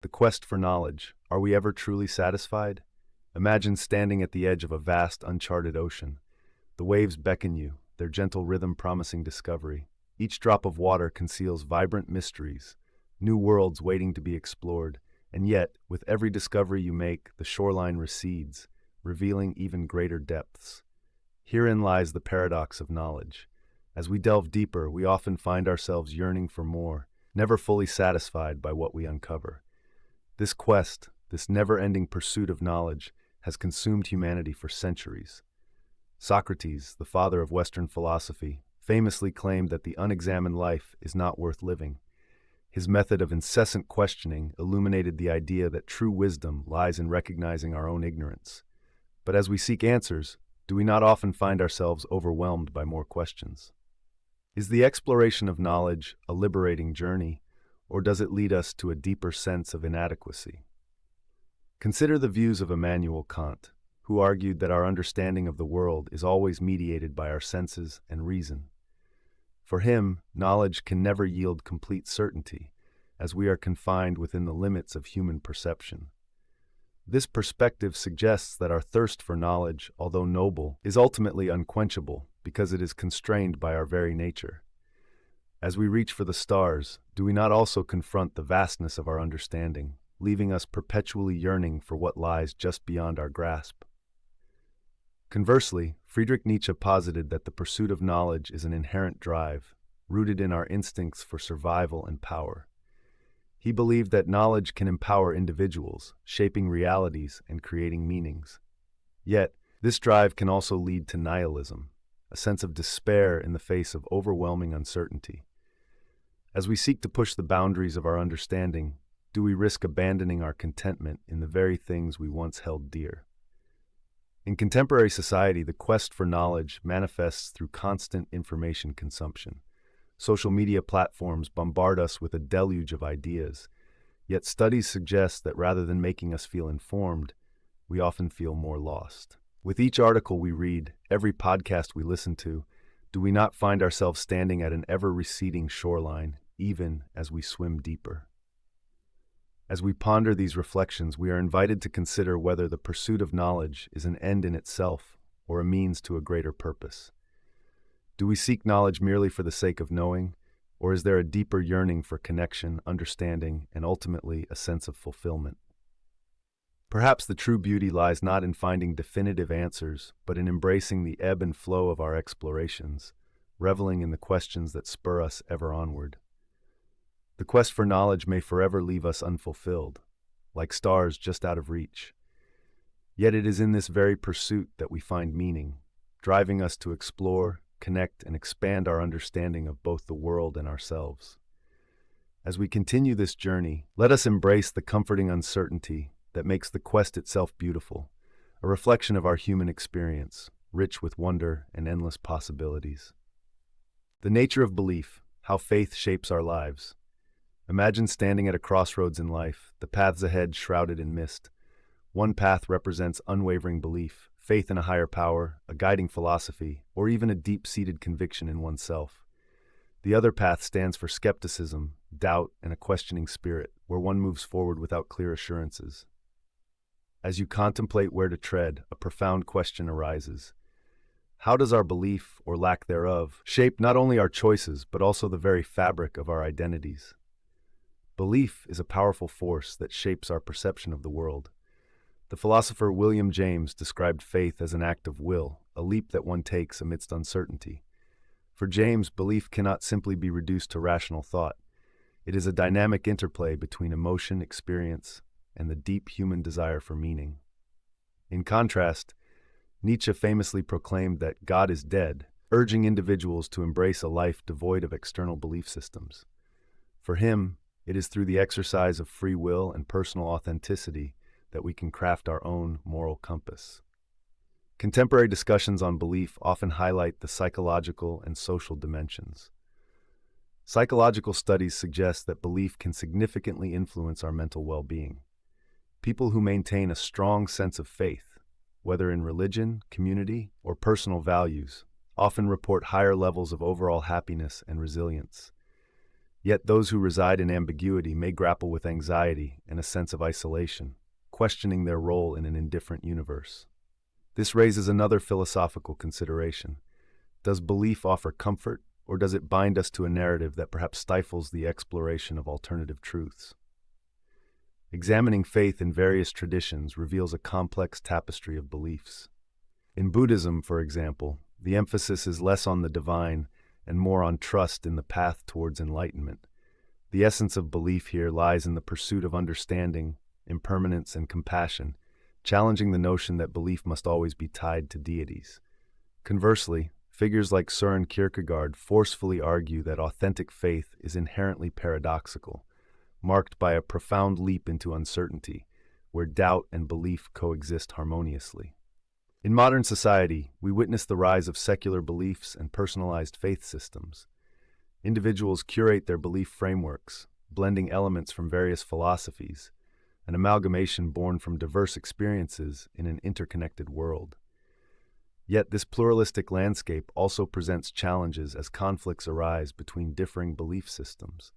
The quest for knowledge. Are we ever truly satisfied? Imagine standing at the edge of a vast, uncharted ocean. The waves beckon you, their gentle rhythm promising discovery. Each drop of water conceals vibrant mysteries, new worlds waiting to be explored. And yet, with every discovery you make, the shoreline recedes, revealing even greater depths. Herein lies the paradox of knowledge. As we delve deeper, we often find ourselves yearning for more, never fully satisfied by what we uncover. This quest, this never-ending pursuit of knowledge, has consumed humanity for centuries. Socrates, the father of Western philosophy, famously claimed that the unexamined life is not worth living. His method of incessant questioning illuminated the idea that true wisdom lies in recognizing our own ignorance. But as we seek answers, do we not often find ourselves overwhelmed by more questions? Is the exploration of knowledge a liberating journey, or does it lead us to a deeper sense of inadequacy? Consider the views of Immanuel Kant, who argued that our understanding of the world is always mediated by our senses and reason. For him, knowledge can never yield complete certainty, as we are confined within the limits of human perception. This perspective suggests that our thirst for knowledge, although noble, is ultimately unquenchable because it is constrained by our very nature. As we reach for the stars, do we not also confront the vastness of our understanding, leaving us perpetually yearning for what lies just beyond our grasp? Conversely, Friedrich Nietzsche posited that the pursuit of knowledge is an inherent drive, rooted in our instincts for survival and power. He believed that knowledge can empower individuals, shaping realities and creating meanings. Yet, this drive can also lead to nihilism, a sense of despair in the face of overwhelming uncertainty. As we seek to push the boundaries of our understanding, do we risk abandoning our contentment in the very things we once held dear? In contemporary society, the quest for knowledge manifests through constant information consumption. Social media platforms bombard us with a deluge of ideas, yet studies suggest that rather than making us feel informed, we often feel more lost. With each article we read, every podcast we listen to, do we not find ourselves standing at an ever-receding shoreline, even as we swim deeper? As we ponder these reflections, we are invited to consider whether the pursuit of knowledge is an end in itself or a means to a greater purpose. Do we seek knowledge merely for the sake of knowing, or is there a deeper yearning for connection, understanding, and ultimately a sense of fulfillment? Perhaps the true beauty lies not in finding definitive answers, but in embracing the ebb and flow of our explorations, reveling in the questions that spur us ever onward. The quest for knowledge may forever leave us unfulfilled, like stars just out of reach. Yet it is in this very pursuit that we find meaning, driving us to explore, connect, and expand our understanding of both the world and ourselves. As we continue this journey, let us embrace the comforting uncertainty that makes the quest itself beautiful, a reflection of our human experience, rich with wonder and endless possibilities. The nature of belief, how faith shapes our lives. Imagine standing at a crossroads in life, the paths ahead shrouded in mist. One path represents unwavering belief, faith in a higher power, a guiding philosophy, or even a deep-seated conviction in oneself. The other path stands for skepticism, doubt, and a questioning spirit, where one moves forward without clear assurances. As you contemplate where to tread, a profound question arises. How does our belief, or lack thereof, shape not only our choices, but also the very fabric of our identities? Belief is a powerful force that shapes our perception of the world. The philosopher William James described faith as an act of will, a leap that one takes amidst uncertainty. For James, belief cannot simply be reduced to rational thought. It is a dynamic interplay between emotion, experience, and the deep human desire for meaning. In contrast, Nietzsche famously proclaimed that God is dead, urging individuals to embrace a life devoid of external belief systems. For him, it is through the exercise of free will and personal authenticity that we can craft our own moral compass. Contemporary discussions on belief often highlight the psychological and social dimensions. Psychological studies suggest that belief can significantly influence our mental well-being. People who maintain a strong sense of faith, whether in religion, community, or personal values, often report higher levels of overall happiness and resilience. Yet those who reside in ambiguity may grapple with anxiety and a sense of isolation, questioning their role in an indifferent universe. This raises another philosophical consideration. Does belief offer comfort, or does it bind us to a narrative that perhaps stifles the exploration of alternative truths? Examining faith in various traditions reveals a complex tapestry of beliefs. In Buddhism, for example, the emphasis is less on the divine and more on trust in the path towards enlightenment. The essence of belief here lies in the pursuit of understanding, impermanence, and compassion, challenging the notion that belief must always be tied to deities. Conversely, figures like Søren Kierkegaard forcefully argue that authentic faith is inherently paradoxical, marked by a profound leap into uncertainty, where doubt and belief coexist harmoniously. In modern society, we witness the rise of secular beliefs and personalized faith systems. Individuals curate their belief frameworks, blending elements from various philosophies, an amalgamation born from diverse experiences in an interconnected world. Yet this pluralistic landscape also presents challenges as conflicts arise between differing belief systems.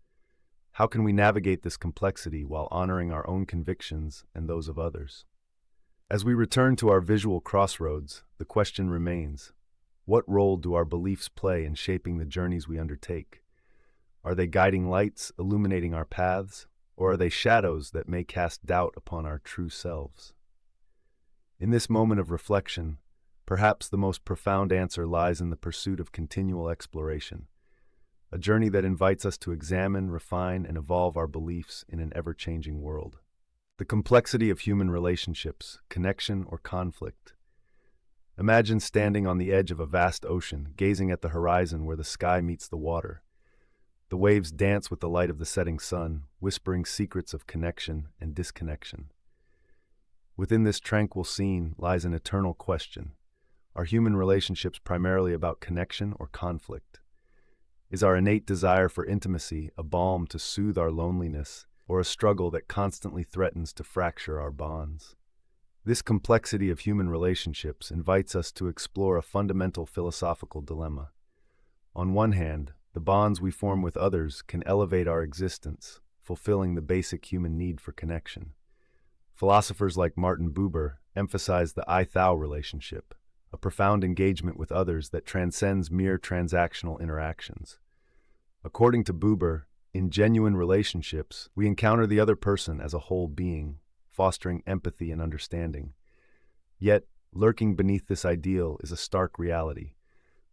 How can we navigate this complexity while honoring our own convictions and those of others? As we return to our visual crossroads, the question remains: what role do our beliefs play in shaping the journeys we undertake? Are they guiding lights illuminating our paths, or are they shadows that may cast doubt upon our true selves? In this moment of reflection, perhaps the most profound answer lies in the pursuit of continual exploration, a journey that invites us to examine, refine, and evolve our beliefs in an ever-changing world. The complexity of human relationships, connection or conflict. Imagine standing on the edge of a vast ocean, gazing at the horizon where the sky meets the water. The waves dance with the light of the setting sun, whispering secrets of connection and disconnection. Within this tranquil scene lies an eternal question. Are human relationships primarily about connection or conflict? Is our innate desire for intimacy a balm to soothe our loneliness, or a struggle that constantly threatens to fracture our bonds? This complexity of human relationships invites us to explore a fundamental philosophical dilemma. On one hand, the bonds we form with others can elevate our existence, fulfilling the basic human need for connection. Philosophers like Martin Buber emphasize the I-thou relationship, a profound engagement with others that transcends mere transactional interactions. According to Buber, in genuine relationships, we encounter the other person as a whole being, fostering empathy and understanding. Yet, lurking beneath this ideal is a stark reality.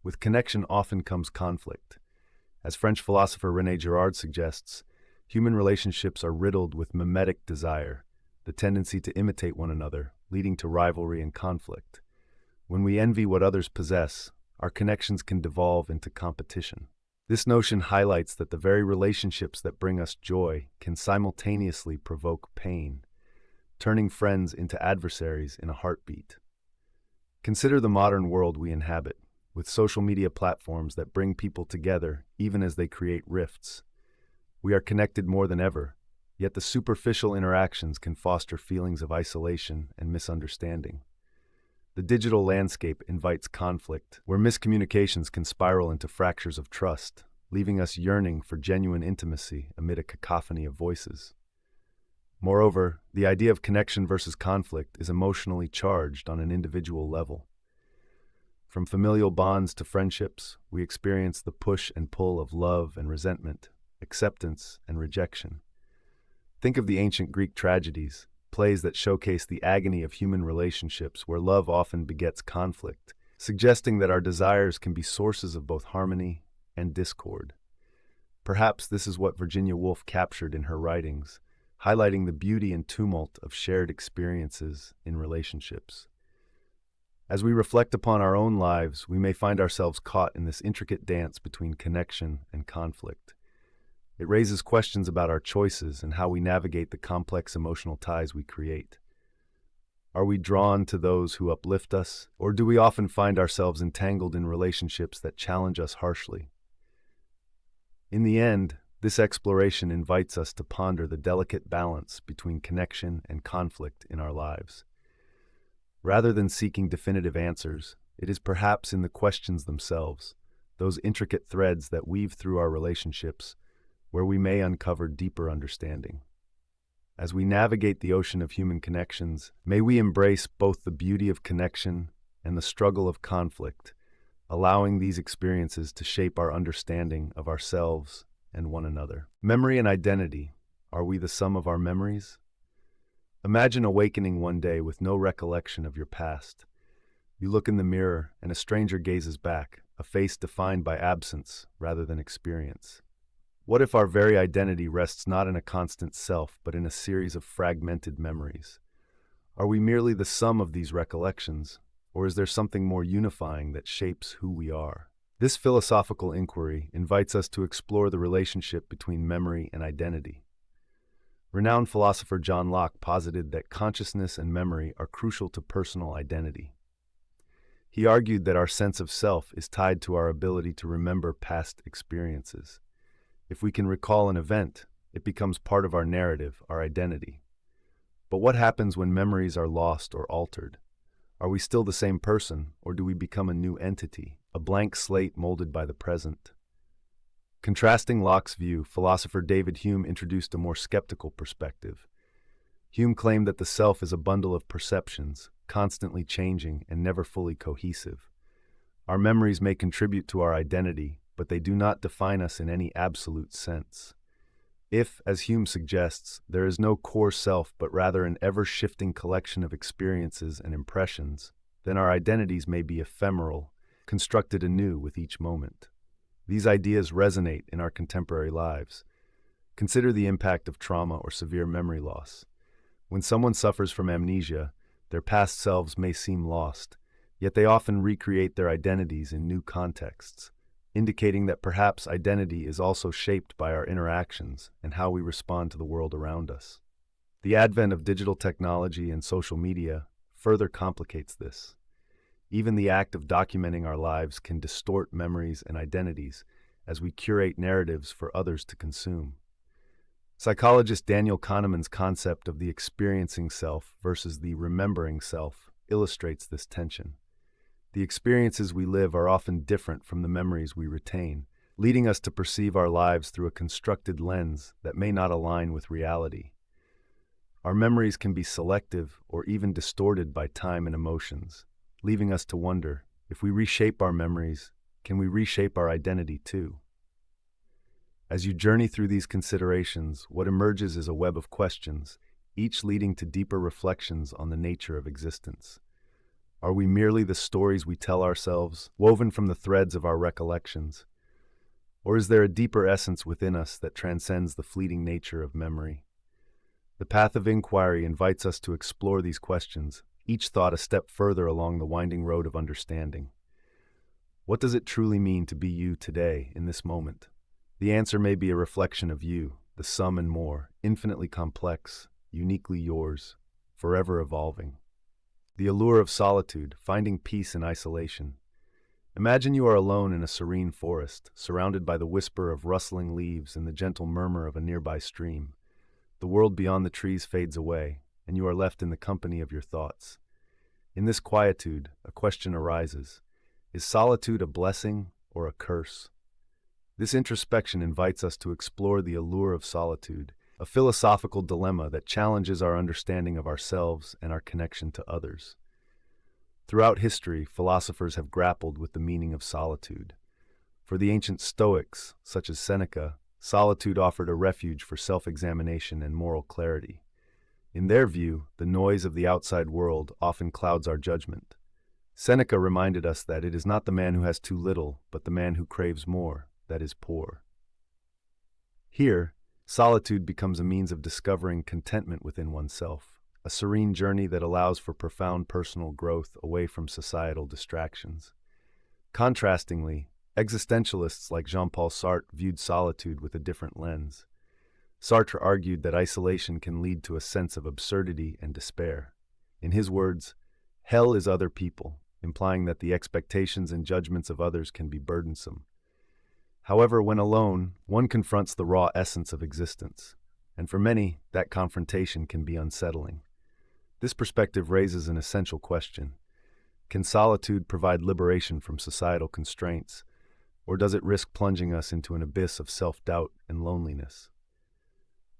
With connection often comes conflict. As French philosopher René Girard suggests, human relationships are riddled with mimetic desire, the tendency to imitate one another, leading to rivalry and conflict. When we envy what others possess, our connections can devolve into competition. This notion highlights that the very relationships that bring us joy can simultaneously provoke pain, turning friends into adversaries in a heartbeat. Consider the modern world we inhabit, with social media platforms that bring people together even as they create rifts. We are connected more than ever, yet the superficial interactions can foster feelings of isolation and misunderstanding. The digital landscape invites conflict, where miscommunications can spiral into fractures of trust, leaving us yearning for genuine intimacy amid a cacophony of voices. Moreover, the idea of connection versus conflict is emotionally charged on an individual level. From familial bonds to friendships, we experience the push and pull of love and resentment, acceptance and rejection. Think of the ancient Greek tragedies, plays that showcase the agony of human relationships where love often begets conflict, suggesting that our desires can be sources of both harmony and discord. Perhaps this is what Virginia Woolf captured in her writings, highlighting the beauty and tumult of shared experiences in relationships. As we reflect upon our own lives, we may find ourselves caught in this intricate dance between connection and conflict. It raises questions about our choices and how we navigate the complex emotional ties we create. Are we drawn to those who uplift us, or do we often find ourselves entangled in relationships that challenge us harshly? In the end, this exploration invites us to ponder the delicate balance between connection and conflict in our lives. Rather than seeking definitive answers, it is perhaps in the questions themselves, those intricate threads that weave through our relationships, where we may uncover deeper understanding. As we navigate the ocean of human connections, may we embrace both the beauty of connection and the struggle of conflict, allowing these experiences to shape our understanding of ourselves and one another. Memory and identity. Are we the sum of our memories? Imagine awakening one day with no recollection of your past. You look in the mirror and a stranger gazes back, a face defined by absence rather than experience. What if our very identity rests not in a constant self, but in a series of fragmented memories? Are we merely the sum of these recollections, or is there something more unifying that shapes who we are? This philosophical inquiry invites us to explore the relationship between memory and identity. Renowned philosopher John Locke posited that consciousness and memory are crucial to personal identity. He argued that our sense of self is tied to our ability to remember past experiences. If we can recall an event, it becomes part of our narrative, our identity. But what happens when memories are lost or altered? Are we still the same person, or do we become a new entity, a blank slate molded by the present? Contrasting Locke's view, philosopher David Hume introduced a more skeptical perspective. Hume claimed that the self is a bundle of perceptions, constantly changing and never fully cohesive. Our memories may contribute to our identity, but they do not define us in any absolute sense. If, as Hume suggests, there is no core self but rather an ever-shifting collection of experiences and impressions, then our identities may be ephemeral, constructed anew with each moment. These ideas resonate in our contemporary lives. Consider the impact of trauma or severe memory loss. When someone suffers from amnesia, their past selves may seem lost, yet they often recreate their identities in new contexts, indicating that perhaps identity is also shaped by our interactions and how we respond to the world around us. The advent of digital technology and social media further complicates this. Even the act of documenting our lives can distort memories and identities as we curate narratives for others to consume. Psychologist Daniel Kahneman's concept of the experiencing self versus the remembering self illustrates this tension. The experiences we live are often different from the memories we retain, leading us to perceive our lives through a constructed lens that may not align with reality. Our memories can be selective or even distorted by time and emotions, leaving us to wonder, if we reshape our memories, can we reshape our identity too? As you journey through these considerations, what emerges is a web of questions, each leading to deeper reflections on the nature of existence. Are we merely the stories we tell ourselves, woven from the threads of our recollections? Or is there a deeper essence within us that transcends the fleeting nature of memory? The path of inquiry invites us to explore these questions, each thought a step further along the winding road of understanding. What does it truly mean to be you today, in this moment? The answer may be a reflection of you, the sum and more, infinitely complex, uniquely yours, forever evolving. The allure of solitude, finding peace in isolation. Imagine you are alone in a serene forest, surrounded by the whisper of rustling leaves and the gentle murmur of a nearby stream. The world beyond the trees fades away, and you are left in the company of your thoughts. In this quietude, a question arises. Is solitude a blessing or a curse? This introspection invites us to explore the allure of solitude, a philosophical dilemma that challenges our understanding of ourselves and our connection to others. Throughout history, philosophers have grappled with the meaning of solitude. For the ancient Stoics, such as Seneca, solitude offered a refuge for self-examination and moral clarity. In their view, the noise of the outside world often clouds our judgment. Seneca reminded us that it is not the man who has too little, but the man who craves more, that is poor. Here, solitude becomes a means of discovering contentment within oneself, a serene journey that allows for profound personal growth away from societal distractions. Contrastingly, existentialists like Jean-Paul Sartre viewed solitude with a different lens. Sartre argued that isolation can lead to a sense of absurdity and despair. In his words, hell is other people, implying that the expectations and judgments of others can be burdensome. However, when alone, one confronts the raw essence of existence, and for many, that confrontation can be unsettling. This perspective raises an essential question. Can solitude provide liberation from societal constraints, or does it risk plunging us into an abyss of self-doubt and loneliness?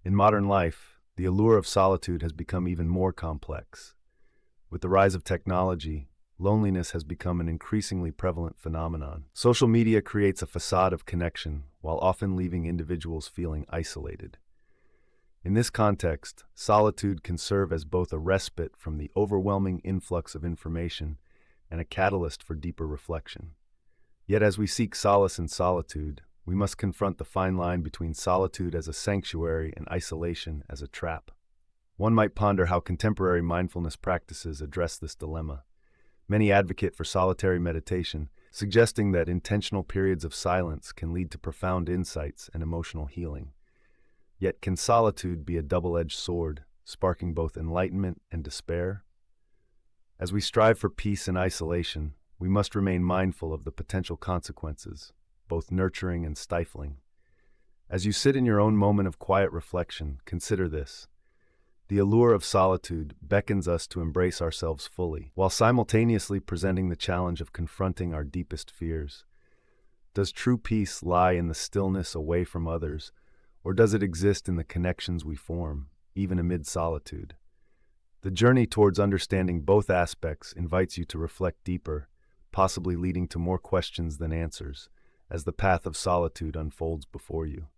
In modern life, the allure of solitude has become even more complex. With the rise of technology, loneliness has become an increasingly prevalent phenomenon. Social media creates a facade of connection while often leaving individuals feeling isolated. In this context, solitude can serve as both a respite from the overwhelming influx of information and a catalyst for deeper reflection. Yet as we seek solace in solitude, we must confront the fine line between solitude as a sanctuary and isolation as a trap. One might ponder how contemporary mindfulness practices address this dilemma. Many advocate for solitary meditation, suggesting that intentional periods of silence can lead to profound insights and emotional healing. Yet can solitude be a double-edged sword, sparking both enlightenment and despair? As we strive for peace in isolation, we must remain mindful of the potential consequences, both nurturing and stifling. As you sit in your own moment of quiet reflection, consider this. The allure of solitude beckons us to embrace ourselves fully, while simultaneously presenting the challenge of confronting our deepest fears. Does true peace lie in the stillness away from others, or does it exist in the connections we form, even amid solitude? The journey towards understanding both aspects invites you to reflect deeper, possibly leading to more questions than answers, as the path of solitude unfolds before you.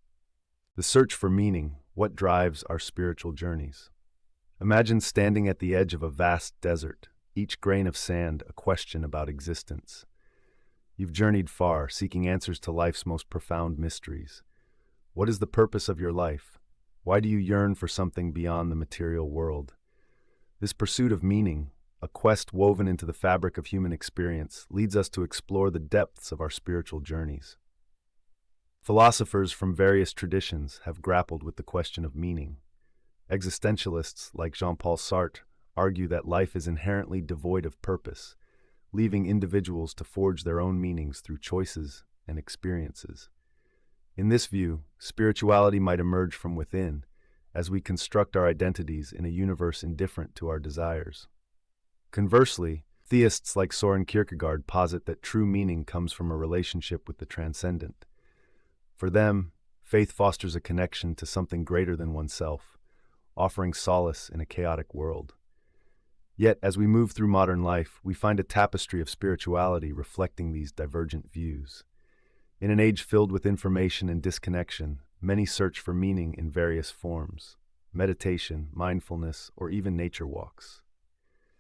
The search for meaning, what drives our spiritual journeys? Imagine standing at the edge of a vast desert, each grain of sand a question about existence. You've journeyed far, seeking answers to life's most profound mysteries. What is the purpose of your life? Why do you yearn for something beyond the material world? This pursuit of meaning, a quest woven into the fabric of human experience, leads us to explore the depths of our spiritual journeys. Philosophers from various traditions have grappled with the question of meaning. Existentialists like Jean-Paul Sartre argue that life is inherently devoid of purpose, leaving individuals to forge their own meanings through choices and experiences. In this view, spirituality might emerge from within, as we construct our identities in a universe indifferent to our desires. Conversely, theists like Soren Kierkegaard posit that true meaning comes from a relationship with the transcendent. For them, faith fosters a connection to something greater than oneself, offering solace in a chaotic world. Yet, as we move through modern life, we find a tapestry of spirituality reflecting these divergent views. In an age filled with information and disconnection, many search for meaning in various forms: meditation, mindfulness, or even nature walks.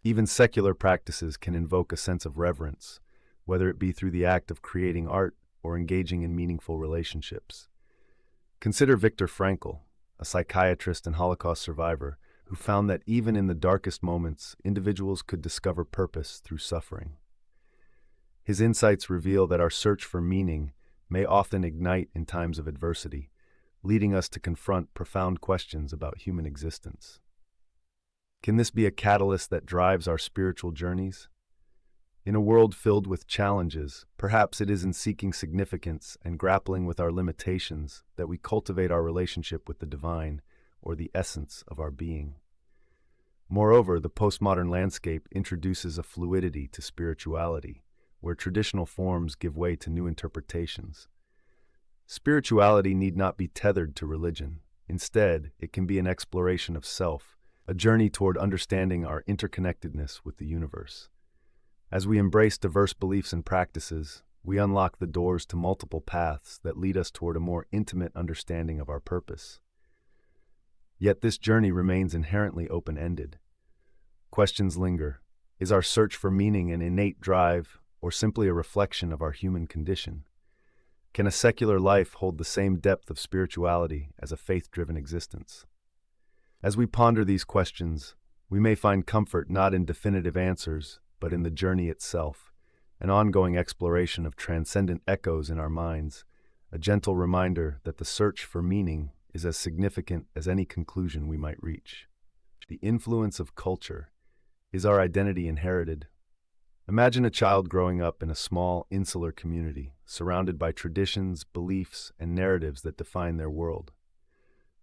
Even secular practices can invoke a sense of reverence, whether it be through the act of creating art or engaging in meaningful relationships. Consider Viktor Frankl, a psychiatrist and Holocaust survivor, who found that even in the darkest moments, individuals could discover purpose through suffering. His insights reveal that our search for meaning may often ignite in times of adversity, leading us to confront profound questions about human existence. Can this be a catalyst that drives our spiritual journeys? In a world filled with challenges, perhaps it is in seeking significance and grappling with our limitations that we cultivate our relationship with the divine, or the essence of our being. Moreover, the postmodern landscape introduces a fluidity to spirituality, where traditional forms give way to new interpretations. Spirituality need not be tethered to religion. Instead, it can be an exploration of self, a journey toward understanding our interconnectedness with the universe. As we embrace diverse beliefs and practices, we unlock the doors to multiple paths that lead us toward a more intimate understanding of our purpose. Yet this journey remains inherently open-ended. Questions linger. Is our search for meaning an innate drive, or simply a reflection of our human condition? Can a secular life hold the same depth of spirituality as a faith-driven existence? As we ponder these questions, we may find comfort not in definitive answers, but in the journey itself, an ongoing exploration of transcendent echoes in our minds, a gentle reminder that the search for meaning is as significant as any conclusion we might reach. The influence of culture. Is our identity inherited? Imagine a child growing up in a small, insular community, surrounded by traditions, beliefs, and narratives that define their world.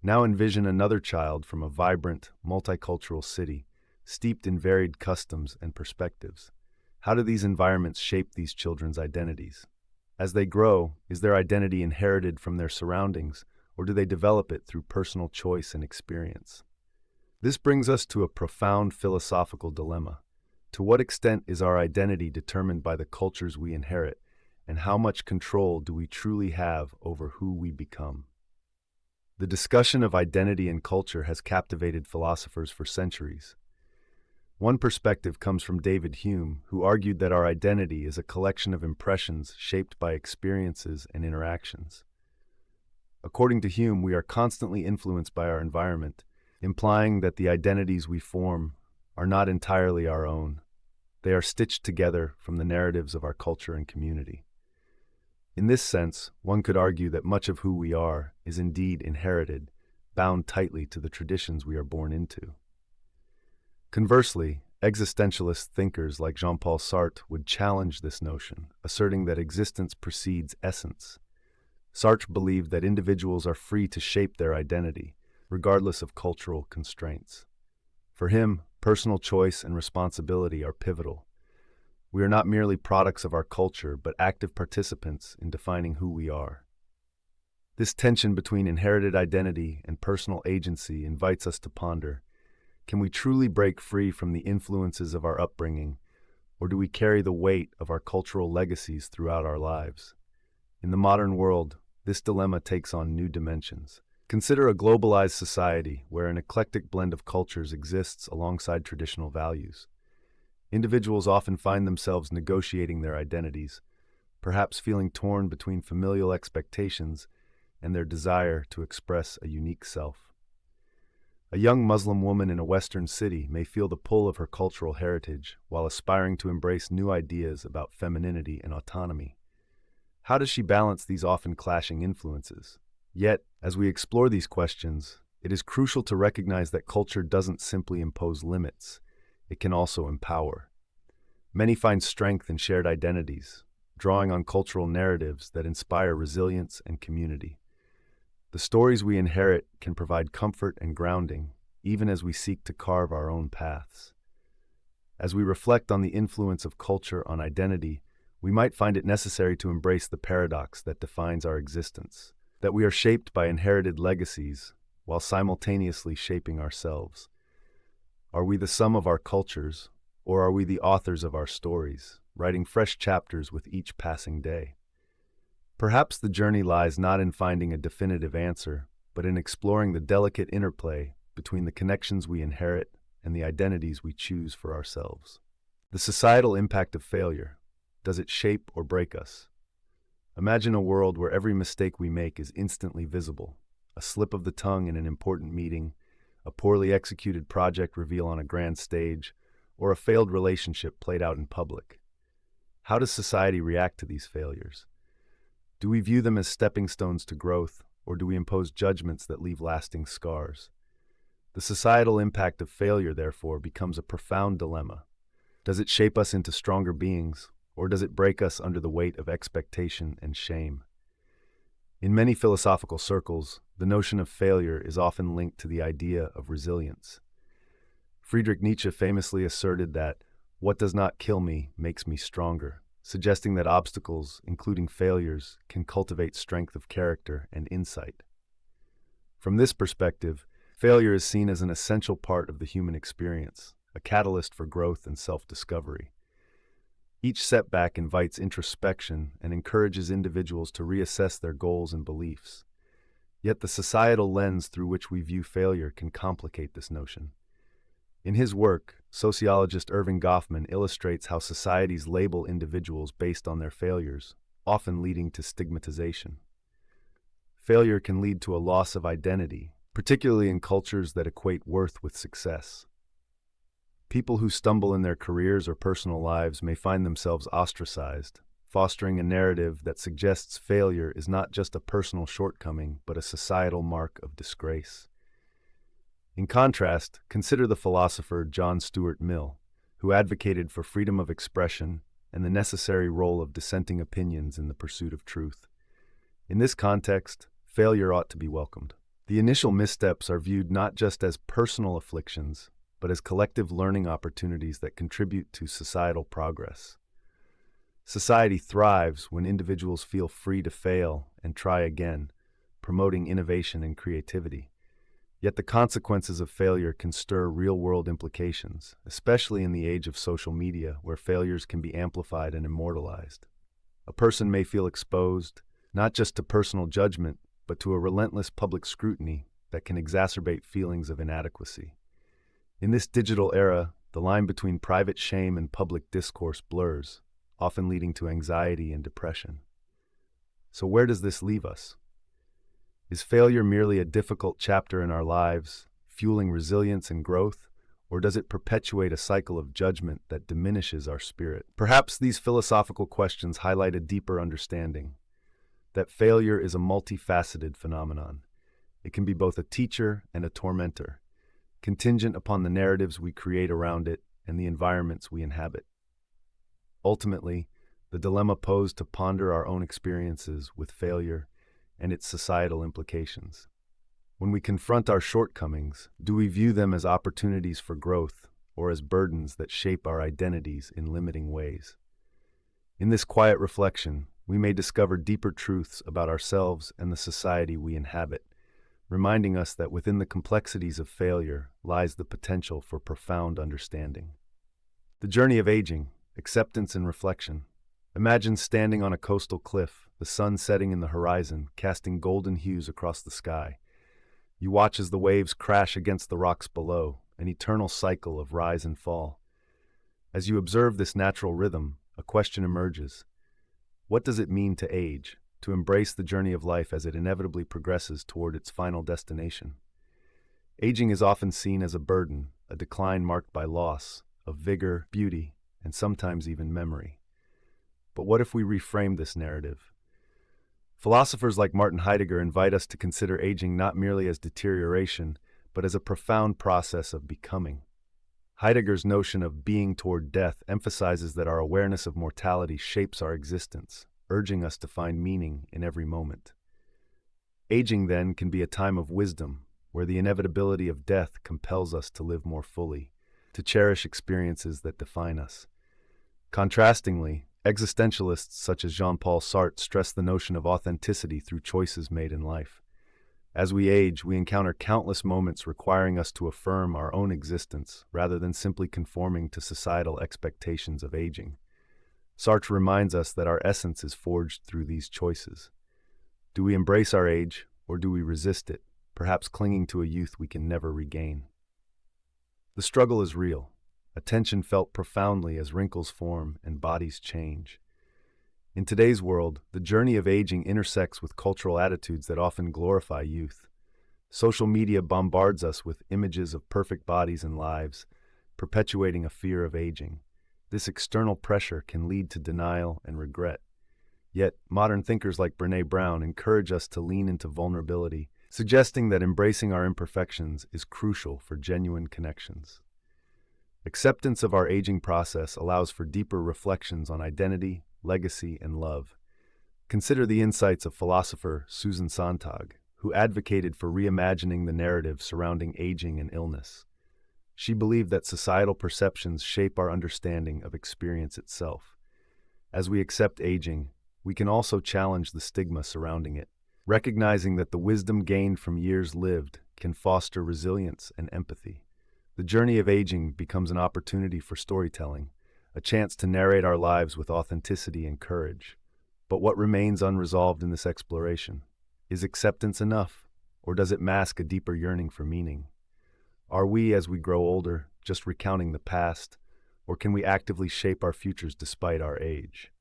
Now envision another child from a vibrant, multicultural city, steeped in varied customs and perspectives. How do these environments shape these children's identities? As they grow, is their identity inherited from their surroundings, or do they develop it through personal choice and experience? This brings us to a profound philosophical dilemma. To what extent is our identity determined by the cultures we inherit, and how much control do we truly have over who we become? The discussion of identity and culture has captivated philosophers for centuries. One perspective comes from David Hume, who argued that our identity is a collection of impressions shaped by experiences and interactions. According to Hume, we are constantly influenced by our environment, implying that the identities we form are not entirely our own. They are stitched together from the narratives of our culture and community. In this sense, one could argue that much of who we are is indeed inherited, bound tightly to the traditions we are born into. Conversely, existentialist thinkers like Jean-Paul Sartre would challenge this notion, asserting that existence precedes essence. Sartre believed that individuals are free to shape their identity, regardless of cultural constraints. For him, personal choice and responsibility are pivotal. We are not merely products of our culture, but active participants in defining who we are. This tension between inherited identity and personal agency invites us to ponder: can we truly break free from the influences of our upbringing, or do we carry the weight of our cultural legacies throughout our lives? In the modern world, this dilemma takes on new dimensions. Consider a globalized society where an eclectic blend of cultures exists alongside traditional values. Individuals often find themselves negotiating their identities, perhaps feeling torn between familial expectations and their desire to express a unique self. A young Muslim woman in a Western city may feel the pull of her cultural heritage while aspiring to embrace new ideas about femininity and autonomy. How does she balance these often clashing influences? Yet, as we explore these questions, it is crucial to recognize that culture doesn't simply impose limits, it can also empower. Many find strength in shared identities, drawing on cultural narratives that inspire resilience and community. The stories we inherit can provide comfort and grounding, even as we seek to carve our own paths. As we reflect on the influence of culture on identity, we might find it necessary to embrace the paradox that defines our existence, that we are shaped by inherited legacies while simultaneously shaping ourselves. Are we the sum of our cultures, or are we the authors of our stories, writing fresh chapters with each passing day? Perhaps the journey lies not in finding a definitive answer, but in exploring the delicate interplay between the connections we inherit and the identities we choose for ourselves. The societal impact of failure. Does it shape or break us? Imagine a world where every mistake we make is instantly visible. A slip of the tongue in an important meeting, a poorly executed project reveal on a grand stage, or a failed relationship played out in public. How does society react to these failures? Do we view them as stepping stones to growth, or do we impose judgments that leave lasting scars? The societal impact of failure, therefore, becomes a profound dilemma. Does it shape us into stronger beings, or does it break us under the weight of expectation and shame? In many philosophical circles, the notion of failure is often linked to the idea of resilience. Friedrich Nietzsche famously asserted that, "What does not kill me makes me stronger," suggesting that obstacles, including failures, can cultivate strength of character and insight. From this perspective, failure is seen as an essential part of the human experience, a catalyst for growth and self-discovery. Each setback invites introspection and encourages individuals to reassess their goals and beliefs. Yet the societal lens through which we view failure can complicate this notion. In his work, sociologist Erving Goffman illustrates how societies label individuals based on their failures, often leading to stigmatization. Failure can lead to a loss of identity, particularly in cultures that equate worth with success. People who stumble in their careers or personal lives may find themselves ostracized, fostering a narrative that suggests failure is not just a personal shortcoming, but a societal mark of disgrace. In contrast, consider the philosopher John Stuart Mill, who advocated for freedom of expression and the necessary role of dissenting opinions in the pursuit of truth. In this context, failure ought to be welcomed. The initial missteps are viewed not just as personal afflictions, but as collective learning opportunities that contribute to societal progress. Society thrives when individuals feel free to fail and try again, promoting innovation and creativity. Yet the consequences of failure can stir real-world implications, especially in the age of social media, where failures can be amplified and immortalized. A person may feel exposed, not just to personal judgment, but to a relentless public scrutiny that can exacerbate feelings of inadequacy. In this digital era, the line between private shame and public discourse blurs, often leading to anxiety and depression. So where does this leave us? Is failure merely a difficult chapter in our lives, fueling resilience and growth, or does it perpetuate a cycle of judgment that diminishes our spirit? Perhaps these philosophical questions highlight a deeper understanding that failure is a multifaceted phenomenon. It can be both a teacher and a tormentor, contingent upon the narratives we create around it and the environments we inhabit. Ultimately, the dilemma posed to ponder our own experiences with failure and its societal implications. When we confront our shortcomings, do we view them as opportunities for growth or as burdens that shape our identities in limiting ways? In this quiet reflection, we may discover deeper truths about ourselves and the society we inhabit, reminding us that within the complexities of failure lies the potential for profound understanding. The journey of aging, acceptance and reflection. Imagine standing on a coastal cliff, the sun setting in the horizon, casting golden hues across the sky. You watch as the waves crash against the rocks below, an eternal cycle of rise and fall. As you observe this natural rhythm, a question emerges. What does it mean to age, to embrace the journey of life as it inevitably progresses toward its final destination? Aging is often seen as a burden, a decline marked by loss of vigor, beauty, and sometimes even memory. But what if we reframe this narrative? Philosophers like Martin Heidegger invite us to consider aging not merely as deterioration, but as a profound process of becoming. Heidegger's notion of being toward death emphasizes that our awareness of mortality shapes our existence, urging us to find meaning in every moment. Aging, then, can be a time of wisdom, where the inevitability of death compels us to live more fully, to cherish experiences that define us. Contrastingly, existentialists such as Jean-Paul Sartre stress the notion of authenticity through choices made in life. As we age, we encounter countless moments requiring us to affirm our own existence rather than simply conforming to societal expectations of aging. Sartre reminds us that our essence is forged through these choices. Do we embrace our age, or do we resist it, perhaps clinging to a youth we can never regain? The struggle is real, a tension felt profoundly as wrinkles form and bodies change. In today's world, the journey of aging intersects with cultural attitudes that often glorify youth. Social media bombards us with images of perfect bodies and lives, perpetuating a fear of aging. This external pressure can lead to denial and regret. Yet, modern thinkers like Brené Brown encourage us to lean into vulnerability, suggesting that embracing our imperfections is crucial for genuine connections. Acceptance of our aging process allows for deeper reflections on identity, legacy, and love. Consider the insights of philosopher Susan Sontag, who advocated for reimagining the narrative surrounding aging and illness. She believed that societal perceptions shape our understanding of experience itself. As we accept aging, we can also challenge the stigma surrounding it, recognizing that the wisdom gained from years lived can foster resilience and empathy. The journey of aging becomes an opportunity for storytelling, a chance to narrate our lives with authenticity and courage. But what remains unresolved in this exploration? Is acceptance enough, or does it mask a deeper yearning for meaning? Are we, as we grow older, just recounting the past, or can we actively shape our futures despite our age?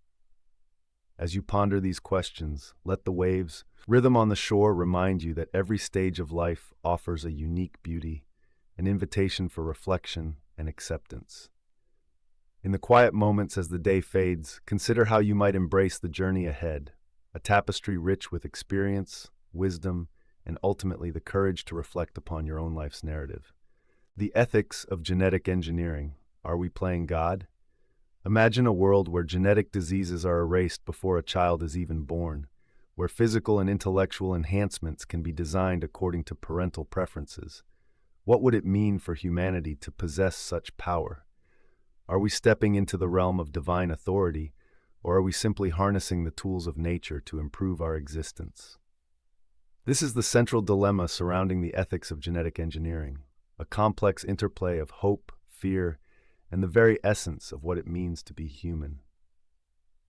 As you ponder these questions, let the waves, rhythm on the shore remind you that every stage of life offers a unique beauty, an invitation for reflection and acceptance. In the quiet moments as the day fades, consider how you might embrace the journey ahead, a tapestry rich with experience, wisdom, and ultimately the courage to reflect upon your own life's narrative. The ethics of genetic engineering. Are we playing God? Imagine a world where genetic diseases are erased before a child is even born, where physical and intellectual enhancements can be designed according to parental preferences. What would it mean for humanity to possess such power? Are we stepping into the realm of divine authority, or are we simply harnessing the tools of nature to improve our existence? This is the central dilemma surrounding the ethics of genetic engineering, a complex interplay of hope, fear, and the very essence of what it means to be human.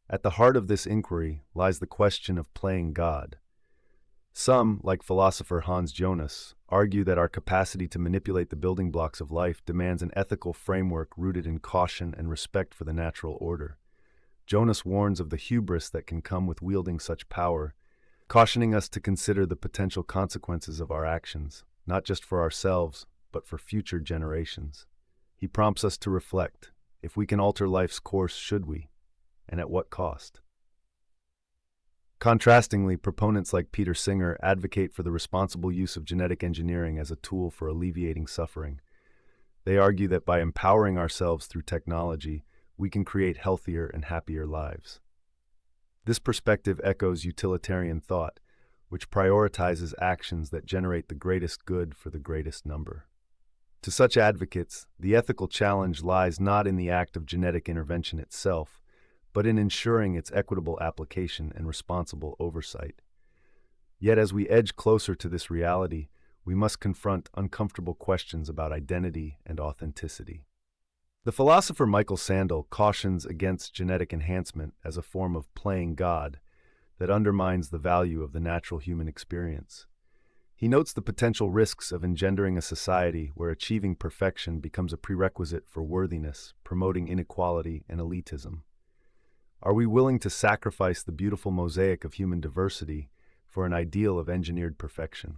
At the heart of this inquiry lies the question of playing God. Some, like philosopher Hans Jonas, argue that our capacity to manipulate the building blocks of life demands an ethical framework rooted in caution and respect for the natural order. Jonas warns of the hubris that can come with wielding such power, cautioning us to consider the potential consequences of our actions, not just for ourselves, but for future generations. He prompts us to reflect: if we can alter life's course, should we? And at what cost? Contrastingly, proponents like Peter Singer advocate for the responsible use of genetic engineering as a tool for alleviating suffering. They argue that by empowering ourselves through technology, we can create healthier and happier lives. This perspective echoes utilitarian thought, which prioritizes actions that generate the greatest good for the greatest number. To such advocates, the ethical challenge lies not in the act of genetic intervention itself, but in ensuring its equitable application and responsible oversight. Yet as we edge closer to this reality, we must confront uncomfortable questions about identity and authenticity. The philosopher Michael Sandel cautions against genetic enhancement as a form of playing God that undermines the value of the natural human experience. He notes the potential risks of engendering a society where achieving perfection becomes a prerequisite for worthiness, promoting inequality and elitism. Are we willing to sacrifice the beautiful mosaic of human diversity for an ideal of engineered perfection?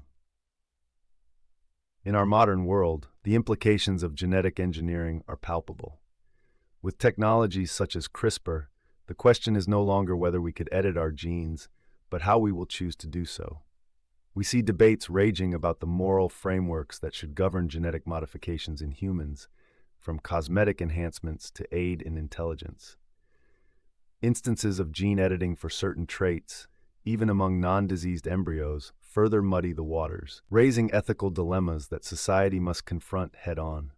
In our modern world, the implications of genetic engineering are palpable. With technologies such as CRISPR, the question is no longer whether we could edit our genes, but how we will choose to do so. We see debates raging about the moral frameworks that should govern genetic modifications in humans, from cosmetic enhancements to aid in intelligence. Instances of gene editing for certain traits, even among non-diseased embryos, further muddy the waters, raising ethical dilemmas that society must confront head-on.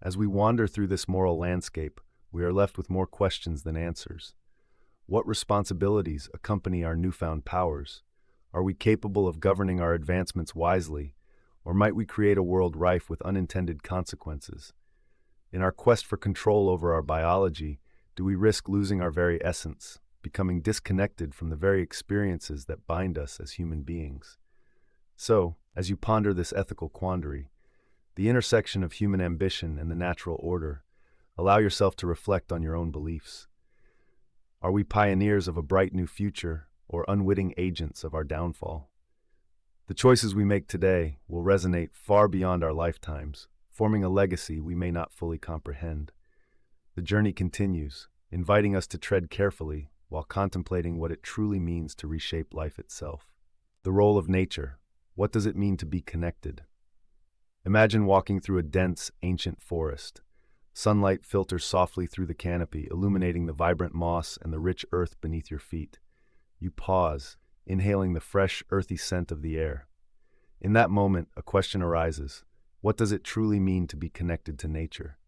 As we wander through this moral landscape, we are left with more questions than answers. What responsibilities accompany our newfound powers? Are we capable of governing our advancements wisely, or might we create a world rife with unintended consequences? In our quest for control over our biology, do we risk losing our very essence, becoming disconnected from the very experiences that bind us as human beings? So, as you ponder this ethical quandary, the intersection of human ambition and the natural order, allow yourself to reflect on your own beliefs. Are we pioneers of a bright new future, or unwitting agents of our downfall? The choices we make today will resonate far beyond our lifetimes, forming a legacy we may not fully comprehend. The journey continues, inviting us to tread carefully while contemplating what it truly means to reshape life itself. The role of nature. What does it mean to be connected? Imagine walking through a dense, ancient forest. Sunlight filters softly through the canopy, illuminating the vibrant moss and the rich earth beneath your feet. You pause, inhaling the fresh, earthy scent of the air. In that moment, a question arises. What does it truly mean to be connected to nature?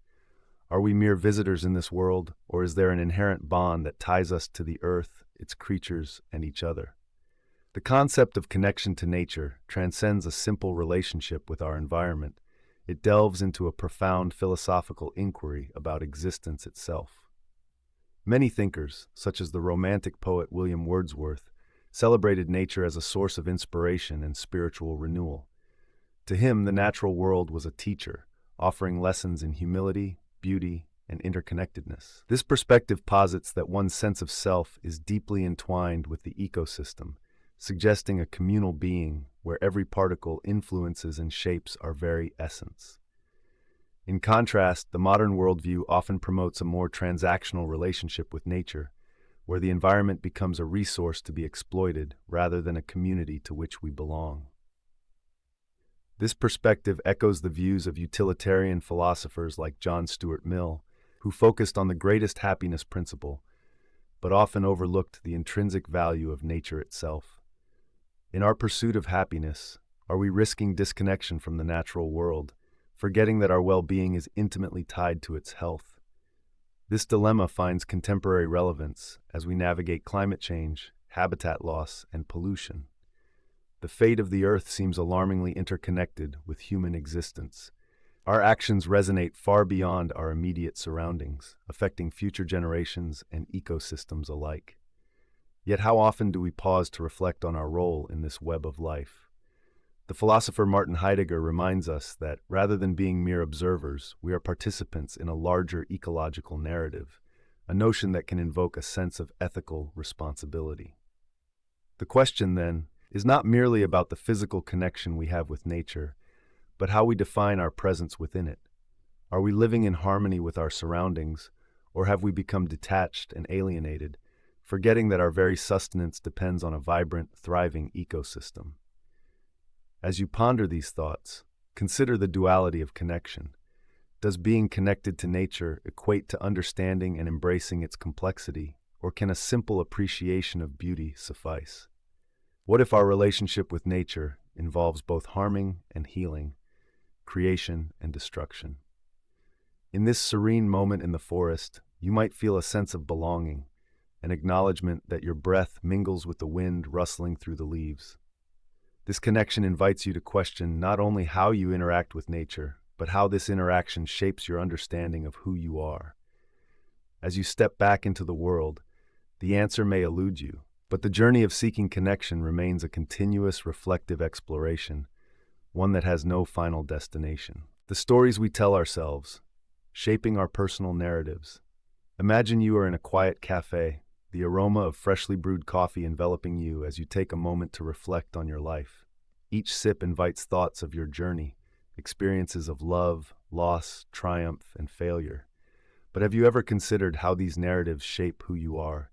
Are we mere visitors in this world, or is there an inherent bond that ties us to the earth, its creatures, and each other? The concept of connection to nature transcends a simple relationship with our environment. It delves into a profound philosophical inquiry about existence itself. Many thinkers, such as the Romantic poet William Wordsworth, celebrated nature as a source of inspiration and spiritual renewal. To him, the natural world was a teacher, offering lessons in humility, beauty, and interconnectedness. This perspective posits that one's sense of self is deeply entwined with the ecosystem, suggesting a communal being where every particle influences and shapes our very essence. In contrast, the modern worldview often promotes a more transactional relationship with nature, where the environment becomes a resource to be exploited rather than a community to which we belong. This perspective echoes the views of utilitarian philosophers like John Stuart Mill, who focused on the greatest happiness principle, but often overlooked the intrinsic value of nature itself. In our pursuit of happiness, are we risking disconnection from the natural world, forgetting that our well-being is intimately tied to its health? This dilemma finds contemporary relevance as we navigate climate change, habitat loss, and pollution. The fate of the Earth seems alarmingly interconnected with human existence. Our actions resonate far beyond our immediate surroundings, affecting future generations and ecosystems alike. Yet how often do we pause to reflect on our role in this web of life? The philosopher Martin Heidegger reminds us that, rather than being mere observers, we are participants in a larger ecological narrative, a notion that can invoke a sense of ethical responsibility. The question, then, is not merely about the physical connection we have with nature, but how we define our presence within it. Are we living in harmony with our surroundings, or have we become detached and alienated, forgetting that our very sustenance depends on a vibrant, thriving ecosystem? As you ponder these thoughts, consider the duality of connection. Does being connected to nature equate to understanding and embracing its complexity, or can a simple appreciation of beauty suffice? What if our relationship with nature involves both harming and healing, creation and destruction? In this serene moment in the forest, you might feel a sense of belonging, an acknowledgement that your breath mingles with the wind rustling through the leaves. This connection invites you to question not only how you interact with nature, but how this interaction shapes your understanding of who you are. As you step back into the world, the answer may elude you, but the journey of seeking connection remains a continuous reflective exploration, one that has no final destination. The stories we tell ourselves, shaping our personal narratives. Imagine you are in a quiet cafe, the aroma of freshly brewed coffee enveloping you as you take a moment to reflect on your life. Each sip invites thoughts of your journey, experiences of love, loss, triumph, and failure. But have you ever considered how these narratives shape who you are?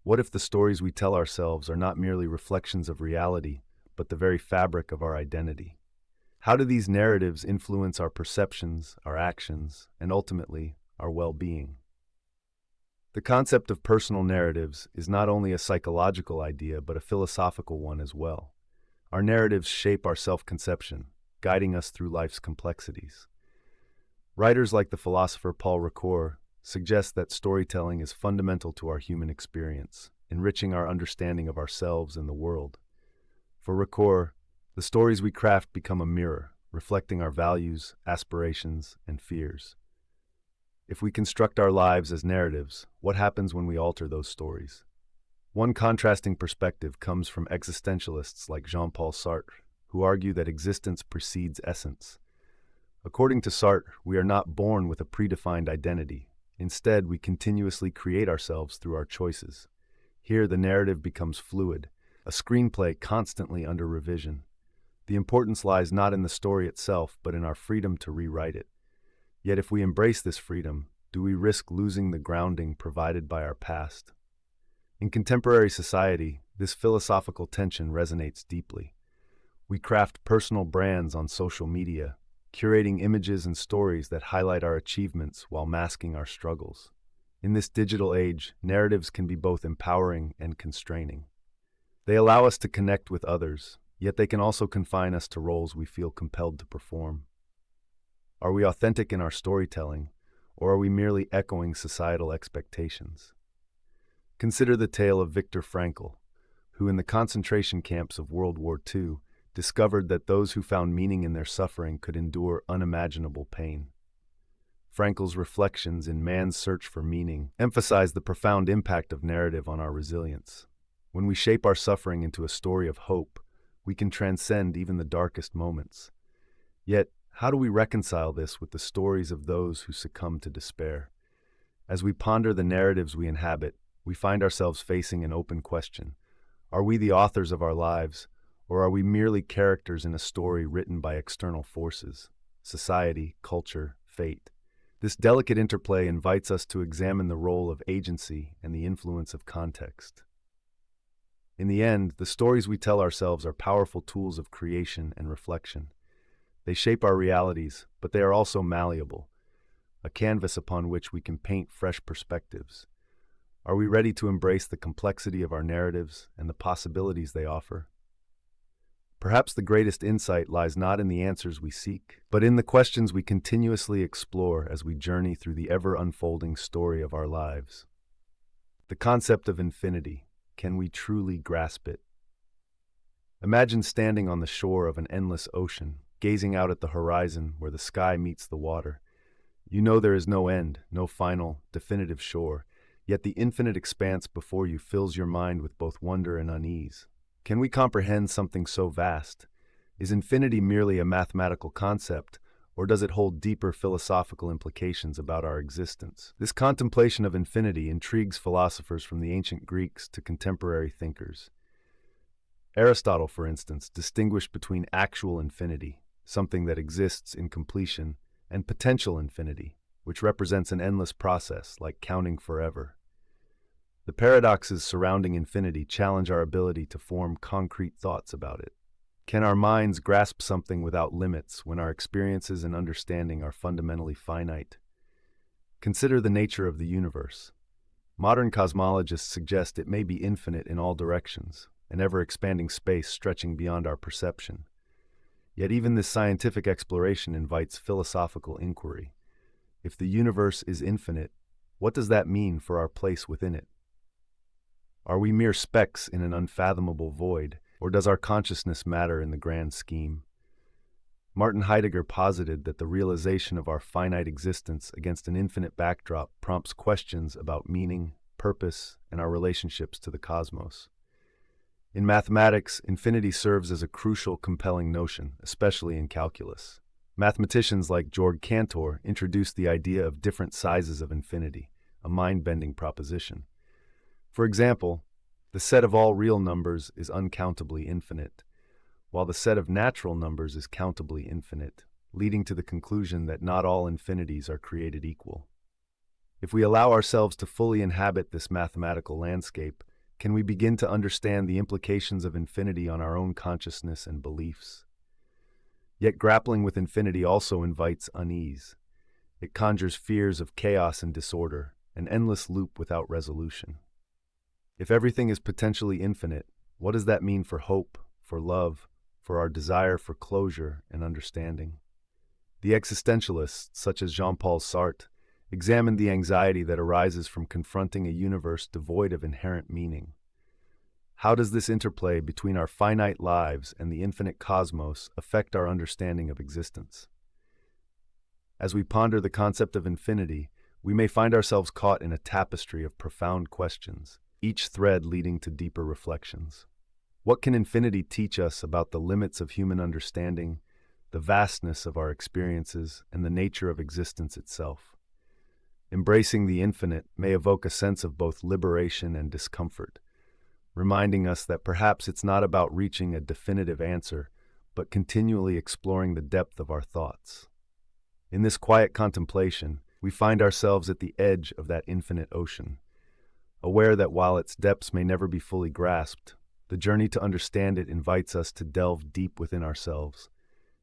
What if the stories we tell ourselves are not merely reflections of reality, but the very fabric of our identity? How do these narratives influence our perceptions, our actions, and ultimately, our well-being? The concept of personal narratives is not only a psychological idea, but a philosophical one as well. Our narratives shape our self-conception, guiding us through life's complexities. Writers like the philosopher Paul Ricoeur suggest that storytelling is fundamental to our human experience, enriching our understanding of ourselves and the world. For Ricoeur, the stories we craft become a mirror, reflecting our values, aspirations, and fears. If we construct our lives as narratives, what happens when we alter those stories? One contrasting perspective comes from existentialists like Jean-Paul Sartre, who argue that existence precedes essence. According to Sartre, we are not born with a predefined identity. Instead, we continuously create ourselves through our choices. Here, the narrative becomes fluid, a screenplay constantly under revision. The importance lies not in the story itself, but in our freedom to rewrite it. Yet if we embrace this freedom, do we risk losing the grounding provided by our past? In contemporary society, this philosophical tension resonates deeply. We craft personal brands on social media, curating images and stories that highlight our achievements while masking our struggles. In this digital age, narratives can be both empowering and constraining. They allow us to connect with others, yet they can also confine us to roles we feel compelled to perform. Are we authentic in our storytelling, or are we merely echoing societal expectations? Consider the tale of Viktor Frankl, who in the concentration camps of World War II discovered that those who found meaning in their suffering could endure unimaginable pain. Frankl's reflections in Man's Search for Meaning emphasize the profound impact of narrative on our resilience. When we shape our suffering into a story of hope, we can transcend even the darkest moments. Yet, how do we reconcile this with the stories of those who succumb to despair? As we ponder the narratives we inhabit, we find ourselves facing an open question. Are we the authors of our lives, or are we merely characters in a story written by external forces, society, culture, fate? This delicate interplay invites us to examine the role of agency and the influence of context. In the end, the stories we tell ourselves are powerful tools of creation and reflection. They shape our realities, but they are also malleable, a canvas upon which we can paint fresh perspectives. Are we ready to embrace the complexity of our narratives and the possibilities they offer? Perhaps the greatest insight lies not in the answers we seek, but in the questions we continuously explore as we journey through the ever-unfolding story of our lives. The concept of infinity. Can we truly grasp it? Imagine standing on the shore of an endless ocean, gazing out at the horizon where the sky meets the water. You know there is no end, no final, definitive shore, yet the infinite expanse before you fills your mind with both wonder and unease. Can we comprehend something so vast? Is infinity merely a mathematical concept, or does it hold deeper philosophical implications about our existence? This contemplation of infinity intrigues philosophers from the ancient Greeks to contemporary thinkers. Aristotle, for instance, distinguished between actual infinity, something that exists in completion, and potential infinity, which represents an endless process, like counting forever. The paradoxes surrounding infinity challenge our ability to form concrete thoughts about it. Can our minds grasp something without limits when our experiences and understanding are fundamentally finite? Consider the nature of the universe. Modern cosmologists suggest it may be infinite in all directions, an ever-expanding space stretching beyond our perception. Yet even this scientific exploration invites philosophical inquiry. If the universe is infinite, what does that mean for our place within it? Are we mere specks in an unfathomable void, or does our consciousness matter in the grand scheme? Martin Heidegger posited that the realization of our finite existence against an infinite backdrop prompts questions about meaning, purpose, and our relationships to the cosmos. In mathematics, infinity serves as a crucial, compelling notion, especially in calculus. Mathematicians like Georg Cantor introduced the idea of different sizes of infinity, a mind-bending proposition. For example, the set of all real numbers is uncountably infinite, while the set of natural numbers is countably infinite, leading to the conclusion that not all infinities are created equal. If we allow ourselves to fully inhabit this mathematical landscape, can we begin to understand the implications of infinity on our own consciousness and beliefs? Yet grappling with infinity also invites unease. It conjures fears of chaos and disorder, an endless loop without resolution. If everything is potentially infinite, what does that mean for hope, for love, for our desire for closure and understanding? The existentialists, such as Jean-Paul Sartre, examined the anxiety that arises from confronting a universe devoid of inherent meaning. How does this interplay between our finite lives and the infinite cosmos affect our understanding of existence? As we ponder the concept of infinity, we may find ourselves caught in a tapestry of profound questions, each thread leading to deeper reflections. What can infinity teach us about the limits of human understanding, the vastness of our experiences, and the nature of existence itself? Embracing the infinite may evoke a sense of both liberation and discomfort, reminding us that perhaps it's not about reaching a definitive answer, but continually exploring the depth of our thoughts. In this quiet contemplation, we find ourselves at the edge of that infinite ocean, aware that while its depths may never be fully grasped, the journey to understand it invites us to delve deep within ourselves,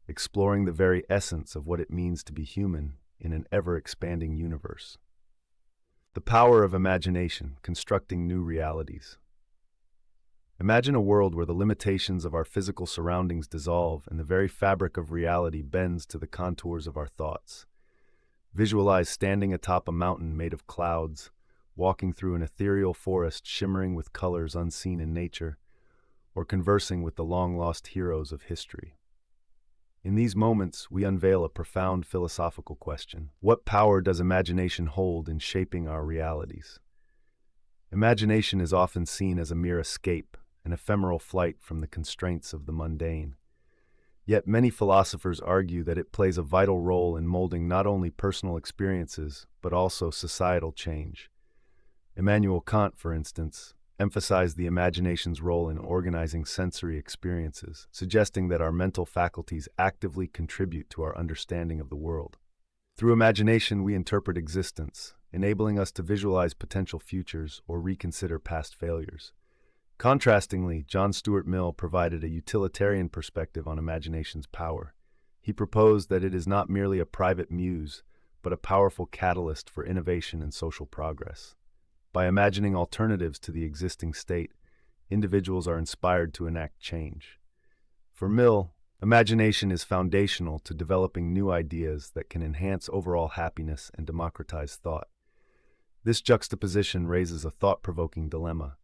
exploring the very essence of what it means to be human in an ever-expanding universe. The power of imagination, constructing new realities. Imagine a world where the limitations of our physical surroundings dissolve and the very fabric of reality bends to the contours of our thoughts. Visualize standing atop a mountain made of clouds, walking through an ethereal forest shimmering with colors unseen in nature, or conversing with the long-lost heroes of history. In these moments, we unveil a profound philosophical question. What power does imagination hold in shaping our realities? Imagination is often seen as a mere escape, an ephemeral flight from the constraints of the mundane. Yet many philosophers argue that it plays a vital role in molding not only personal experiences, but also societal change. Immanuel Kant, for instance, emphasized the imagination's role in organizing sensory experiences, suggesting that our mental faculties actively contribute to our understanding of the world. Through imagination, we interpret existence, enabling us to visualize potential futures or reconsider past failures. Contrastingly, John Stuart Mill provided a utilitarian perspective on imagination's power. He proposed that it is not merely a private muse, but a powerful catalyst for innovation and social progress. By imagining alternatives to the existing state, individuals are inspired to enact change. For Mill, imagination is foundational to developing new ideas that can enhance overall happiness and democratize thought. This juxtaposition raises a thought-provoking dilemma.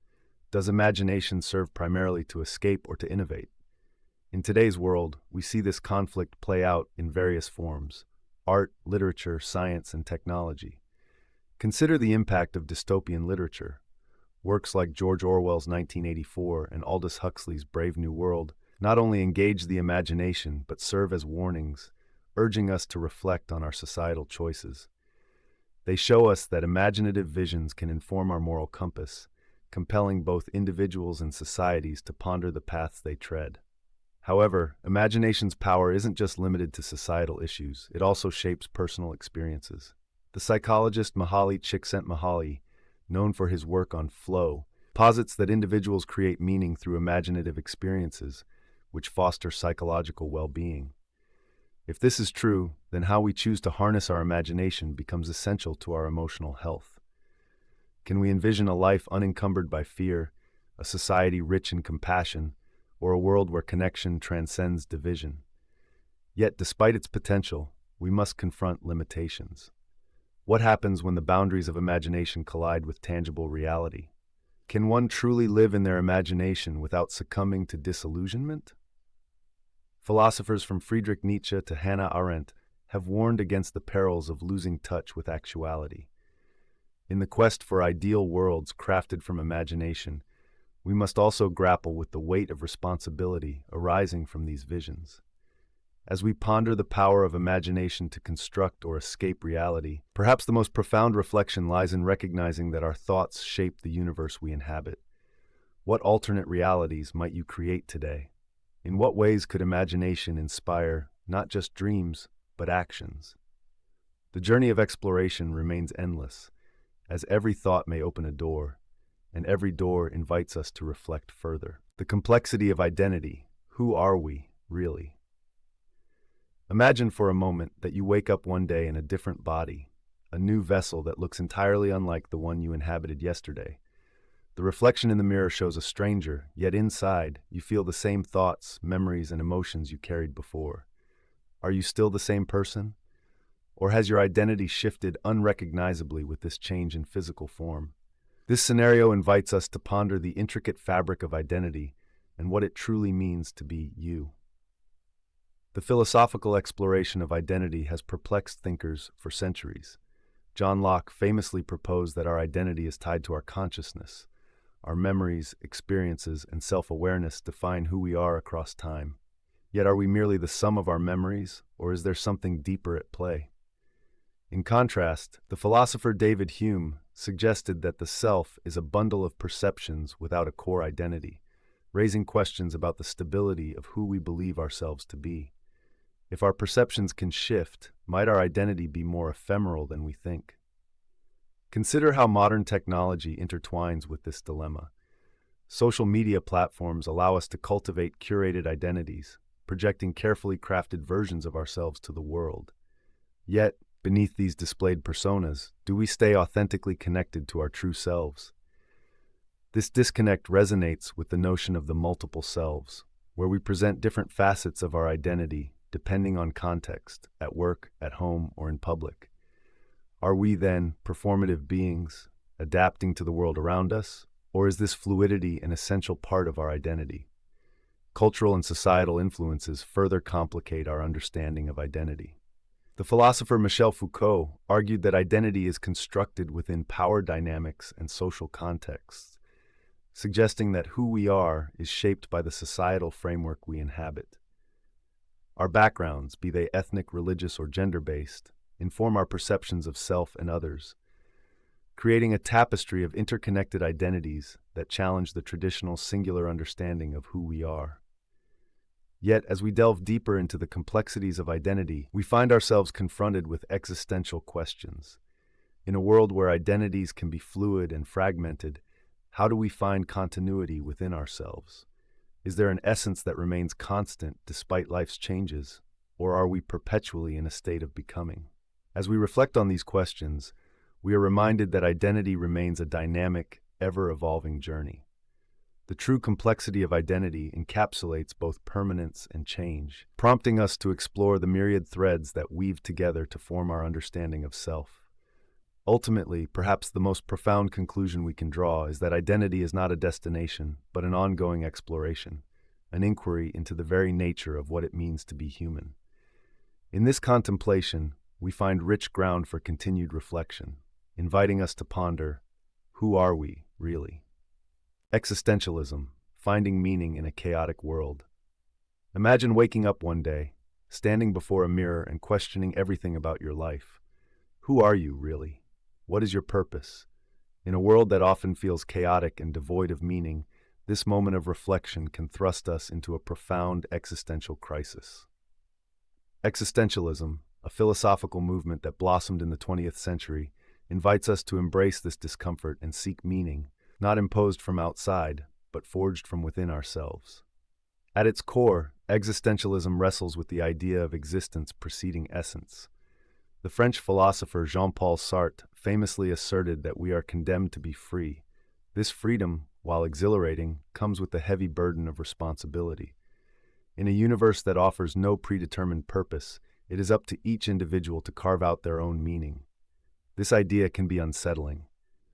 Does imagination serve primarily to escape or to innovate? In today's world, we see this conflict play out in various forms: art, literature, science, and technology. Consider the impact of dystopian literature. Works like George Orwell's 1984 and Aldous Huxley's Brave New World not only engage the imagination but serve as warnings, urging us to reflect on our societal choices. They show us that imaginative visions can inform our moral compass, compelling both individuals and societies to ponder the paths they tread. However, imagination's power isn't just limited to societal issues, it also shapes personal experiences. The psychologist Mihaly Csikszentmihalyi, known for his work on flow, posits that individuals create meaning through imaginative experiences, which foster psychological well-being. If this is true, then how we choose to harness our imagination becomes essential to our emotional health. Can we envision a life unencumbered by fear, a society rich in compassion, or a world where connection transcends division? Yet, despite its potential, we must confront limitations. What happens when the boundaries of imagination collide with tangible reality? Can one truly live in their imagination without succumbing to disillusionment? Philosophers from Friedrich Nietzsche to Hannah Arendt have warned against the perils of losing touch with actuality. In the quest for ideal worlds crafted from imagination, we must also grapple with the weight of responsibility arising from these visions. As we ponder the power of imagination to construct or escape reality, perhaps the most profound reflection lies in recognizing that our thoughts shape the universe we inhabit. What alternate realities might you create today? In what ways could imagination inspire not just dreams, but actions? The journey of exploration remains endless, as every thought may open a door, and every door invites us to reflect further. The complexity of identity. Who are we, really? Imagine for a moment that you wake up one day in a different body, a new vessel that looks entirely unlike the one you inhabited yesterday. The reflection in the mirror shows a stranger, yet inside, you feel the same thoughts, memories, and emotions you carried before. Are you still the same person? Or has your identity shifted unrecognizably with this change in physical form? This scenario invites us to ponder the intricate fabric of identity and what it truly means to be you. The philosophical exploration of identity has perplexed thinkers for centuries. John Locke famously proposed that our identity is tied to our consciousness. Our memories, experiences, and self-awareness define who we are across time. Yet are we merely the sum of our memories, or is there something deeper at play? In contrast, the philosopher David Hume suggested that the self is a bundle of perceptions without a core identity, raising questions about the stability of who we believe ourselves to be. If our perceptions can shift, might our identity be more ephemeral than we think? Consider how modern technology intertwines with this dilemma. Social media platforms allow us to cultivate curated identities, projecting carefully crafted versions of ourselves to the world. Yet, beneath these displayed personas, do we stay authentically connected to our true selves? This disconnect resonates with the notion of the multiple selves, where we present different facets of our identity depending on context, at work, at home, or in public. Are we then performative beings, adapting to the world around us, or is this fluidity an essential part of our identity? Cultural and societal influences further complicate our understanding of identity. The philosopher Michel Foucault argued that identity is constructed within power dynamics and social contexts, suggesting that who we are is shaped by the societal framework we inhabit. Our backgrounds, be they ethnic, religious, or gender-based, inform our perceptions of self and others, creating a tapestry of interconnected identities that challenge the traditional singular understanding of who we are. Yet, as we delve deeper into the complexities of identity, we find ourselves confronted with existential questions. In a world where identities can be fluid and fragmented, how do we find continuity within ourselves? Is there an essence that remains constant despite life's changes, or are we perpetually in a state of becoming? As we reflect on these questions, we are reminded that identity remains a dynamic, ever-evolving journey. The true complexity of identity encapsulates both permanence and change, prompting us to explore the myriad threads that weave together to form our understanding of self. Ultimately, perhaps the most profound conclusion we can draw is that identity is not a destination, but an ongoing exploration, an inquiry into the very nature of what it means to be human. In this contemplation, we find rich ground for continued reflection, inviting us to ponder, who are we, really? Existentialism, finding meaning in a chaotic world. Imagine waking up one day, standing before a mirror and questioning everything about your life. Who are you, really? What is your purpose? In a world that often feels chaotic and devoid of meaning, this moment of reflection can thrust us into a profound existential crisis. Existentialism, a philosophical movement that blossomed in the 20th century, invites us to embrace this discomfort and seek meaning, not imposed from outside, but forged from within ourselves. At its core, existentialism wrestles with the idea of existence preceding essence. The French philosopher Jean-Paul Sartre famously asserted that we are condemned to be free. This freedom, while exhilarating, comes with the heavy burden of responsibility. In a universe that offers no predetermined purpose, it is up to each individual to carve out their own meaning. This idea can be unsettling.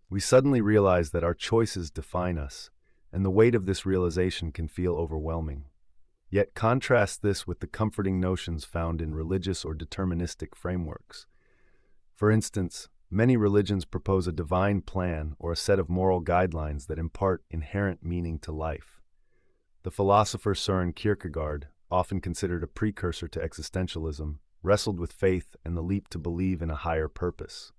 We suddenly realize that our choices define us, and the weight of this realization can feel overwhelming. Yet contrast this with the comforting notions found in religious or deterministic frameworks. For instance, many religions propose a divine plan or a set of moral guidelines that impart inherent meaning to life. The philosopher Søren Kierkegaard, often considered a precursor to existentialism, wrestled with faith and the leap to believe in a higher purpose.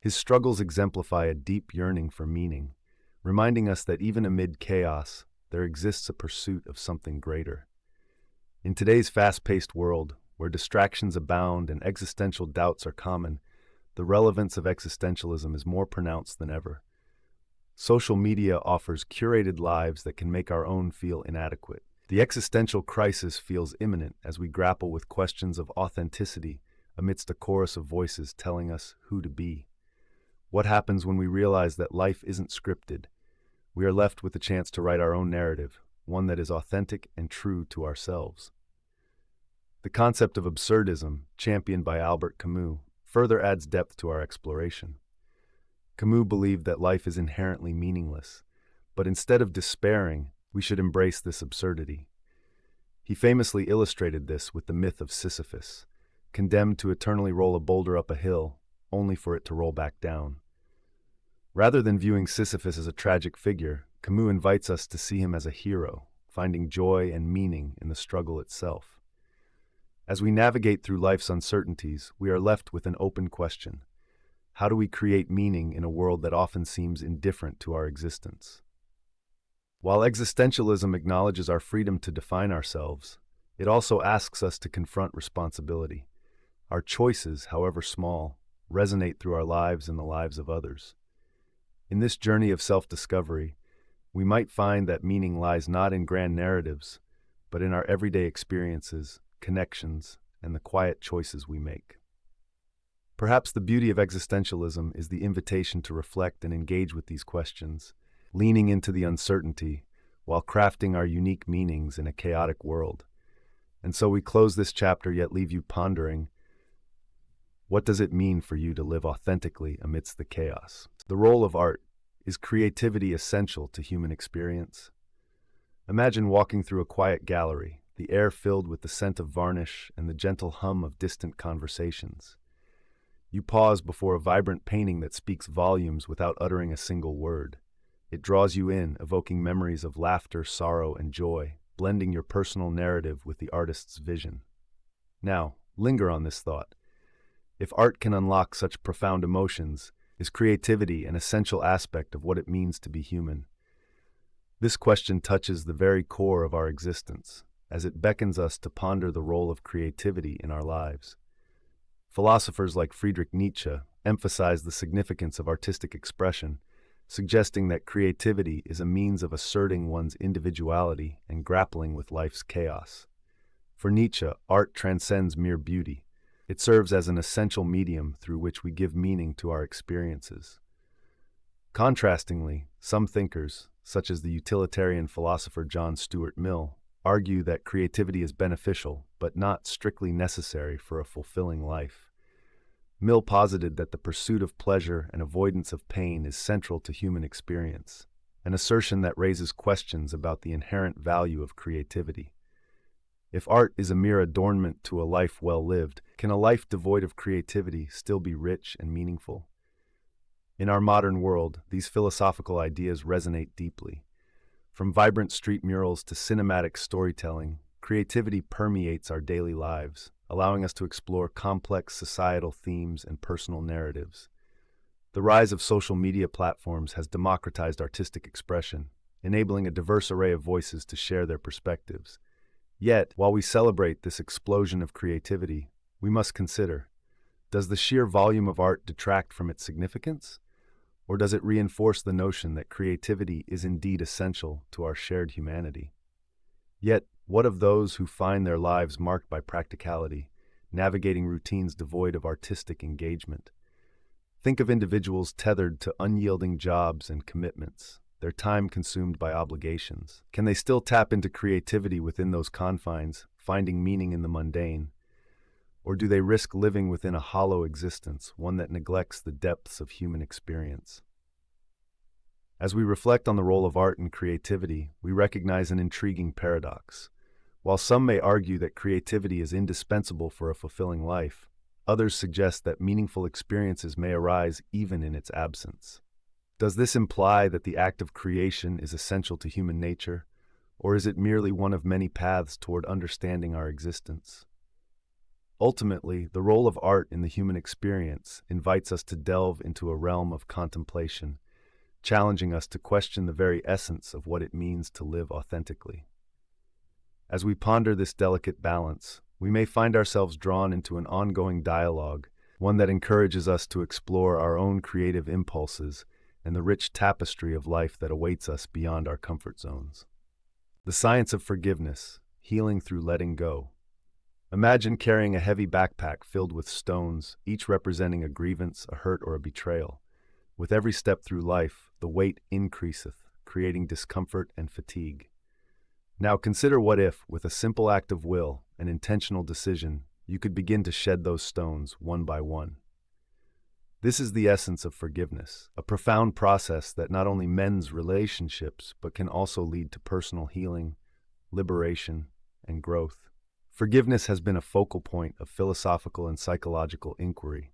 His struggles exemplify a deep yearning for meaning, reminding us that even amid chaos, there exists a pursuit of something greater. In today's fast-paced world, where distractions abound and existential doubts are common, the relevance of existentialism is more pronounced than ever. Social media offers curated lives that can make our own feel inadequate. The existential crisis feels imminent as we grapple with questions of authenticity amidst a chorus of voices telling us who to be. What happens when we realize that life isn't scripted? We are left with the chance to write our own narrative, one that is authentic and true to ourselves. The concept of absurdism, championed by Albert Camus, further adds depth to our exploration. Camus believed that life is inherently meaningless, but instead of despairing, we should embrace this absurdity. He famously illustrated this with the myth of Sisyphus, condemned to eternally roll a boulder up a hill, only for it to roll back down. Rather than viewing Sisyphus as a tragic figure, Camus invites us to see him as a hero, finding joy and meaning in the struggle itself. As we navigate through life's uncertainties, we are left with an open question. How do we create meaning in a world that often seems indifferent to our existence? While existentialism acknowledges our freedom to define ourselves, it also asks us to confront responsibility. Our choices, however small, resonate through our lives and the lives of others. In this journey of self-discovery, we might find that meaning lies not in grand narratives, but in our everyday experiences, connections, and the quiet choices we make. Perhaps the beauty of existentialism is the invitation to reflect and engage with these questions, leaning into the uncertainty while crafting our unique meanings in a chaotic world. And so we close this chapter yet leave you pondering, what does it mean for you to live authentically amidst the chaos? The role of art. Is creativity essential to human experience? Imagine walking through a quiet gallery, the air filled with the scent of varnish and the gentle hum of distant conversations. You pause before a vibrant painting that speaks volumes without uttering a single word. It draws you in, evoking memories of laughter, sorrow, and joy, blending your personal narrative with the artist's vision. Now, linger on this thought. If art can unlock such profound emotions, is creativity an essential aspect of what it means to be human? This question touches the very core of our existence, as it beckons us to ponder the role of creativity in our lives. Philosophers like Friedrich Nietzsche emphasize the significance of artistic expression, suggesting that creativity is a means of asserting one's individuality and grappling with life's chaos. For Nietzsche, art transcends mere beauty. It serves as an essential medium through which we give meaning to our experiences. Contrastingly, some thinkers, such as the utilitarian philosopher John Stuart Mill, argue that creativity is beneficial but not strictly necessary for a fulfilling life. Mill posited that the pursuit of pleasure and avoidance of pain is central to human experience, an assertion that raises questions about the inherent value of creativity. If art is a mere adornment to a life well lived, can a life devoid of creativity still be rich and meaningful? In our modern world, these philosophical ideas resonate deeply. From vibrant street murals to cinematic storytelling, creativity permeates our daily lives, allowing us to explore complex societal themes and personal narratives. The rise of social media platforms has democratized artistic expression, enabling a diverse array of voices to share their perspectives. Yet, while we celebrate this explosion of creativity, we must consider, does the sheer volume of art detract from its significance? Or does it reinforce the notion that creativity is indeed essential to our shared humanity? Yet, what of those who find their lives marked by practicality, navigating routines devoid of artistic engagement? Think of individuals tethered to unyielding jobs and commitments, their time consumed by obligations. Can they still tap into creativity within those confines, finding meaning in the mundane? Or do they risk living within a hollow existence, one that neglects the depths of human experience? As we reflect on the role of art and creativity, we recognize an intriguing paradox. While some may argue that creativity is indispensable for a fulfilling life, others suggest that meaningful experiences may arise even in its absence. Does this imply that the act of creation is essential to human nature, or is it merely one of many paths toward understanding our existence? Ultimately, the role of art in the human experience invites us to delve into a realm of contemplation, challenging us to question the very essence of what it means to live authentically. As we ponder this delicate balance, we may find ourselves drawn into an ongoing dialogue, one that encourages us to explore our own creative impulses and the rich tapestry of life that awaits us beyond our comfort zones. The science of forgiveness, healing through letting go. Imagine carrying a heavy backpack filled with stones, each representing a grievance, a hurt, or a betrayal. With every step through life, the weight increaseth, creating discomfort and fatigue. Now consider what if, with a simple act of will, an intentional decision, you could begin to shed those stones one by one. This is the essence of forgiveness, a profound process that not only mends relationships, but can also lead to personal healing, liberation, and growth. Forgiveness has been a focal point of philosophical and psychological inquiry.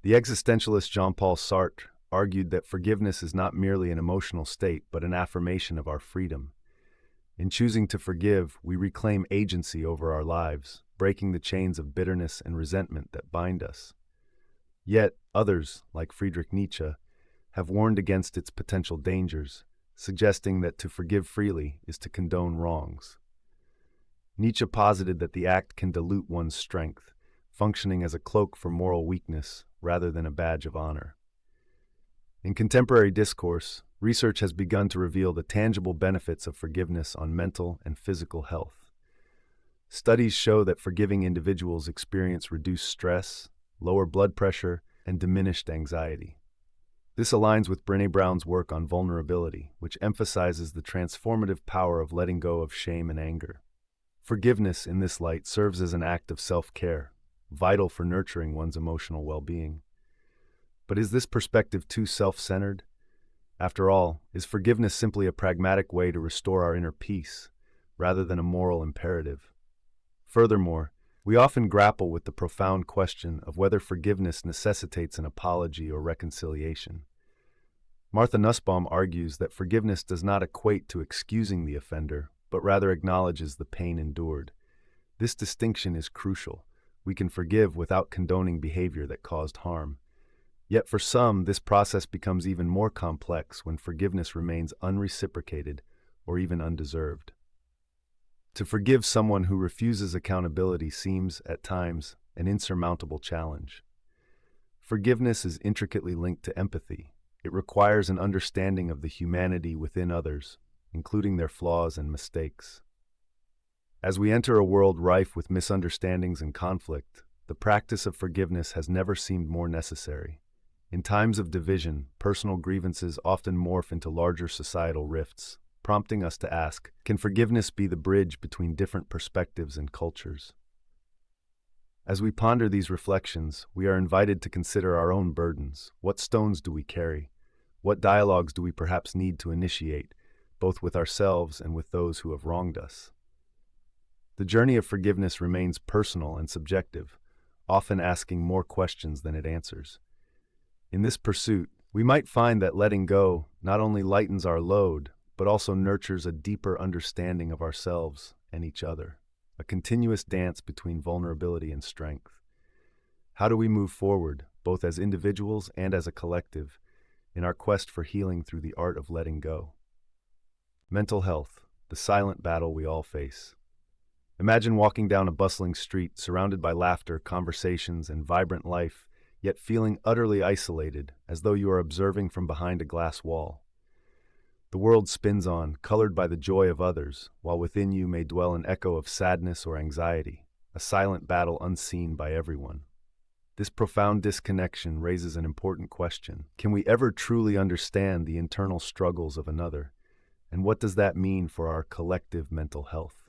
The existentialist Jean-Paul Sartre argued that forgiveness is not merely an emotional state, but an affirmation of our freedom. In choosing to forgive, we reclaim agency over our lives, breaking the chains of bitterness and resentment that bind us. Yet, others, like Friedrich Nietzsche, have warned against its potential dangers, suggesting that to forgive freely is to condone wrongs. Nietzsche posited that the act can dilute one's strength, functioning as a cloak for moral weakness rather than a badge of honor. In contemporary discourse, research has begun to reveal the tangible benefits of forgiveness on mental and physical health. Studies show that forgiving individuals experience reduced stress, lower blood pressure, and diminished anxiety. This aligns with Brené Brown's work on vulnerability, which emphasizes the transformative power of letting go of shame and anger. Forgiveness, in this light, serves as an act of self-care, vital for nurturing one's emotional well-being. But is this perspective too self-centered? After all, is forgiveness simply a pragmatic way to restore our inner peace, rather than a moral imperative? Furthermore, we often grapple with the profound question of whether forgiveness necessitates an apology or reconciliation. Martha Nussbaum argues that forgiveness does not equate to excusing the offender, but rather acknowledges the pain endured. This distinction is crucial. We can forgive without condoning behavior that caused harm. Yet for some, this process becomes even more complex when forgiveness remains unreciprocated or even undeserved. To forgive someone who refuses accountability seems, at times, an insurmountable challenge. Forgiveness is intricately linked to empathy. It requires an understanding of the humanity within others, including their flaws and mistakes. As we enter a world rife with misunderstandings and conflict, the practice of forgiveness has never seemed more necessary. In times of division, personal grievances often morph into larger societal rifts, prompting us to ask, can forgiveness be the bridge between different perspectives and cultures? As we ponder these reflections, we are invited to consider our own burdens. What stones do we carry? What dialogues do we perhaps need to initiate, both with ourselves and with those who have wronged us? The journey of forgiveness remains personal and subjective, often asking more questions than it answers. In this pursuit, we might find that letting go not only lightens our load, but also nurtures a deeper understanding of ourselves and each other, a continuous dance between vulnerability and strength. How do we move forward, both as individuals and as a collective, in our quest for healing through the art of letting go? Mental health, the silent battle we all face. Imagine walking down a bustling street surrounded by laughter, conversations, and vibrant life, yet feeling utterly isolated, as though you are observing from behind a glass wall. The world spins on, colored by the joy of others, while within you may dwell an echo of sadness or anxiety, a silent battle unseen by everyone. This profound disconnection raises an important question. Can we ever truly understand the internal struggles of another? And what does that mean for our collective mental health?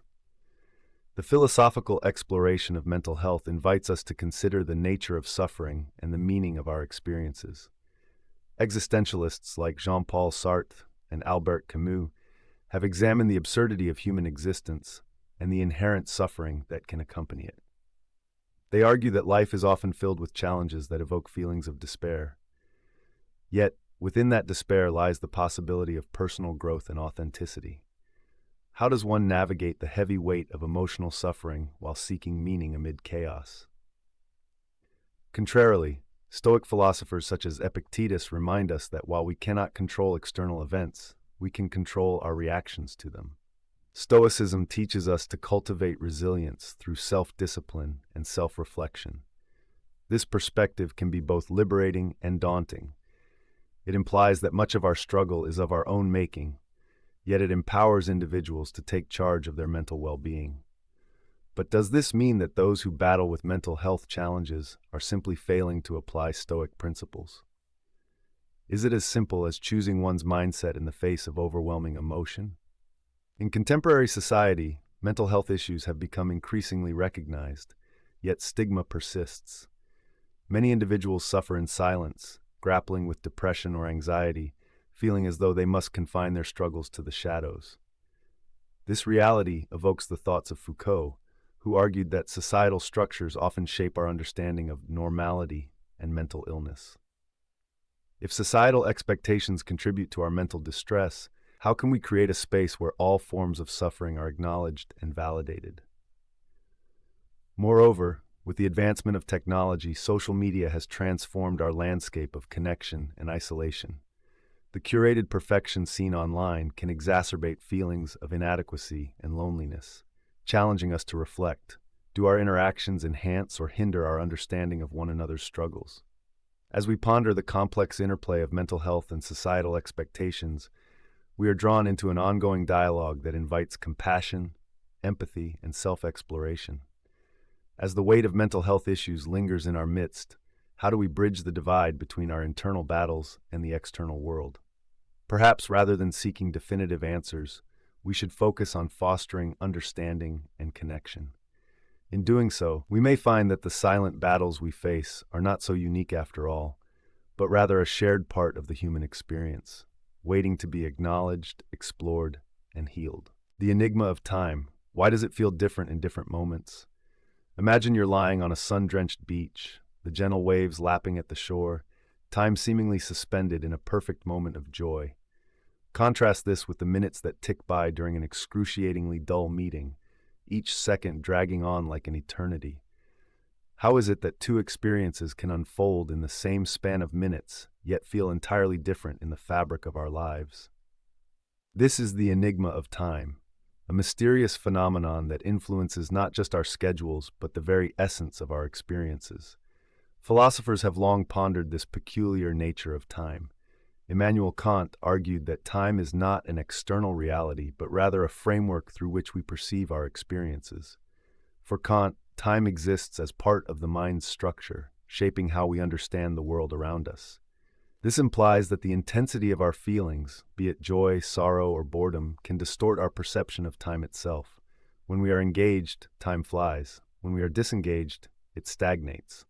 The philosophical exploration of mental health invites us to consider the nature of suffering and the meaning of our experiences. Existentialists like Jean-Paul Sartre and Albert Camus have examined the absurdity of human existence and the inherent suffering that can accompany it. They argue that life is often filled with challenges that evoke feelings of despair. Yet, within that despair lies the possibility of personal growth and authenticity. How does one navigate the heavy weight of emotional suffering while seeking meaning amid chaos? Contrarily, Stoic philosophers such as Epictetus remind us that while we cannot control external events, we can control our reactions to them. Stoicism teaches us to cultivate resilience through self-discipline and self-reflection. This perspective can be both liberating and daunting. It implies that much of our struggle is of our own making, yet it empowers individuals to take charge of their mental well-being. But does this mean that those who battle with mental health challenges are simply failing to apply Stoic principles? Is it as simple as choosing one's mindset in the face of overwhelming emotion? In contemporary society, mental health issues have become increasingly recognized, yet stigma persists. Many individuals suffer in silence, grappling with depression or anxiety, feeling as though they must confine their struggles to the shadows. This reality evokes the thoughts of Foucault, who argued that societal structures often shape our understanding of normality and mental illness. If societal expectations contribute to our mental distress, how can we create a space where all forms of suffering are acknowledged and validated? Moreover, with the advancement of technology, social media has transformed our landscape of connection and isolation. The curated perfection seen online can exacerbate feelings of inadequacy and loneliness, challenging us to reflect. Do our interactions enhance or hinder our understanding of one another's struggles? As we ponder the complex interplay of mental health and societal expectations, we are drawn into an ongoing dialogue that invites compassion, empathy, and self-exploration. As the weight of mental health issues lingers in our midst, how do we bridge the divide between our internal battles and the external world? Perhaps rather than seeking definitive answers, we should focus on fostering understanding and connection. In doing so, we may find that the silent battles we face are not so unique after all, but rather a shared part of the human experience, waiting to be acknowledged, explored, and healed. The enigma of time. Why does it feel different in different moments? Imagine you're lying on a sun-drenched beach, the gentle waves lapping at the shore, time seemingly suspended in a perfect moment of joy. Contrast this with the minutes that tick by during an excruciatingly dull meeting, each second dragging on like an eternity. How is it that two experiences can unfold in the same span of minutes, yet feel entirely different in the fabric of our lives? This is the enigma of time, a mysterious phenomenon that influences not just our schedules, but the very essence of our experiences. Philosophers have long pondered this peculiar nature of time. Immanuel Kant argued that time is not an external reality, but rather a framework through which we perceive our experiences. For Kant, time exists as part of the mind's structure, shaping how we understand the world around us. This implies that the intensity of our feelings, be it joy, sorrow, or boredom, can distort our perception of time itself. When we are engaged, time flies. When we are disengaged, it stagnates.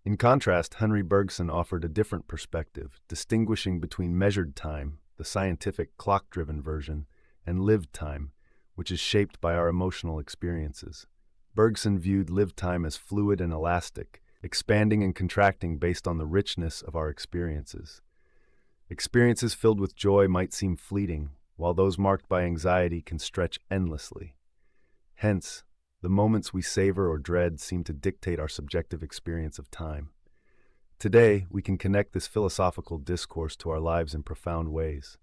In contrast, Henry Bergson offered a different perspective, distinguishing between measured time, the scientific clock-driven version, and lived time, which is shaped by our emotional experiences. Bergson viewed lived time as fluid and elastic, expanding and contracting based on the richness of our experiences. Experiences filled with joy might seem fleeting, while those marked by anxiety can stretch endlessly. Hence, the moments we savor or dread seem to dictate our subjective experience of time. Today, we can connect this philosophical discourse to our lives in profound ways.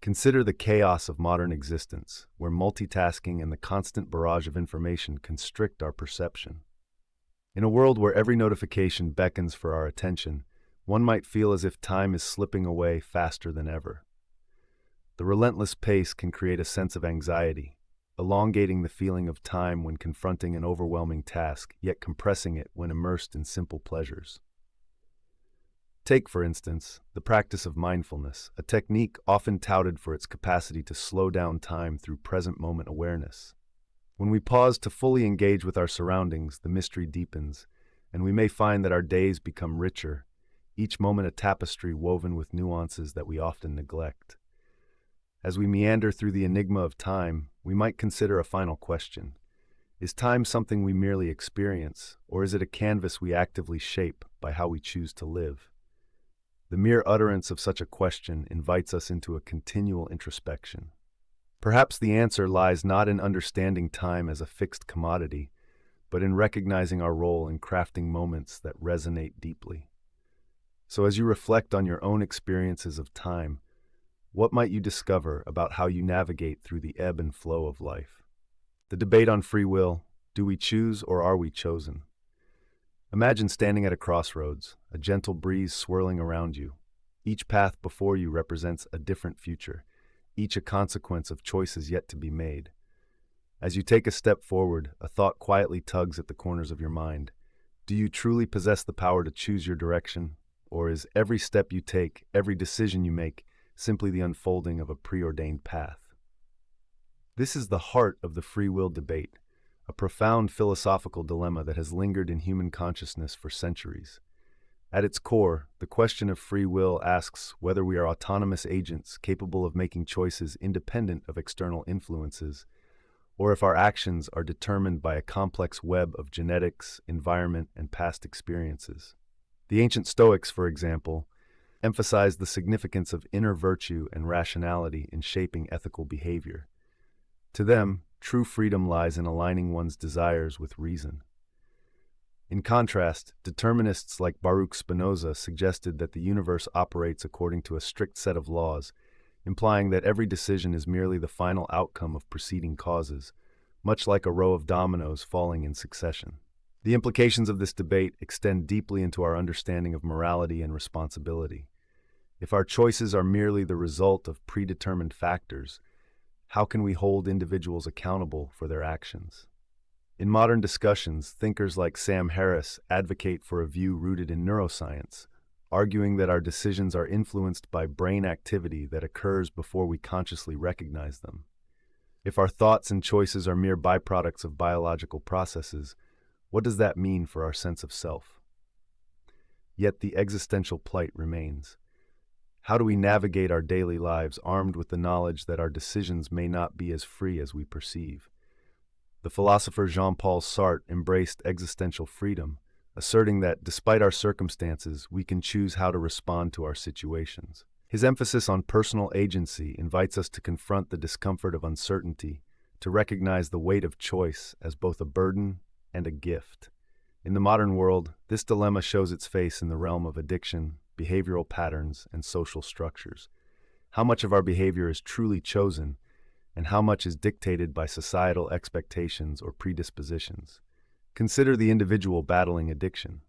Consider the chaos of modern existence, where multitasking and the constant barrage of information constrict our perception. In a world where every notification beckons for our attention, one might feel as if time is slipping away faster than ever. The relentless pace can create a sense of anxiety, elongating the feeling of time when confronting an overwhelming task, yet compressing it when immersed in simple pleasures. Take, for instance, the practice of mindfulness, a technique often touted for its capacity to slow down time through present-moment awareness. When we pause to fully engage with our surroundings, the mystery deepens, and we may find that our days become richer, each moment a tapestry woven with nuances that we often neglect. As we meander through the enigma of time, we might consider a final question. Is time something we merely experience, or is it a canvas we actively shape by how we choose to live? The mere utterance of such a question invites us into a continual introspection. Perhaps the answer lies not in understanding time as a fixed commodity, but in recognizing our role in crafting moments that resonate deeply. So as you reflect on your own experiences of time, what might you discover about how you navigate through the ebb and flow of life? The debate on free will: do we choose or are we chosen? Imagine standing at a crossroads, a gentle breeze swirling around you. Each path before you represents a different future, each a consequence of choices yet to be made. As you take a step forward, a thought quietly tugs at the corners of your mind. Do you truly possess the power to choose your direction, or is every step you take, every decision you make, simply the unfolding of a preordained path? This is the heart of the free will debate, a profound philosophical dilemma that has lingered in human consciousness for centuries. At its core, the question of free will asks whether we are autonomous agents capable of making choices independent of external influences, or if our actions are determined by a complex web of genetics, environment, and past experiences. The ancient Stoics, for example, emphasized the significance of inner virtue and rationality in shaping ethical behavior. To them, true freedom lies in aligning one's desires with reason. In contrast, determinists like Baruch Spinoza suggested that the universe operates according to a strict set of laws, implying that every decision is merely the final outcome of preceding causes, much like a row of dominoes falling in succession. The implications of this debate extend deeply into our understanding of morality and responsibility. If our choices are merely the result of predetermined factors, how can we hold individuals accountable for their actions? In modern discussions, thinkers like Sam Harris advocate for a view rooted in neuroscience, arguing that our decisions are influenced by brain activity that occurs before we consciously recognize them. If our thoughts and choices are mere byproducts of biological processes, what does that mean for our sense of self? Yet the existential plight remains. How do we navigate our daily lives armed with the knowledge that our decisions may not be as free as we perceive? The philosopher Jean-Paul Sartre embraced existential freedom, asserting that, despite our circumstances, we can choose how to respond to our situations. His emphasis on personal agency invites us to confront the discomfort of uncertainty, to recognize the weight of choice as both a burden and a gift. In the modern world, this dilemma shows its face in the realm of addiction, behavioral patterns, and social structures. How much of our behavior is truly chosen, and how much is dictated by societal expectations or predispositions? Consider the individual battling addiction.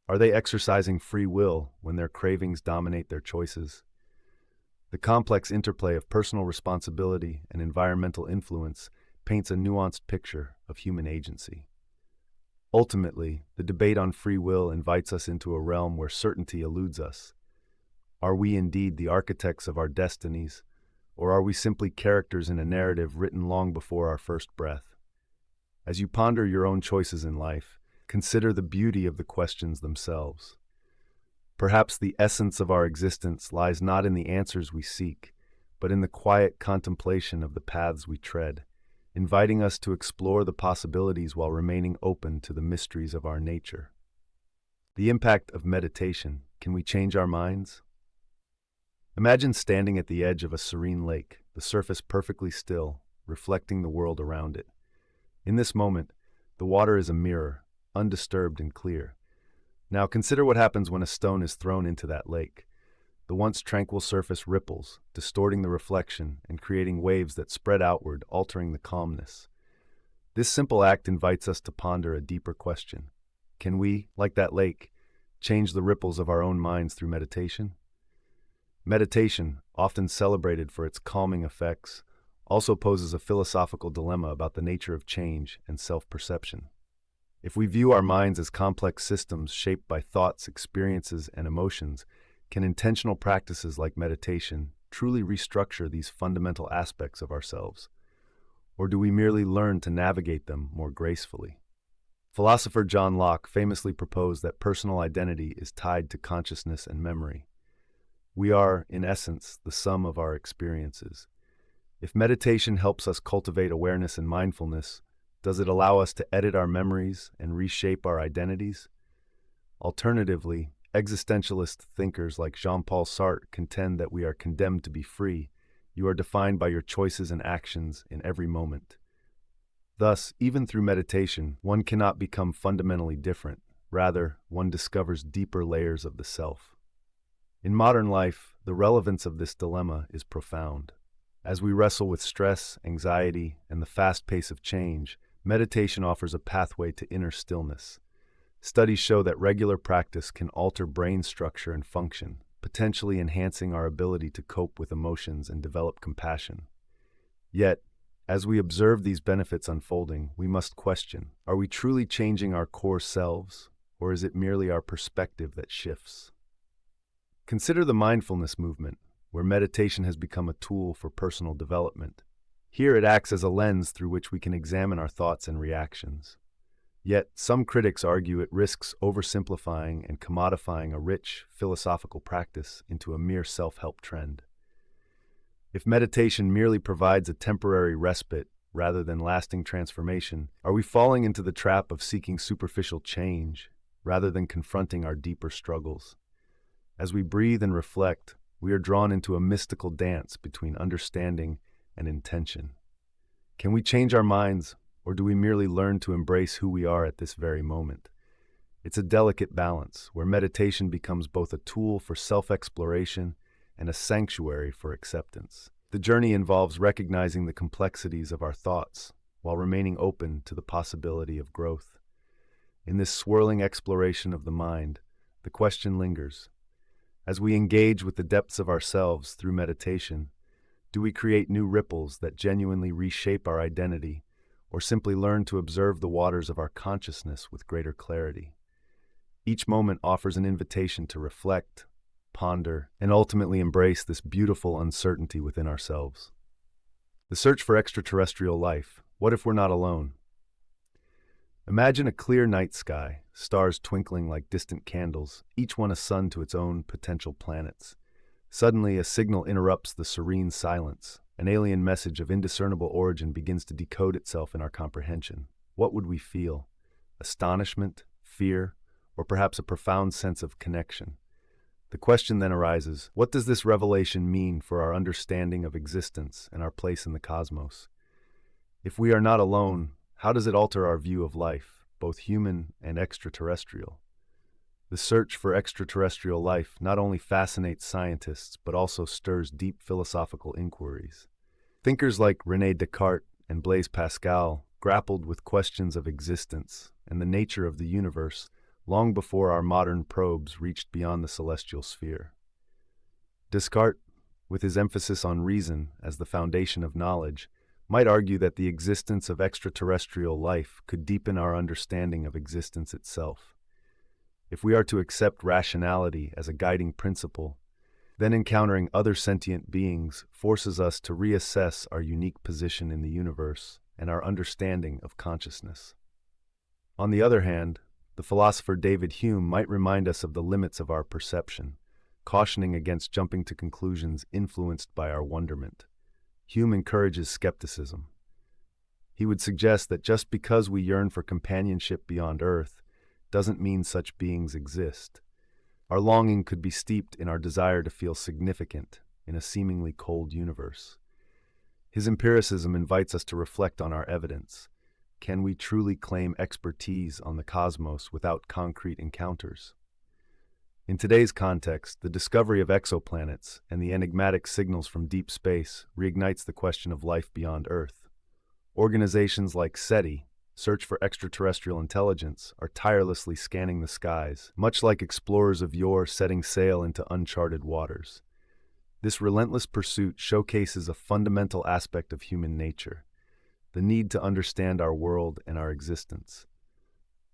Are they exercising free will when their cravings dominate their choices? The complex interplay of personal responsibility and environmental influence paints a nuanced picture of human agency. Ultimately, the debate on free will invites us into a realm where certainty eludes us. Are we indeed the architects of our destinies, or are we simply characters in a narrative written long before our first breath? As you ponder your own choices in life, consider the beauty of the questions themselves. Perhaps the essence of our existence lies not in the answers we seek, but in the quiet contemplation of the paths we tread, inviting us to explore the possibilities while remaining open to the mysteries of our nature. The impact of meditation. Can we change our minds? Imagine standing at the edge of a serene lake, the surface perfectly still, reflecting the world around it. In this moment, the water is a mirror, undisturbed and clear. Now consider what happens when a stone is thrown into that lake. The once tranquil surface ripples, distorting the reflection and creating waves that spread outward, altering the calmness. This simple act invites us to ponder a deeper question. Can we, like that lake, change the ripples of our own minds through meditation? Meditation, often celebrated for its calming effects, also poses a philosophical dilemma about the nature of change and self-perception. If we view our minds as complex systems shaped by thoughts, experiences, and emotions, can intentional practices like meditation truly restructure these fundamental aspects of ourselves? Or do we merely learn to navigate them more gracefully? Philosopher John Locke famously proposed that personal identity is tied to consciousness and memory. We are, in essence, the sum of our experiences. If meditation helps us cultivate awareness and mindfulness, does it allow us to edit our memories and reshape our identities? Alternatively, existentialist thinkers like Jean-Paul Sartre contend that we are condemned to be free. You are defined by your choices and actions in every moment. Thus, even through meditation, one cannot become fundamentally different. Rather, one discovers deeper layers of the self. In modern life, the relevance of this dilemma is profound. As we wrestle with stress, anxiety, and the fast pace of change, meditation offers a pathway to inner stillness. Studies show that regular practice can alter brain structure and function, potentially enhancing our ability to cope with emotions and develop compassion. Yet, as we observe these benefits unfolding, we must question, are we truly changing our core selves, or is it merely our perspective that shifts? Consider the mindfulness movement, where meditation has become a tool for personal development. Here it acts as a lens through which we can examine our thoughts and reactions. Yet, some critics argue it risks oversimplifying and commodifying a rich, philosophical practice into a mere self-help trend. If meditation merely provides a temporary respite rather than lasting transformation, are we falling into the trap of seeking superficial change rather than confronting our deeper struggles? As we breathe and reflect, we are drawn into a mystical dance between understanding and intention. Can we change our minds, or do we merely learn to embrace who we are at this very moment? It's a delicate balance, where meditation becomes both a tool for self-exploration and a sanctuary for acceptance. The journey involves recognizing the complexities of our thoughts, while remaining open to the possibility of growth. In this swirling exploration of the mind, the question lingers. As we engage with the depths of ourselves through meditation, do we create new ripples that genuinely reshape our identity, or simply learn to observe the waters of our consciousness with greater clarity? Each moment offers an invitation to reflect, ponder, and ultimately embrace this beautiful uncertainty within ourselves. The search for extraterrestrial life. What if we're not alone? Imagine a clear night sky, stars twinkling like distant candles, each one a sun to its own potential planets. Suddenly, a signal interrupts the serene silence. An alien message of indiscernible origin begins to decode itself in our comprehension. What would we feel? Astonishment, fear, or perhaps a profound sense of connection? The question then arises, what does this revelation mean for our understanding of existence and our place in the cosmos? If we are not alone, how does it alter our view of life, both human and extraterrestrial? The search for extraterrestrial life not only fascinates scientists, but also stirs deep philosophical inquiries. Thinkers like René Descartes and Blaise Pascal grappled with questions of existence and the nature of the universe long before our modern probes reached beyond the celestial sphere. Descartes, with his emphasis on reason as the foundation of knowledge, might argue that the existence of extraterrestrial life could deepen our understanding of existence itself. If we are to accept rationality as a guiding principle, then encountering other sentient beings forces us to reassess our unique position in the universe and our understanding of consciousness. On the other hand, the philosopher David Hume might remind us of the limits of our perception, cautioning against jumping to conclusions influenced by our wonderment. Hume encourages skepticism. He would suggest that just because we yearn for companionship beyond Earth doesn't mean such beings exist. Our longing could be steeped in our desire to feel significant in a seemingly cold universe. His empiricism invites us to reflect on our evidence. Can we truly claim expertise on the cosmos without concrete encounters? In today's context, the discovery of exoplanets and the enigmatic signals from deep space reignites the question of life beyond Earth. Organizations like SETI, Search for Extraterrestrial Intelligence, are tirelessly scanning the skies, much like explorers of yore setting sail into uncharted waters. This relentless pursuit showcases a fundamental aspect of human nature, the need to understand our world and our existence.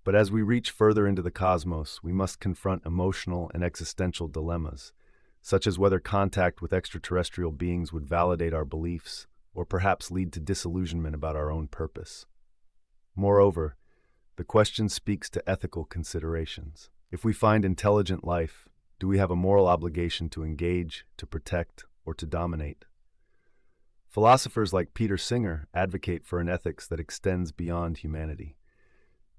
But as we reach further into the cosmos, we must confront emotional and existential dilemmas, such as whether contact with extraterrestrial beings would validate our beliefs or perhaps lead to disillusionment about our own purpose. Moreover, the question speaks to ethical considerations. If we find intelligent life, do we have a moral obligation to engage, to protect, or to dominate? Philosophers like Peter Singer advocate for an ethics that extends beyond humanity.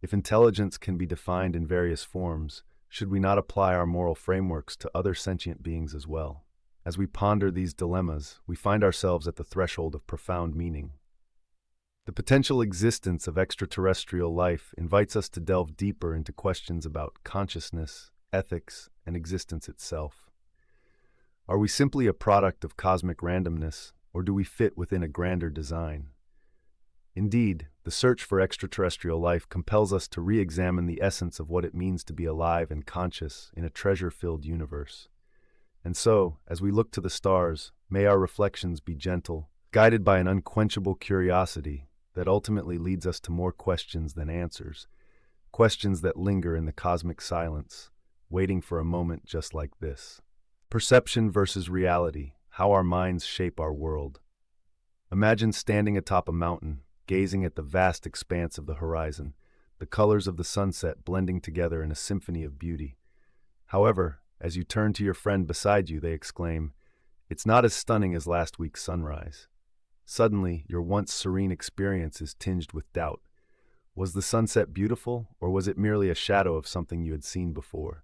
If intelligence can be defined in various forms, should we not apply our moral frameworks to other sentient beings as well? As we ponder these dilemmas, we find ourselves at the threshold of profound meaning. The potential existence of extraterrestrial life invites us to delve deeper into questions about consciousness, ethics, and existence itself. Are we simply a product of cosmic randomness, or do we fit within a grander design? Indeed, the search for extraterrestrial life compels us to re-examine the essence of what it means to be alive and conscious in a treasure-filled universe. And so, as we look to the stars, may our reflections be gentle, guided by an unquenchable curiosity that ultimately leads us to more questions than answers, questions that linger in the cosmic silence, waiting for a moment just like this. Perception versus reality, how our minds shape our world. Imagine standing atop a mountain, gazing at the vast expanse of the horizon, the colors of the sunset blending together in a symphony of beauty. However, as you turn to your friend beside you, they exclaim, "It's not as stunning as last week's sunrise." Suddenly, your once serene experience is tinged with doubt. Was the sunset beautiful, or was it merely a shadow of something you had seen before?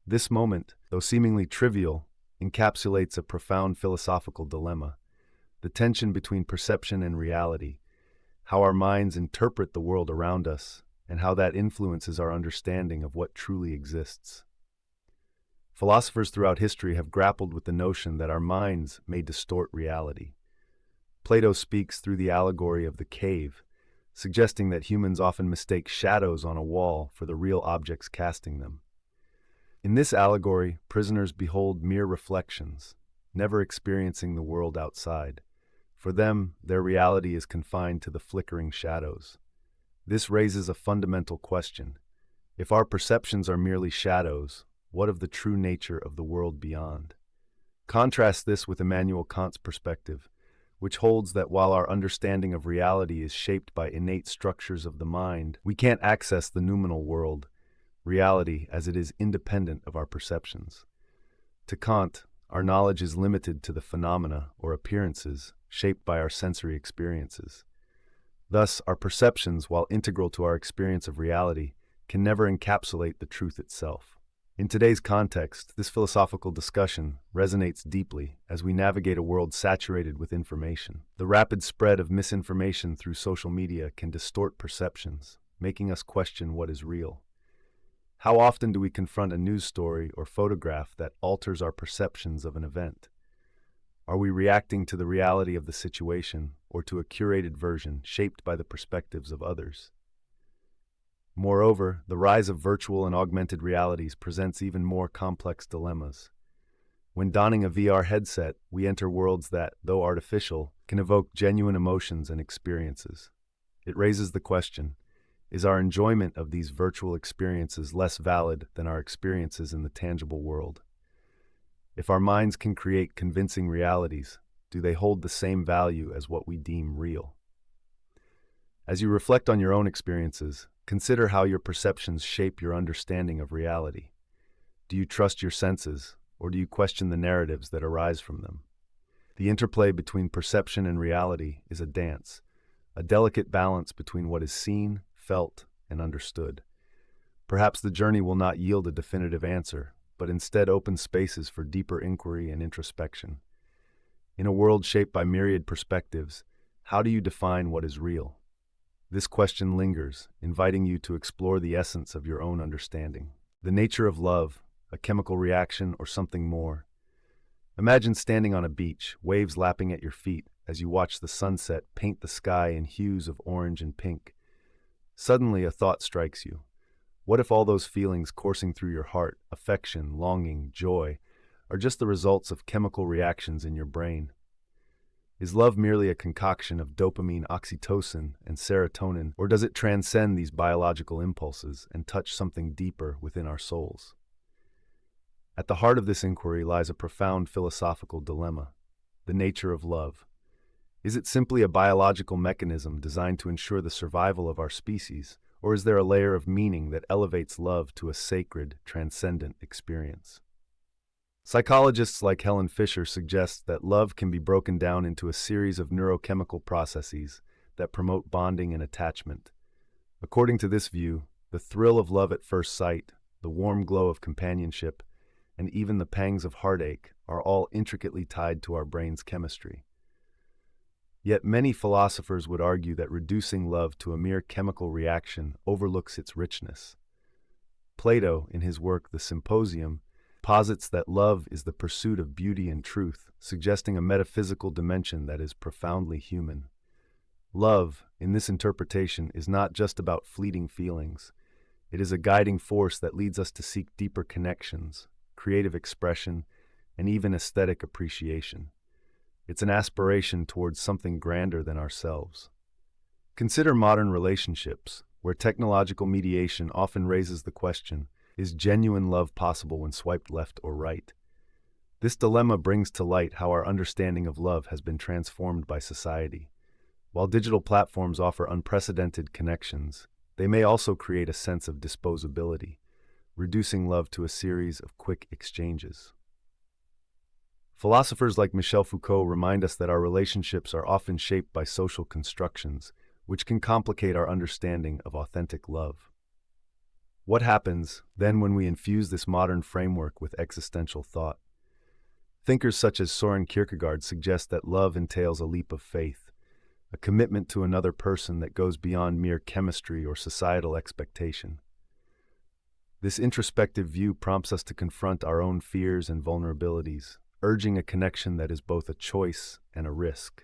This moment, though seemingly trivial, encapsulates a profound philosophical dilemma: the tension between perception and reality, how our minds interpret the world around us, and how that influences our understanding of what truly exists. Philosophers throughout history have grappled with the notion that our minds may distort reality. Plato speaks through the allegory of the cave, suggesting that humans often mistake shadows on a wall for the real objects casting them. In this allegory, prisoners behold mere reflections, never experiencing the world outside. For them, their reality is confined to the flickering shadows. This raises a fundamental question. If our perceptions are merely shadows, what of the true nature of the world beyond? Contrast this with Immanuel Kant's perspective, which holds that while our understanding of reality is shaped by innate structures of the mind, we can't access the noumenal world, reality as it is independent of our perceptions. To Kant, our knowledge is limited to the phenomena or appearances shaped by our sensory experiences. Thus, our perceptions, while integral to our experience of reality, can never encapsulate the truth itself. In today's context, this philosophical discussion resonates deeply as we navigate a world saturated with information. The rapid spread of misinformation through social media can distort perceptions, making us question what is real. How often do we confront a news story or photograph that alters our perceptions of an event? Are we reacting to the reality of the situation or to a curated version shaped by the perspectives of others? Moreover, the rise of virtual and augmented realities presents even more complex dilemmas. When donning a VR headset, we enter worlds that, though artificial, can evoke genuine emotions and experiences. It raises the question, is our enjoyment of these virtual experiences less valid than our experiences in the tangible world? If our minds can create convincing realities, do they hold the same value as what we deem real? As you reflect on your own experiences, consider how your perceptions shape your understanding of reality. Do you trust your senses, or do you question the narratives that arise from them? The interplay between perception and reality is a dance, a delicate balance between what is seen, felt, and understood. Perhaps the journey will not yield a definitive answer, but instead open spaces for deeper inquiry and introspection. In a world shaped by myriad perspectives, how do you define what is real? This question lingers, inviting you to explore the essence of your own understanding. The nature of love, a chemical reaction, or something more. Imagine standing on a beach, waves lapping at your feet as you watch the sunset paint the sky in hues of orange and pink. Suddenly, a thought strikes you. What if all those feelings coursing through your heart, affection, longing, joy, are just the results of chemical reactions in your brain? Is love merely a concoction of dopamine, oxytocin, and serotonin, or does it transcend these biological impulses and touch something deeper within our souls? At the heart of this inquiry lies a profound philosophical dilemma: the nature of love. Is it simply a biological mechanism designed to ensure the survival of our species, or is there a layer of meaning that elevates love to a sacred, transcendent experience? Psychologists like Helen Fisher suggest that love can be broken down into a series of neurochemical processes that promote bonding and attachment. According to this view, the thrill of love at first sight, the warm glow of companionship, and even the pangs of heartache are all intricately tied to our brain's chemistry. Yet many philosophers would argue that reducing love to a mere chemical reaction overlooks its richness. Plato, in his work The Symposium, posits that love is the pursuit of beauty and truth, suggesting a metaphysical dimension that is profoundly human. Love, in this interpretation, is not just about fleeting feelings. It is a guiding force that leads us to seek deeper connections, creative expression, and even aesthetic appreciation. It's an aspiration towards something grander than ourselves. Consider modern relationships, where technological mediation often raises the question, is genuine love possible when swiped left or right? This dilemma brings to light how our understanding of love has been transformed by society. While digital platforms offer unprecedented connections, they may also create a sense of disposability, reducing love to a series of quick exchanges. Philosophers like Michel Foucault remind us that our relationships are often shaped by social constructions, which can complicate our understanding of authentic love. What happens, then, when we infuse this modern framework with existential thought? Thinkers such as Søren Kierkegaard suggest that love entails a leap of faith, a commitment to another person that goes beyond mere chemistry or societal expectation. This introspective view prompts us to confront our own fears and vulnerabilities, urging a connection that is both a choice and a risk.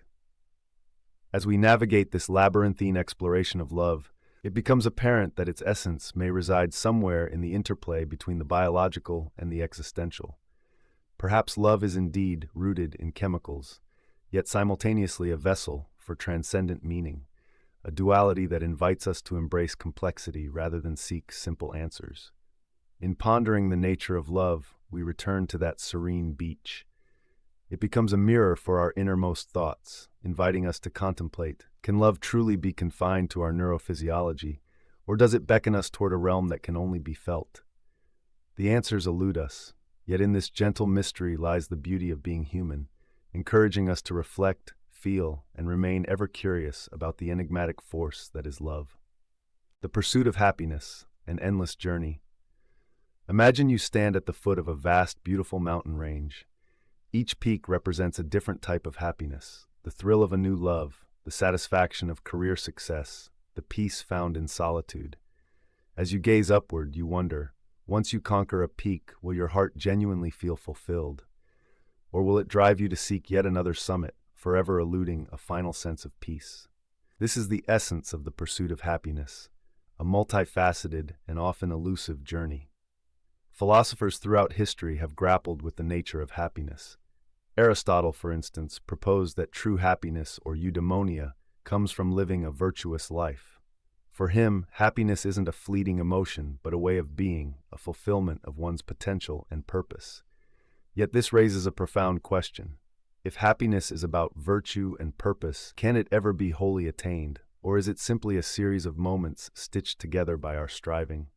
As we navigate this labyrinthine exploration of love, it becomes apparent that its essence may reside somewhere in the interplay between the biological and the existential. Perhaps love is indeed rooted in chemicals, yet simultaneously a vessel for transcendent meaning, a duality that invites us to embrace complexity rather than seek simple answers. In pondering the nature of love, we return to that serene beach. It becomes a mirror for our innermost thoughts, inviting us to contemplate, can love truly be confined to our neurophysiology, or does it beckon us toward a realm that can only be felt? The answers elude us, yet in this gentle mystery lies the beauty of being human, encouraging us to reflect, feel, and remain ever curious about the enigmatic force that is love. The pursuit of happiness, an endless journey. Imagine you stand at the foot of a vast, beautiful mountain range. Each peak represents a different type of happiness, the thrill of a new love, the satisfaction of career success, the peace found in solitude. As you gaze upward, you wonder, once you conquer a peak, will your heart genuinely feel fulfilled? Or will it drive you to seek yet another summit, forever eluding a final sense of peace? This is the essence of the pursuit of happiness, a multifaceted and often elusive journey. Philosophers throughout history have grappled with the nature of happiness. Aristotle, for instance, proposed that true happiness, or eudaimonia, comes from living a virtuous life. For him, happiness isn't a fleeting emotion, but a way of being, a fulfillment of one's potential and purpose. Yet this raises a profound question. If happiness is about virtue and purpose, can it ever be wholly attained, or is it simply a series of moments stitched together by our striving?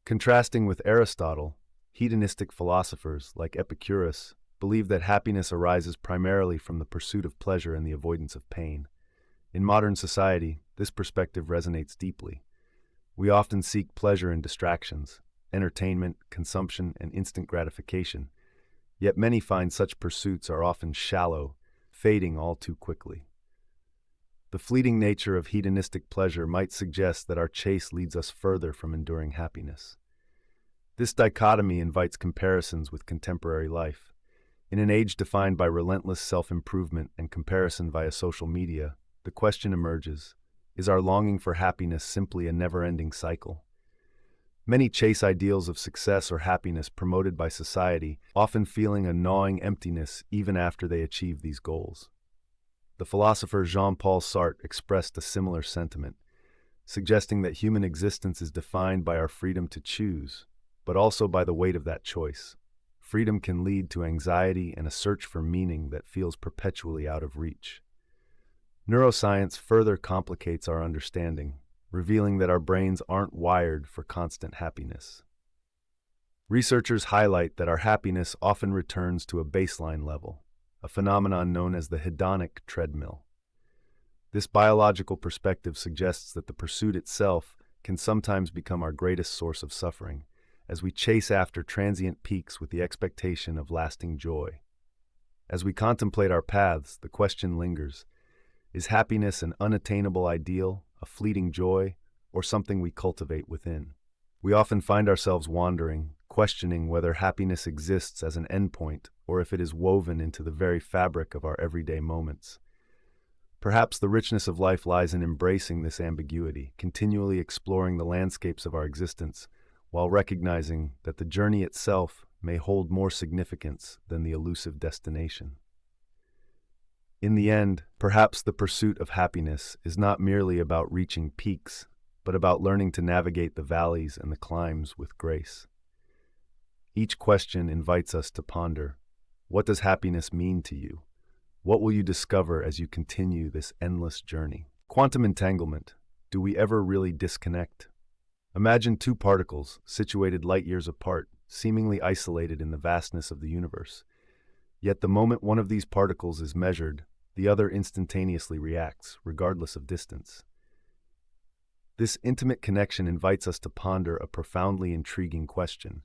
Contrasting with Aristotle, hedonistic philosophers like Epicurus believe that happiness arises primarily from the pursuit of pleasure and the avoidance of pain. In modern society, this perspective resonates deeply. We often seek pleasure in distractions, entertainment, consumption, and instant gratification, yet many find such pursuits are often shallow, fading all too quickly. The fleeting nature of hedonistic pleasure might suggest that our chase leads us further from enduring happiness. This dichotomy invites comparisons with contemporary life. In an age defined by relentless self-improvement and comparison via social media, the question emerges, is our longing for happiness simply a never-ending cycle? Many chase ideals of success or happiness promoted by society, often feeling a gnawing emptiness even after they achieve these goals. The philosopher Jean-Paul Sartre expressed a similar sentiment, suggesting that human existence is defined by our freedom to choose, but also by the weight of that choice. Freedom can lead to anxiety and a search for meaning that feels perpetually out of reach. Neuroscience further complicates our understanding, revealing that our brains aren't wired for constant happiness. Researchers highlight that our happiness often returns to a baseline level, a phenomenon known as the hedonic treadmill. This biological perspective suggests that the pursuit itself can sometimes become our greatest source of suffering, as we chase after transient peaks with the expectation of lasting joy. As we contemplate our paths, the question lingers, is happiness an unattainable ideal, a fleeting joy, or something we cultivate within? We often find ourselves wandering, questioning whether happiness exists as an endpoint or if it is woven into the very fabric of our everyday moments. Perhaps the richness of life lies in embracing this ambiguity, continually exploring the landscapes of our existence, while recognizing that the journey itself may hold more significance than the elusive destination. In the end, perhaps the pursuit of happiness is not merely about reaching peaks, but about learning to navigate the valleys and the climbs with grace. Each question invites us to ponder, what does happiness mean to you? What will you discover as you continue this endless journey? Quantum entanglement. Do we ever really disconnect? Imagine two particles, situated light years apart, seemingly isolated in the vastness of the universe. Yet the moment one of these particles is measured, the other instantaneously reacts, regardless of distance. This intimate connection invites us to ponder a profoundly intriguing question.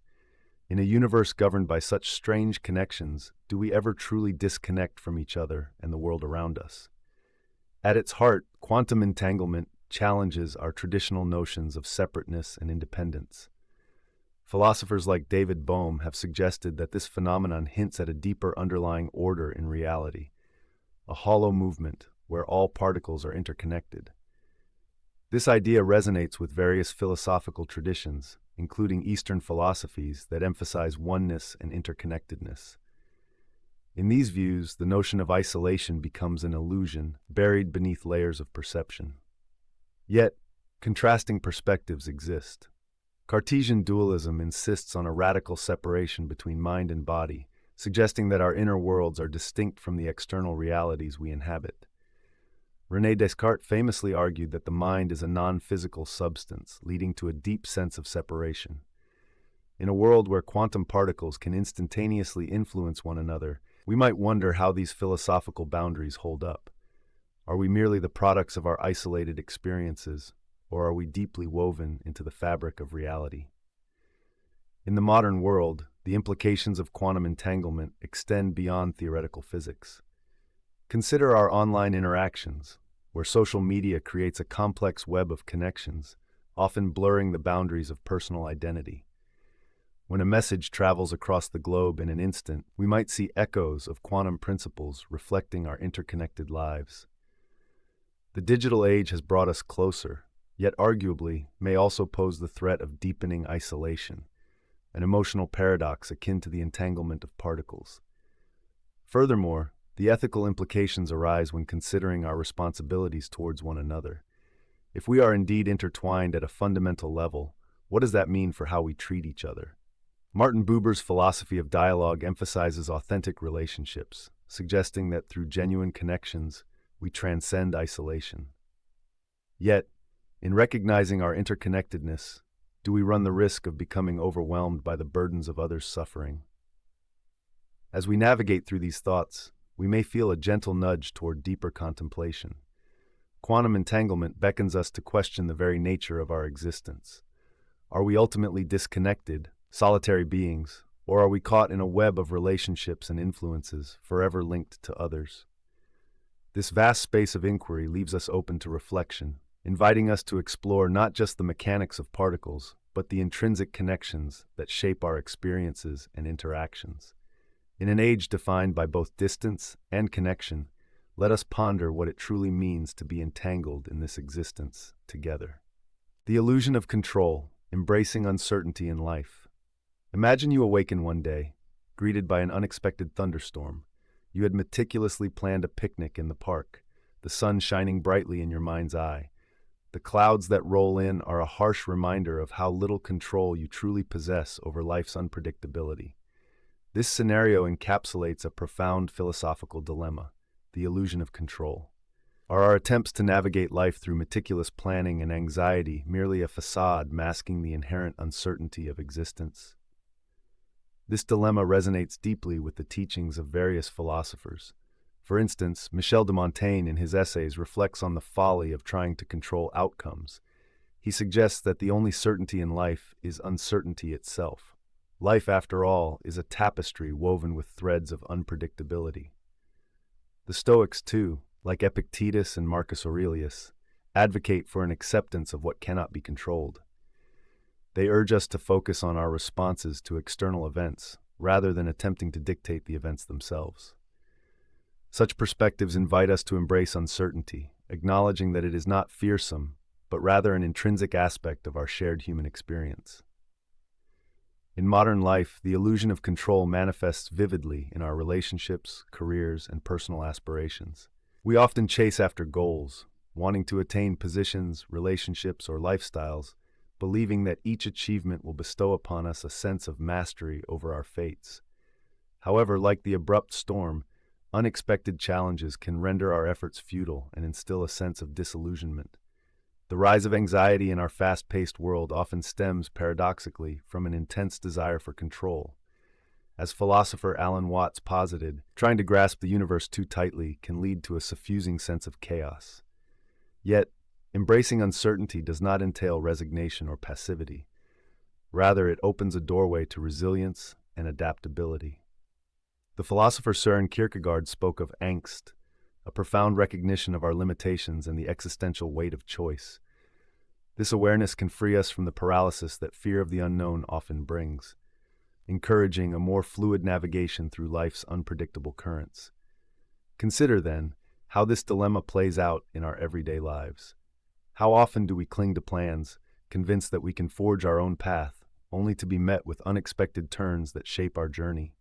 In a universe governed by such strange connections, do we ever truly disconnect from each other and the world around us? At its heart, quantum entanglement challenges our traditional notions of separateness and independence. Philosophers like David Bohm have suggested that this phenomenon hints at a deeper underlying order in reality, a hollow movement where all particles are interconnected. This idea resonates with various philosophical traditions, including Eastern philosophies that emphasize oneness and interconnectedness. In these views, the notion of isolation becomes an illusion buried beneath layers of perception. Yet, contrasting perspectives exist. Cartesian dualism insists on a radical separation between mind and body, suggesting that our inner worlds are distinct from the external realities we inhabit. René Descartes famously argued that the mind is a non-physical substance, leading to a deep sense of separation. In a world where quantum particles can instantaneously influence one another, we might wonder how these philosophical boundaries hold up. Are we merely the products of our isolated experiences, or are we deeply woven into the fabric of reality? In the modern world, the implications of quantum entanglement extend beyond theoretical physics. Consider our online interactions, where social media creates a complex web of connections, often blurring the boundaries of personal identity. When a message travels across the globe in an instant, we might see echoes of quantum principles reflecting our interconnected lives. The digital age has brought us closer, yet arguably may also pose the threat of deepening isolation. an emotional paradox akin to the entanglement of particles. Furthermore, the ethical implications arise when considering our responsibilities towards one another. If we are indeed intertwined at a fundamental level, what does that mean for how we treat each other? Martin Buber's philosophy of dialogue emphasizes authentic relationships, suggesting that through genuine connections, we transcend isolation. Yet, in recognizing our interconnectedness, do we run the risk of becoming overwhelmed by the burdens of others' suffering? As we navigate through these thoughts, we may feel a gentle nudge toward deeper contemplation. Quantum entanglement beckons us to question the very nature of our existence. Are we ultimately disconnected, solitary beings, or are we caught in a web of relationships and influences, forever linked to others? This vast space of inquiry leaves us open to reflection, inviting us to explore not just the mechanics of particles, but the intrinsic connections that shape our experiences and interactions. In an age defined by both distance and connection, let us ponder what it truly means to be entangled in this existence together. The illusion of control, embracing uncertainty in life. Imagine you awaken one day, greeted by an unexpected thunderstorm. You had meticulously planned a picnic in the park, the sun shining brightly in your mind's eye. The clouds that roll in are a harsh reminder of how little control you truly possess over life's unpredictability. This scenario encapsulates a profound philosophical dilemma, the illusion of control. Are our attempts to navigate life through meticulous planning and anxiety merely a facade masking the inherent uncertainty of existence? This dilemma resonates deeply with the teachings of various philosophers. For instance, Michel de Montaigne in his essays reflects on the folly of trying to control outcomes. He suggests that the only certainty in life is uncertainty itself. Life, after all, is a tapestry woven with threads of unpredictability. The Stoics, too, like Epictetus and Marcus Aurelius, advocate for an acceptance of what cannot be controlled. They urge us to focus on our responses to external events, rather than attempting to dictate the events themselves. Such perspectives invite us to embrace uncertainty, acknowledging that it is not fearsome, but rather an intrinsic aspect of our shared human experience. In modern life, the illusion of control manifests vividly in our relationships, careers, and personal aspirations. We often chase after goals, wanting to attain positions, relationships, or lifestyles, believing that each achievement will bestow upon us a sense of mastery over our fates. However, like the abrupt storm, unexpected challenges can render our efforts futile and instill a sense of disillusionment. The rise of anxiety in our fast-paced world often stems, paradoxically, from an intense desire for control. As philosopher Alan Watts posited, trying to grasp the universe too tightly can lead to a suffusing sense of chaos. Yet, embracing uncertainty does not entail resignation or passivity. Rather, it opens a doorway to resilience and adaptability. The philosopher Søren Kierkegaard spoke of angst, a profound recognition of our limitations and the existential weight of choice. This awareness can free us from the paralysis that fear of the unknown often brings, encouraging a more fluid navigation through life's unpredictable currents. Consider, then, how this dilemma plays out in our everyday lives. How often do we cling to plans, convinced that we can forge our own path, only to be met with unexpected turns that shape our journey?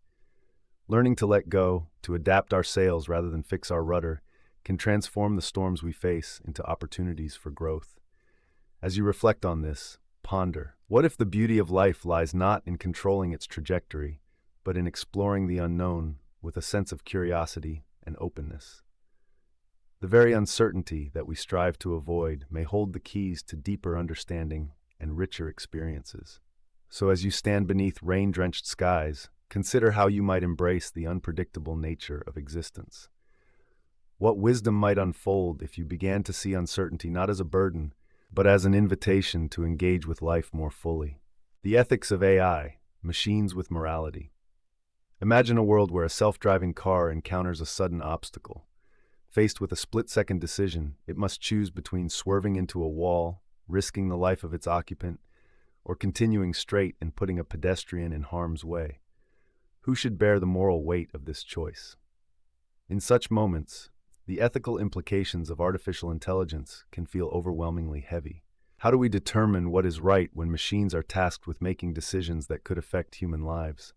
Learning to let go, to adapt our sails rather than fix our rudder, can transform the storms we face into opportunities for growth. As you reflect on this, ponder, what if the beauty of life lies not in controlling its trajectory, but in exploring the unknown with a sense of curiosity and openness? The very uncertainty that we strive to avoid may hold the keys to deeper understanding and richer experiences. So as you stand beneath rain-drenched skies, consider how you might embrace the unpredictable nature of existence. What wisdom might unfold if you began to see uncertainty not as a burden, but as an invitation to engage with life more fully. The ethics of AI, machines with morality. Imagine a world where a self-driving car encounters a sudden obstacle. Faced with a split-second decision, it must choose between swerving into a wall, risking the life of its occupant, or continuing straight and putting a pedestrian in harm's way. Who should bear the moral weight of this choice? In such moments, the ethical implications of artificial intelligence can feel overwhelmingly heavy. How do we determine what is right when machines are tasked with making decisions that could affect human lives?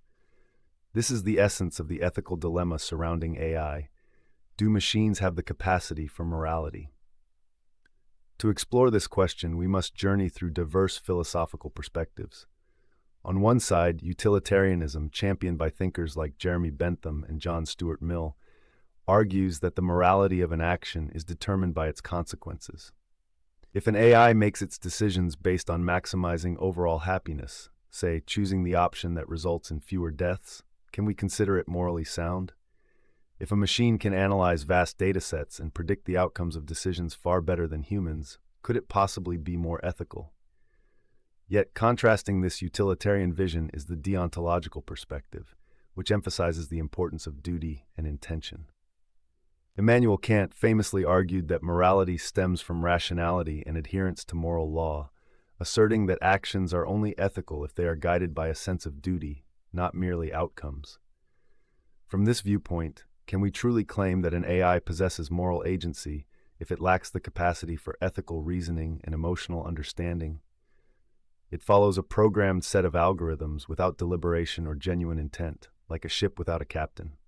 This is the essence of the ethical dilemma surrounding AI. Do machines have the capacity for morality? To explore this question, we must journey through diverse philosophical perspectives. On one side, utilitarianism, championed by thinkers like Jeremy Bentham and John Stuart Mill, argues that the morality of an action is determined by its consequences. If an AI makes its decisions based on maximizing overall happiness, say choosing the option that results in fewer deaths, can we consider it morally sound? If a machine can analyze vast datasets and predict the outcomes of decisions far better than humans, could it possibly be more ethical? Yet, contrasting this utilitarian vision is the deontological perspective, which emphasizes the importance of duty and intention. Immanuel Kant famously argued that morality stems from rationality and adherence to moral law, asserting that actions are only ethical if they are guided by a sense of duty, not merely outcomes. From this viewpoint, can we truly claim that an AI possesses moral agency if it lacks the capacity for ethical reasoning and emotional understanding? It follows a programmed set of algorithms without deliberation or genuine intent, like a ship without a captain.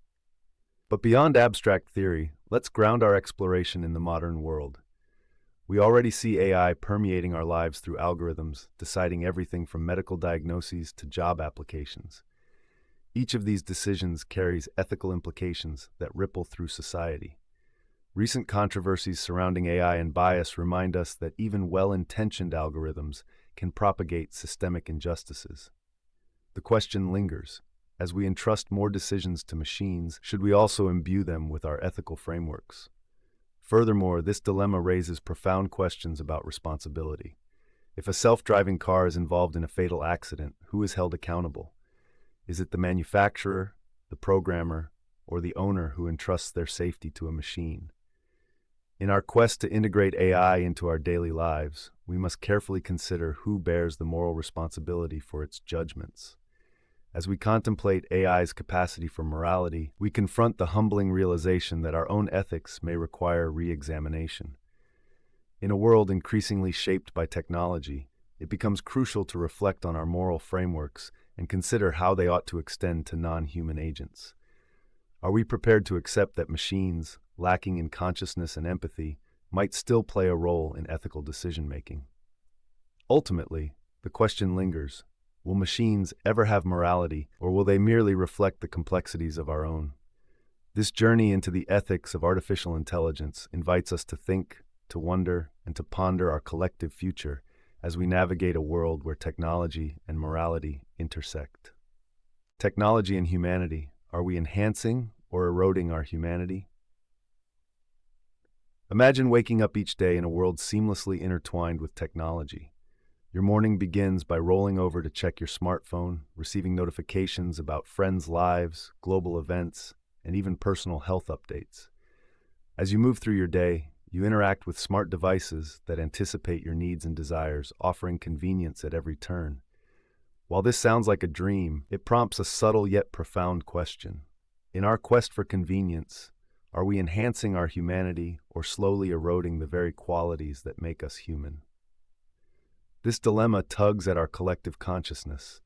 But beyond abstract theory, let's ground our exploration in the modern world. We already see AI permeating our lives through algorithms, deciding everything from medical diagnoses to job applications. Each of these decisions carries ethical implications that ripple through society. Recent controversies surrounding AI and bias remind us that even well-intentioned algorithms can propagate systemic injustices. The question lingers: as we entrust more decisions to machines, should we also imbue them with our ethical frameworks? Furthermore, this dilemma raises profound questions about responsibility. If a self-driving car is involved in a fatal accident, who is held accountable? Is it the manufacturer, the programmer, or the owner who entrusts their safety to a machine? In our quest to integrate AI into our daily lives, we must carefully consider who bears the moral responsibility for its judgments. As we contemplate AI's capacity for morality, we confront the humbling realization that our own ethics may require re-examination. In a world increasingly shaped by technology, it becomes crucial to reflect on our moral frameworks and consider how they ought to extend to non-human agents. Are we prepared to accept that machines, lacking in consciousness and empathy, might still play a role in ethical decision-making? Ultimately, the question lingers: will machines ever have morality, or will they merely reflect the complexities of our own? This journey into the ethics of artificial intelligence invites us to think, to wonder, and to ponder our collective future as we navigate a world where technology and morality intersect. Technology and humanity, are we enhancing or eroding our humanity? Imagine waking up each day in a world seamlessly intertwined with technology. Your morning begins by rolling over to check your smartphone, receiving notifications about friends' lives, global events, and even personal health updates. As you move through your day, you interact with smart devices that anticipate your needs and desires, offering convenience at every turn. While this sounds like a dream, it prompts a subtle yet profound question. In our quest for convenience, are we enhancing our humanity or slowly eroding the very qualities that make us human? This dilemma tugs at our collective consciousness,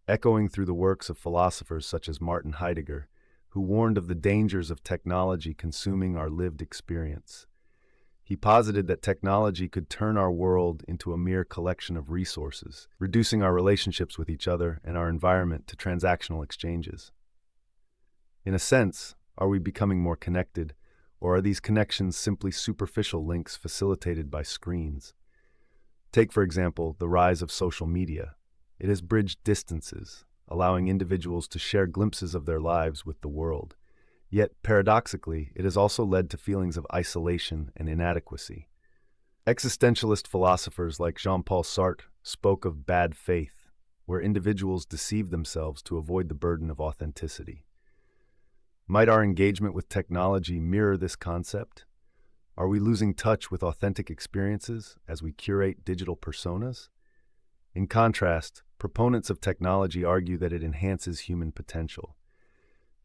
echoing through the works of philosophers such as Martin Heidegger, who warned of the dangers of technology consuming our lived experience. He posited that technology could turn our world into a mere collection of resources, reducing our relationships with each other and our environment to transactional exchanges. In a sense, are we becoming more connected, or are these connections simply superficial links facilitated by screens? Take, for example, the rise of social media. It has bridged distances, allowing individuals to share glimpses of their lives with the world. Yet, paradoxically, it has also led to feelings of isolation and inadequacy. Existentialist philosophers like Jean-Paul Sartre spoke of bad faith, where individuals deceive themselves to avoid the burden of authenticity. Might our engagement with technology mirror this concept? Are we losing touch with authentic experiences as we curate digital personas? In contrast, proponents of technology argue that it enhances human potential.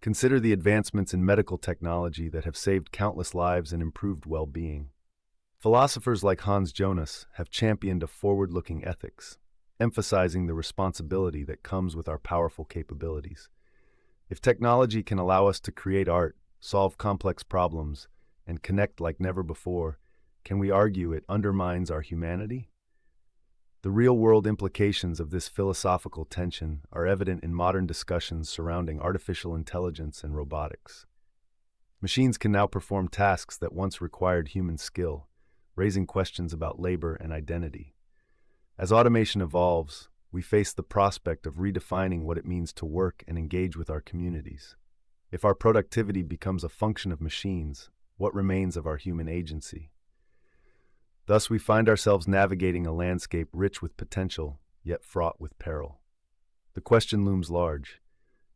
Consider the advancements in medical technology that have saved countless lives and improved well-being. Philosophers like Hans Jonas have championed a forward-looking ethics, emphasizing the responsibility that comes with our powerful capabilities. If technology can allow us to create art, solve complex problems, and connect like never before, can we argue it undermines our humanity? The real-world implications of this philosophical tension are evident in modern discussions surrounding artificial intelligence and robotics. Machines can now perform tasks that once required human skill, raising questions about labor and identity. As automation evolves, we face the prospect of redefining what it means to work and engage with our communities. If our productivity becomes a function of machines, what remains of our human agency? Thus, we find ourselves navigating a landscape rich with potential, yet fraught with peril. The question looms large.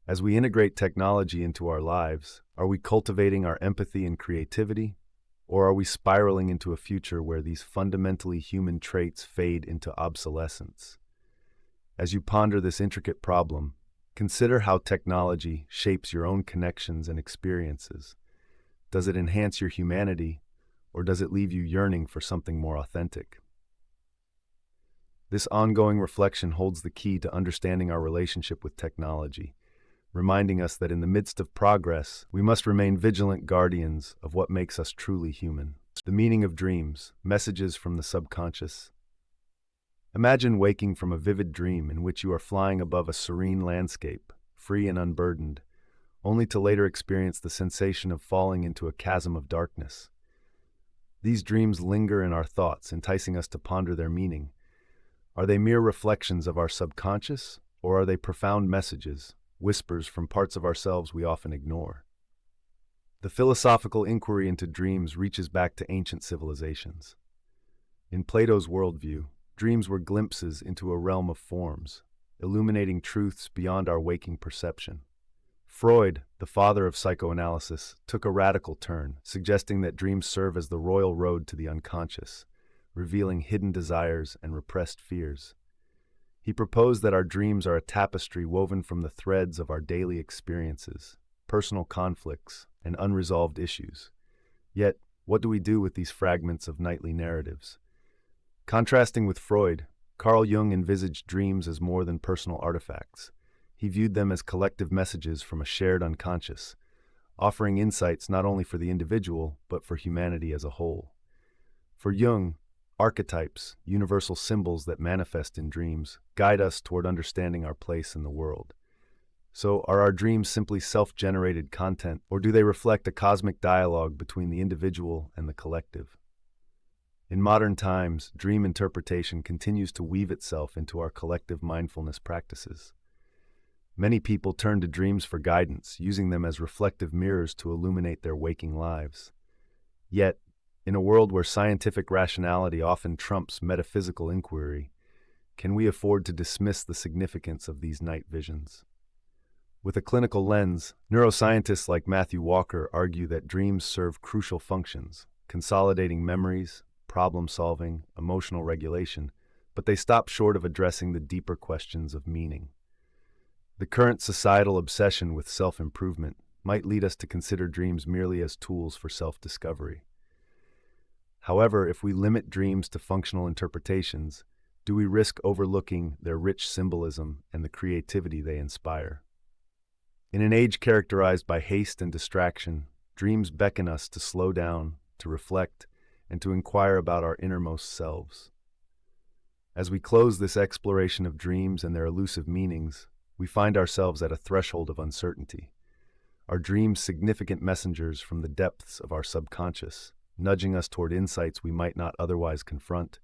As we integrate technology into our lives, are we cultivating our empathy and creativity, or are we spiraling into a future where these fundamentally human traits fade into obsolescence? As you ponder this intricate problem, consider how technology shapes your own connections and experiences. Does it enhance your humanity, or does it leave you yearning for something more authentic? This ongoing reflection holds the key to understanding our relationship with technology, reminding us that in the midst of progress, we must remain vigilant guardians of what makes us truly human. The meaning of dreams, messages from the subconscious. Imagine waking from a vivid dream in which you are flying above a serene landscape, free and unburdened, only to later experience the sensation of falling into a chasm of darkness. These dreams linger in our thoughts, enticing us to ponder their meaning. Are they mere reflections of our subconscious, or are they profound messages, whispers from parts of ourselves we often ignore? The philosophical inquiry into dreams reaches back to ancient civilizations. In Plato's worldview, dreams were glimpses into a realm of forms, illuminating truths beyond our waking perception. Freud, the father of psychoanalysis, took a radical turn, suggesting that dreams serve as the royal road to the unconscious, revealing hidden desires and repressed fears. He proposed that our dreams are a tapestry woven from the threads of our daily experiences, personal conflicts, and unresolved issues. Yet, what do we do with these fragments of nightly narratives? Contrasting with Freud, Carl Jung envisaged dreams as more than personal artifacts. He viewed them as collective messages from a shared unconscious, offering insights not only for the individual, but for humanity as a whole. For Jung, archetypes, universal symbols that manifest in dreams, guide us toward understanding our place in the world. So, are our dreams simply self-generated content, or do they reflect a cosmic dialogue between the individual and the collective? In modern times, dream interpretation continues to weave itself into our collective mindfulness practices. Many people turn to dreams for guidance, using them as reflective mirrors to illuminate their waking lives. Yet, in a world where scientific rationality often trumps metaphysical inquiry, can we afford to dismiss the significance of these night visions? With a clinical lens, neuroscientists like Matthew Walker argue that dreams serve crucial functions, consolidating memories, problem-solving, emotional regulation, but they stop short of addressing the deeper questions of meaning. The current societal obsession with self-improvement might lead us to consider dreams merely as tools for self-discovery. However, if we limit dreams to functional interpretations, do we risk overlooking their rich symbolism and the creativity they inspire? In an age characterized by haste and distraction, dreams beckon us to slow down, to reflect, and to inquire about our innermost selves. As we close this exploration of dreams and their elusive meanings, we find ourselves at a threshold of uncertainty. Are dreams significant messengers from the depths of our subconscious, nudging us toward insights we might not otherwise confront?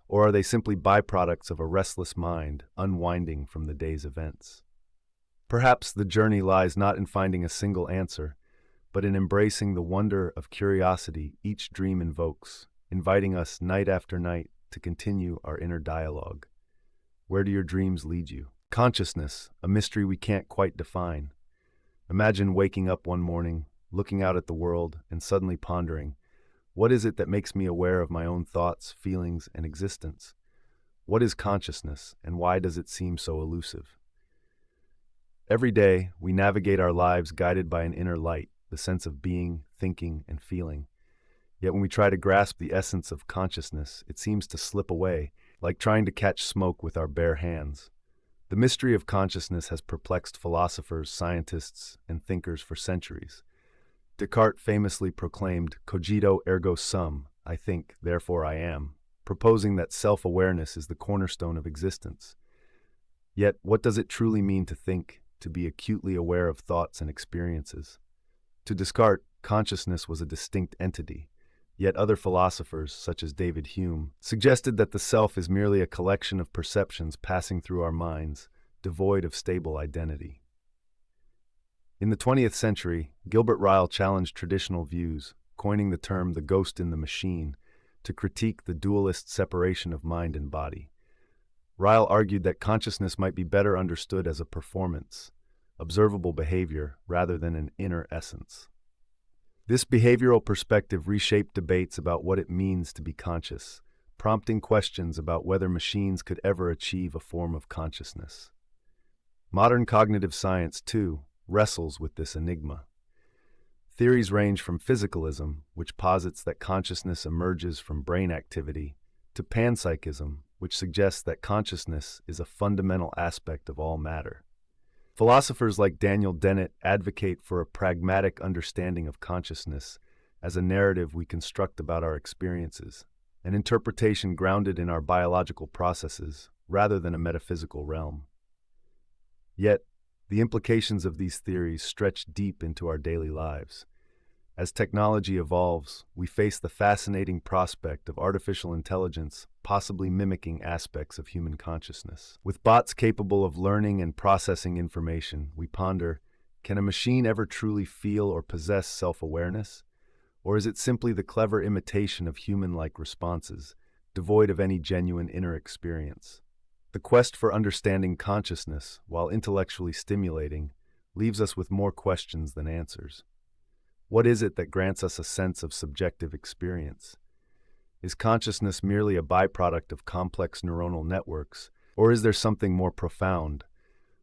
Or are they simply byproducts of a restless mind, unwinding from the day's events? Perhaps the journey lies not in finding a single answer, but in embracing the wonder of curiosity each dream invokes, inviting us night after night to continue our inner dialogue. Where do your dreams lead you? Consciousness, a mystery we can't quite define. Imagine waking up one morning, looking out at the world, and suddenly pondering, what is it that makes me aware of my own thoughts, feelings, and existence? What is consciousness, and why does it seem so elusive? Every day, we navigate our lives guided by an inner light, the sense of being, thinking, and feeling. Yet when we try to grasp the essence of consciousness, it seems to slip away, like trying to catch smoke with our bare hands. The mystery of consciousness has perplexed philosophers, scientists, and thinkers for centuries. Descartes famously proclaimed, "Cogito ergo sum," I think, therefore I am, proposing that self-awareness is the cornerstone of existence. Yet, what does it truly mean to think, to be acutely aware of thoughts and experiences? To Descartes, consciousness was a distinct entity, yet other philosophers, such as David Hume, suggested that the self is merely a collection of perceptions passing through our minds, devoid of stable identity. In the 20th century, Gilbert Ryle challenged traditional views, coining the term "the ghost in the machine" to critique the dualist separation of mind and body. Ryle argued that consciousness might be better understood as a performance, observable behavior, rather than an inner essence. This behavioral perspective reshaped debates about what it means to be conscious, prompting questions about whether machines could ever achieve a form of consciousness. Modern cognitive science, too, wrestles with this enigma. Theories range from physicalism, which posits that consciousness emerges from brain activity, to panpsychism, which suggests that consciousness is a fundamental aspect of all matter. Philosophers like Daniel Dennett advocate for a pragmatic understanding of consciousness as a narrative we construct about our experiences, an interpretation grounded in our biological processes rather than a metaphysical realm. Yet, the implications of these theories stretch deep into our daily lives. As technology evolves, we face the fascinating prospect of artificial intelligence possibly mimicking aspects of human consciousness. With bots capable of learning and processing information, we ponder, can a machine ever truly feel or possess self-awareness? Or is it simply the clever imitation of human-like responses, devoid of any genuine inner experience? The quest for understanding consciousness, while intellectually stimulating, leaves us with more questions than answers. What is it that grants us a sense of subjective experience? Is consciousness merely a byproduct of complex neuronal networks, or is there something more profound,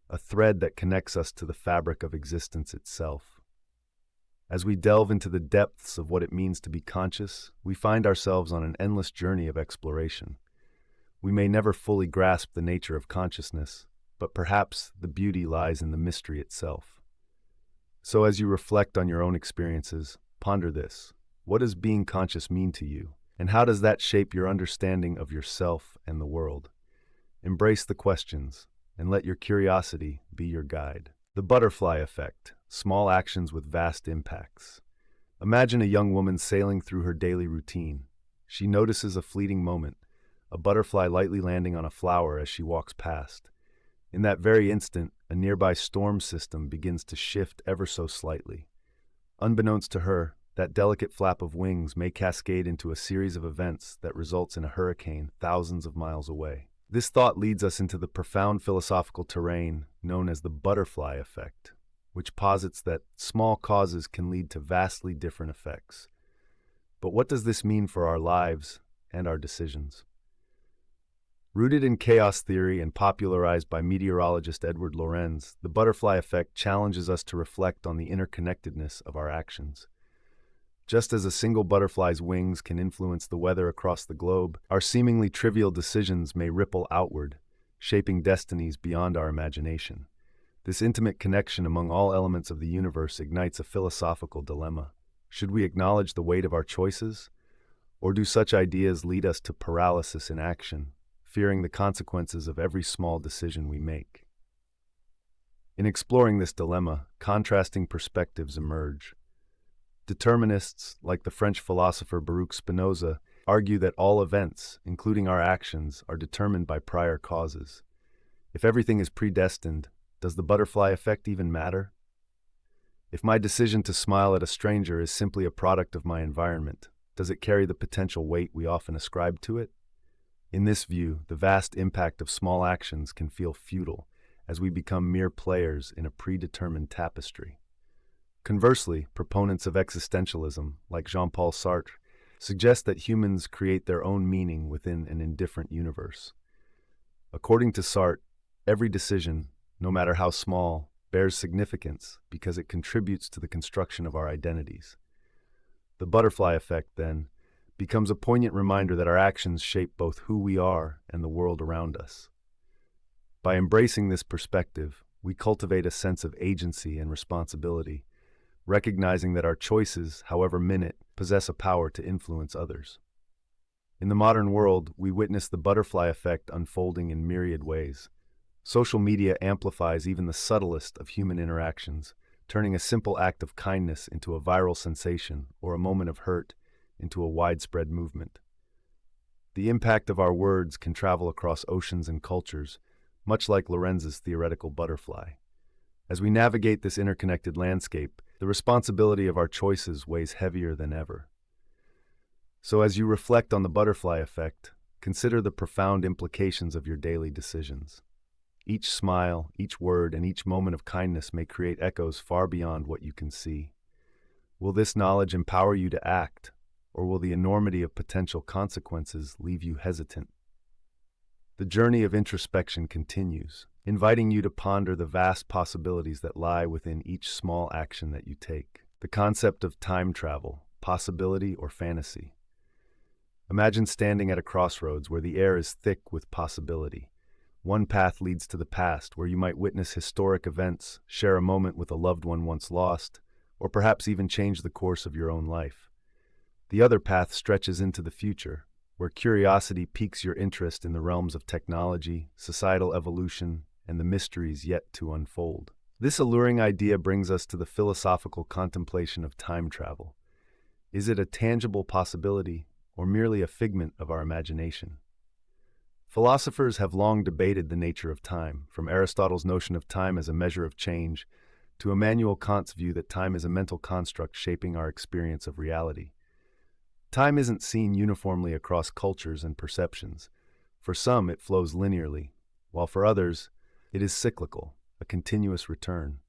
a thread that connects us to the fabric of existence itself? As we delve into the depths of what it means to be conscious, we find ourselves on an endless journey of exploration. We may never fully grasp the nature of consciousness, but perhaps the beauty lies in the mystery itself. So as you reflect on your own experiences, ponder this. What does being conscious mean to you? And how does that shape your understanding of yourself and the world? Embrace the questions, and let your curiosity be your guide. The butterfly effect, small actions with vast impacts. Imagine a young woman sailing through her daily routine. She notices a fleeting moment, a butterfly lightly landing on a flower as she walks past. In that very instant, a nearby storm system begins to shift ever so slightly. Unbeknownst to her, that delicate flap of wings may cascade into a series of events that results in a hurricane thousands of miles away. This thought leads us into the profound philosophical terrain known as the butterfly effect, which posits that small causes can lead to vastly different effects. But what does this mean for our lives and our decisions? Rooted in chaos theory and popularized by meteorologist Edward Lorenz, the butterfly effect challenges us to reflect on the interconnectedness of our actions. Just as a single butterfly's wings can influence the weather across the globe, our seemingly trivial decisions may ripple outward, shaping destinies beyond our imagination. This intimate connection among all elements of the universe ignites a philosophical dilemma. Should we acknowledge the weight of our choices? Or do such ideas lead us to paralysis in action, fearing the consequences of every small decision we make? In exploring this dilemma, contrasting perspectives emerge. Determinists, like the French philosopher Baruch Spinoza, argue that all events, including our actions, are determined by prior causes. If everything is predestined, does the butterfly effect even matter? If my decision to smile at a stranger is simply a product of my environment, does it carry the potential weight we often ascribe to it? In this view, the vast impact of small actions can feel futile, as we become mere players in a predetermined tapestry. Conversely, proponents of existentialism, like Jean-Paul Sartre, suggest that humans create their own meaning within an indifferent universe. According to Sartre, every decision, no matter how small, bears significance because it contributes to the construction of our identities. The butterfly effect, then, becomes a poignant reminder that our actions shape both who we are and the world around us. By embracing this perspective, we cultivate a sense of agency and responsibility, recognizing that our choices, however minute, possess a power to influence others. In the modern world, we witness the butterfly effect unfolding in myriad ways. Social media amplifies even the subtlest of human interactions, turning a simple act of kindness into a viral sensation or a moment of hurt into a widespread movement. The impact of our words can travel across oceans and cultures, much like Lorenz's theoretical butterfly. As we navigate this interconnected landscape, the responsibility of our choices weighs heavier than ever. So as you reflect on the butterfly effect, consider the profound implications of your daily decisions. Each smile, each word, and each moment of kindness may create echoes far beyond what you can see. Will this knowledge empower you to act, or will the enormity of potential consequences leave you hesitant? The journey of introspection continues, inviting you to ponder the vast possibilities that lie within each small action that you take. The concept of time travel, possibility or fantasy. Imagine standing at a crossroads where the air is thick with possibility. One path leads to the past, where you might witness historic events, share a moment with a loved one once lost, or perhaps even change the course of your own life. The other path stretches into the future, where curiosity piques your interest in the realms of technology, societal evolution, and the mysteries yet to unfold. This alluring idea brings us to the philosophical contemplation of time travel. Is it a tangible possibility, or merely a figment of our imagination? Philosophers have long debated the nature of time, from Aristotle's notion of time as a measure of change to Immanuel Kant's view that time is a mental construct shaping our experience of reality. Time isn't seen uniformly across cultures and perceptions. For some, it flows linearly, while for others, it is cyclical, a continuous return.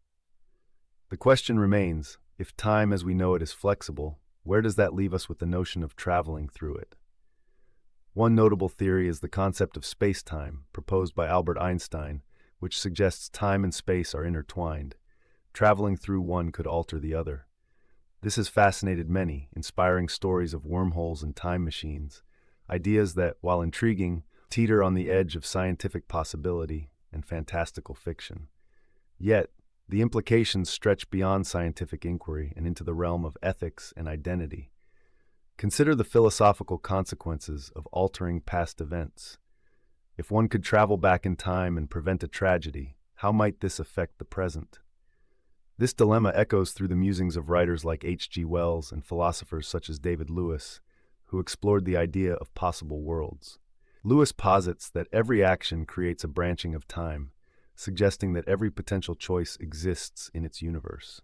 The question remains, if time as we know it is flexible, where does that leave us with the notion of traveling through it? One notable theory is the concept of space-time, proposed by Albert Einstein, which suggests time and space are intertwined. Traveling through one could alter the other. This has fascinated many, inspiring stories of wormholes and time machines, ideas that, while intriguing, teeter on the edge of scientific possibility and fantastical fiction. Yet, the implications stretch beyond scientific inquiry and into the realm of ethics and identity. Consider the philosophical consequences of altering past events. If one could travel back in time and prevent a tragedy, how might this affect the present? This dilemma echoes through the musings of writers like H.G. Wells and philosophers such as David Lewis, who explored the idea of possible worlds. Lewis posits that every action creates a branching of time, suggesting that every potential choice exists in its universe.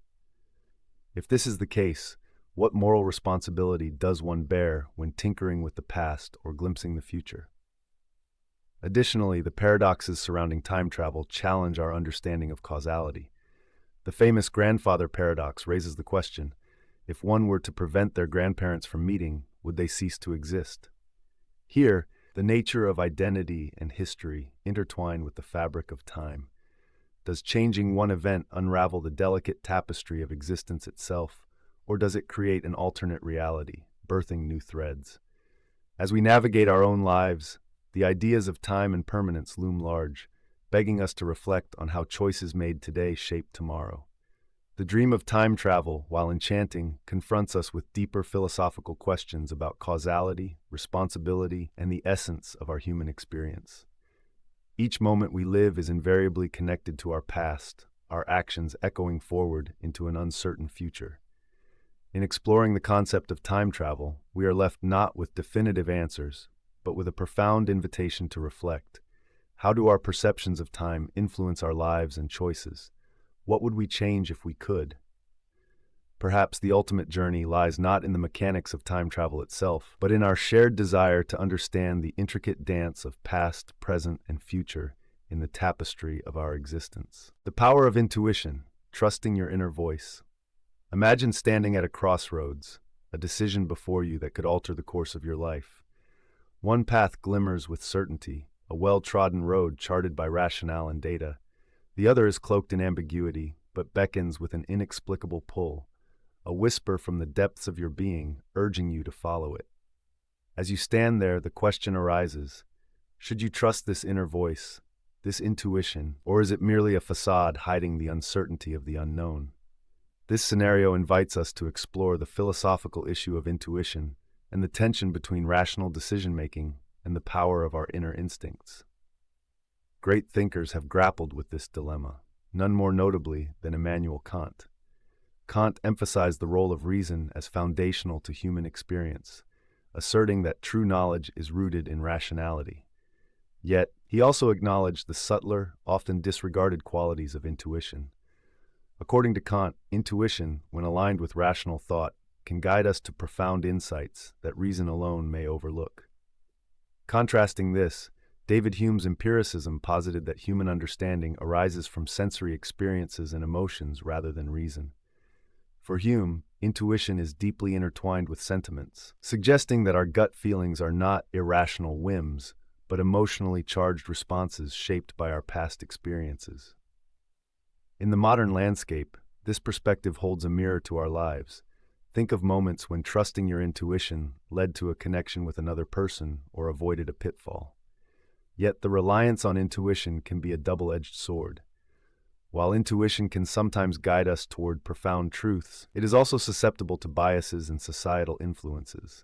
If this is the case, what moral responsibility does one bear when tinkering with the past or glimpsing the future? Additionally, the paradoxes surrounding time travel challenge our understanding of causality. The famous grandfather paradox raises the question, if one were to prevent their grandparents from meeting, would they cease to exist? Here, the nature of identity and history intertwine with the fabric of time. Does changing one event unravel the delicate tapestry of existence itself, or does it create an alternate reality, birthing new threads? As we navigate our own lives, the ideas of time and permanence loom large, begging us to reflect on how choices made today shape tomorrow. The dream of time travel, while enchanting, confronts us with deeper philosophical questions about causality, responsibility, and the essence of our human experience. Each moment we live is invariably connected to our past, our actions echoing forward into an uncertain future. In exploring the concept of time travel, we are left not with definitive answers, but with a profound invitation to reflect. How do our perceptions of time influence our lives and choices? What would we change if we could? Perhaps the ultimate journey lies not in the mechanics of time travel itself, but in our shared desire to understand the intricate dance of past, present, and future in the tapestry of our existence. The power of intuition, trusting your inner voice. Imagine standing at a crossroads, a decision before you that could alter the course of your life. One path glimmers with certainty, a well-trodden road charted by rationale and data. The other is cloaked in ambiguity, but beckons with an inexplicable pull, a whisper from the depths of your being urging you to follow it. As you stand there, the question arises, should you trust this inner voice, this intuition, or is it merely a facade hiding the uncertainty of the unknown? This scenario invites us to explore the philosophical issue of intuition and the tension between rational decision-making and the power of our inner instincts. Great thinkers have grappled with this dilemma, none more notably than Immanuel Kant. Kant emphasized the role of reason as foundational to human experience, asserting that true knowledge is rooted in rationality. Yet, he also acknowledged the subtler, often disregarded qualities of intuition. According to Kant, intuition, when aligned with rational thought, can guide us to profound insights that reason alone may overlook. Contrasting this, David Hume's empiricism posited that human understanding arises from sensory experiences and emotions rather than reason. For Hume, intuition is deeply intertwined with sentiments, suggesting that our gut feelings are not irrational whims, but emotionally charged responses shaped by our past experiences. In the modern landscape, this perspective holds a mirror to our lives. Think of moments when trusting your intuition led to a connection with another person or avoided a pitfall. Yet the reliance on intuition can be a double-edged sword. While intuition can sometimes guide us toward profound truths, it is also susceptible to biases and societal influences.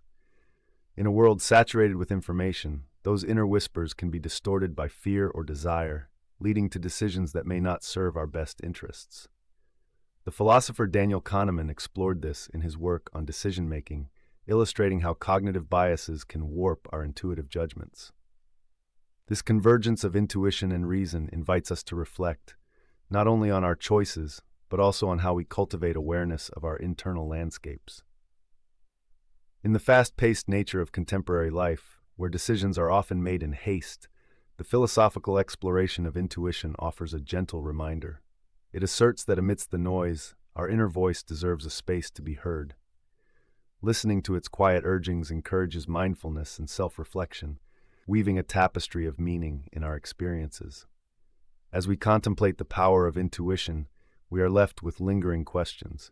In a world saturated with information, those inner whispers can be distorted by fear or desire, leading to decisions that may not serve our best interests. The philosopher Daniel Kahneman explored this in his work on decision-making, illustrating how cognitive biases can warp our intuitive judgments. This convergence of intuition and reason invites us to reflect, not only on our choices, but also on how we cultivate awareness of our internal landscapes. In the fast-paced nature of contemporary life, where decisions are often made in haste, the philosophical exploration of intuition offers a gentle reminder. It asserts that amidst the noise, our inner voice deserves a space to be heard. Listening to its quiet urgings encourages mindfulness and self-reflection, weaving a tapestry of meaning in our experiences. As we contemplate the power of intuition, we are left with lingering questions.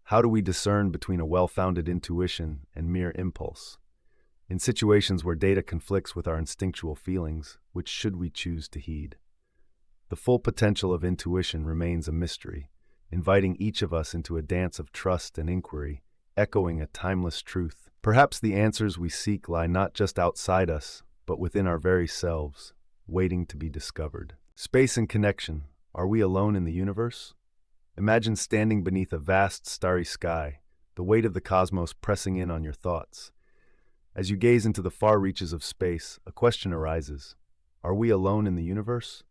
How do we discern between a well-founded intuition and mere impulse? In situations where data conflicts with our instinctual feelings, which should we choose to heed? The full potential of intuition remains a mystery, inviting each of us into a dance of trust and inquiry, echoing a timeless truth. Perhaps the answers we seek lie not just outside us, but within our very selves, waiting to be discovered. Space and connection. Are we alone in the universe? Imagine standing beneath a vast starry sky, the weight of the cosmos pressing in on your thoughts. As you gaze into the far reaches of space, a question arises. Are we alone in the universe?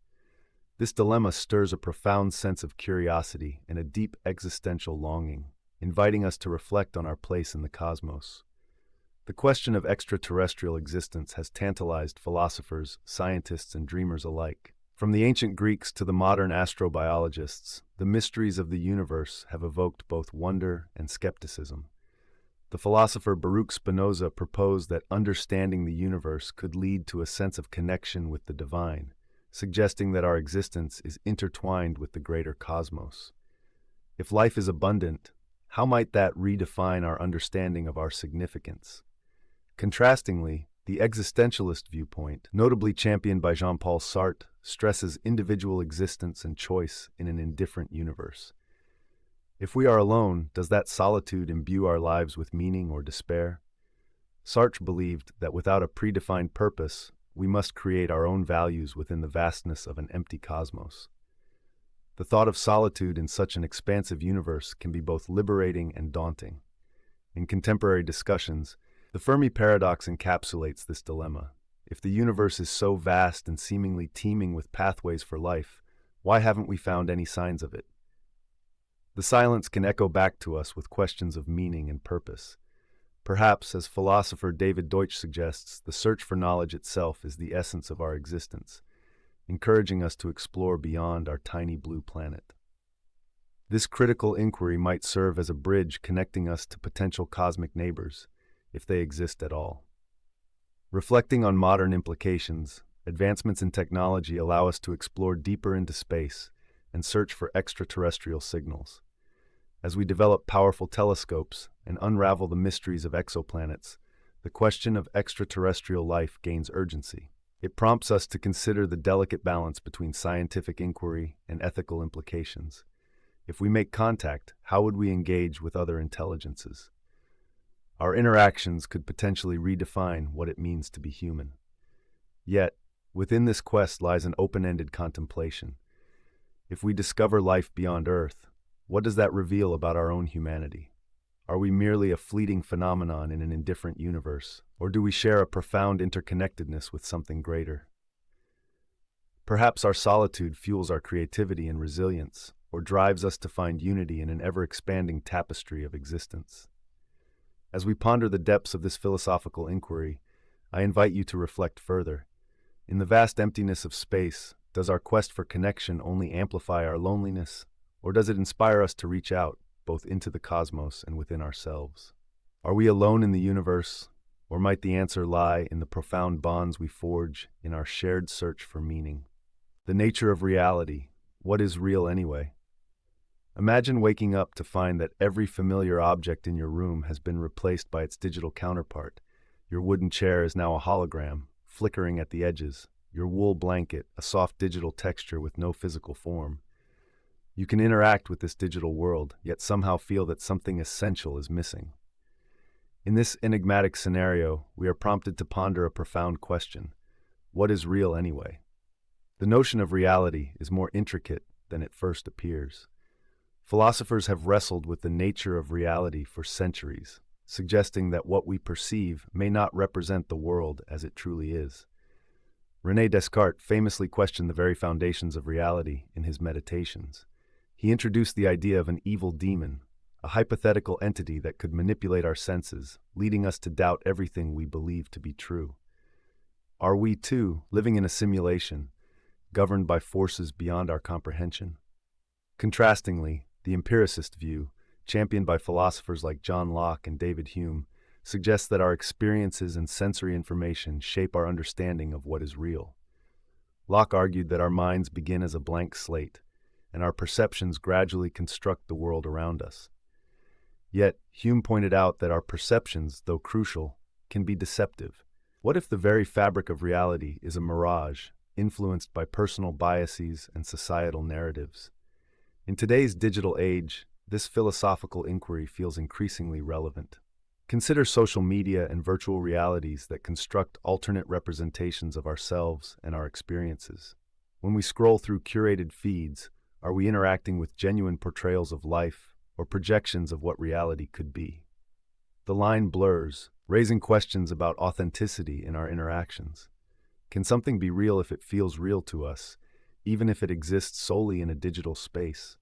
This dilemma stirs a profound sense of curiosity and a deep existential longing, inviting us to reflect on our place in the cosmos. The question of extraterrestrial existence has tantalized philosophers, scientists, and dreamers alike. From the ancient Greeks to the modern astrobiologists, the mysteries of the universe have evoked both wonder and skepticism. The philosopher Baruch Spinoza proposed that understanding the universe could lead to a sense of connection with the divine, suggesting that our existence is intertwined with the greater cosmos. If life is abundant, how might that redefine our understanding of our significance? Contrastingly, the existentialist viewpoint, notably championed by Jean-Paul Sartre, stresses individual existence and choice in an indifferent universe. If we are alone, does that solitude imbue our lives with meaning or despair? Sartre believed that without a predefined purpose, we must create our own values within the vastness of an empty cosmos. The thought of solitude in such an expansive universe can be both liberating and daunting. In contemporary discussions, the Fermi paradox encapsulates this dilemma. If the universe is so vast and seemingly teeming with pathways for life, why haven't we found any signs of it? The silence can echo back to us with questions of meaning and purpose. Perhaps, as philosopher David Deutsch suggests, the search for knowledge itself is the essence of our existence, encouraging us to explore beyond our tiny blue planet. This critical inquiry might serve as a bridge connecting us to potential cosmic neighbors, if they exist at all. Reflecting on modern implications, advancements in technology allow us to explore deeper into space and search for extraterrestrial signals. As we develop powerful telescopes and unravel the mysteries of exoplanets, the question of extraterrestrial life gains urgency. It prompts us to consider the delicate balance between scientific inquiry and ethical implications. If we make contact, how would we engage with other intelligences? Our interactions could potentially redefine what it means to be human. Yet, within this quest lies an open-ended contemplation. If we discover life beyond Earth, what does that reveal about our own humanity? Are we merely a fleeting phenomenon in an indifferent universe, or do we share a profound interconnectedness with something greater? Perhaps our solitude fuels our creativity and resilience, or drives us to find unity in an ever-expanding tapestry of existence. As we ponder the depths of this philosophical inquiry, I invite you to reflect further. In the vast emptiness of space, does our quest for connection only amplify our loneliness, or does it inspire us to reach out, both into the cosmos and within ourselves? Are we alone in the universe, or might the answer lie in the profound bonds we forge in our shared search for meaning? The nature of reality. What is real anyway? Imagine waking up to find that every familiar object in your room has been replaced by its digital counterpart. Your wooden chair is now a hologram, flickering at the edges. Your wool blanket, a soft digital texture with no physical form. You can interact with this digital world, yet somehow feel that something essential is missing. In this enigmatic scenario, we are prompted to ponder a profound question. What is real anyway? The notion of reality is more intricate than it first appears. Philosophers have wrestled with the nature of reality for centuries, suggesting that what we perceive may not represent the world as it truly is. René Descartes famously questioned the very foundations of reality in his Meditations. He introduced the idea of an evil demon, a hypothetical entity that could manipulate our senses, leading us to doubt everything we believe to be true. Are we, too, living in a simulation, governed by forces beyond our comprehension? Contrastingly, the empiricist view, championed by philosophers like John Locke and David Hume, suggests that our experiences and sensory information shape our understanding of what is real. Locke argued that our minds begin as a blank slate, and our perceptions gradually construct the world around us. Yet, Hume pointed out that our perceptions, though crucial, can be deceptive. What if the very fabric of reality is a mirage, influenced by personal biases and societal narratives? In today's digital age, this philosophical inquiry feels increasingly relevant. Consider social media and virtual realities that construct alternate representations of ourselves and our experiences. When we scroll through curated feeds, are we interacting with genuine portrayals of life or projections of what reality could be? The line blurs, raising questions about authenticity in our interactions. Can something be real if it feels real to us, even if it exists solely in a digital space?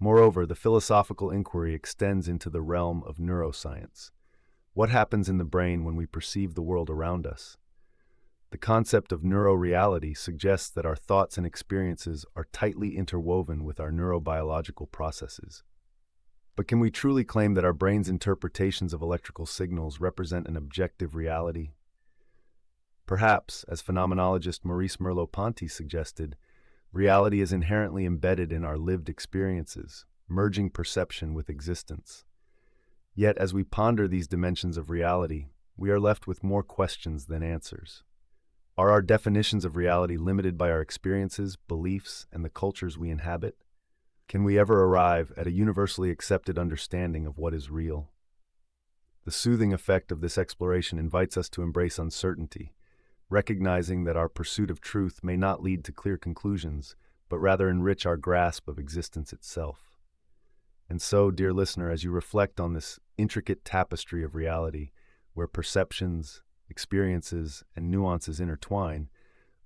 Moreover, the philosophical inquiry extends into the realm of neuroscience. What happens in the brain when we perceive the world around us? The concept of neuroreality suggests that our thoughts and experiences are tightly interwoven with our neurobiological processes. But can we truly claim that our brain's interpretations of electrical signals represent an objective reality? Perhaps, as phenomenologist Maurice Merleau-Ponty suggested, reality is inherently embedded in our lived experiences, merging perception with existence. Yet, as we ponder these dimensions of reality, we are left with more questions than answers. Are our definitions of reality limited by our experiences, beliefs, and the cultures we inhabit? Can we ever arrive at a universally accepted understanding of what is real? The soothing effect of this exploration invites us to embrace uncertainty, recognizing that our pursuit of truth may not lead to clear conclusions, but rather enrich our grasp of existence itself. And so, dear listener, as you reflect on this intricate tapestry of reality, where perceptions, experiences, and nuances intertwine,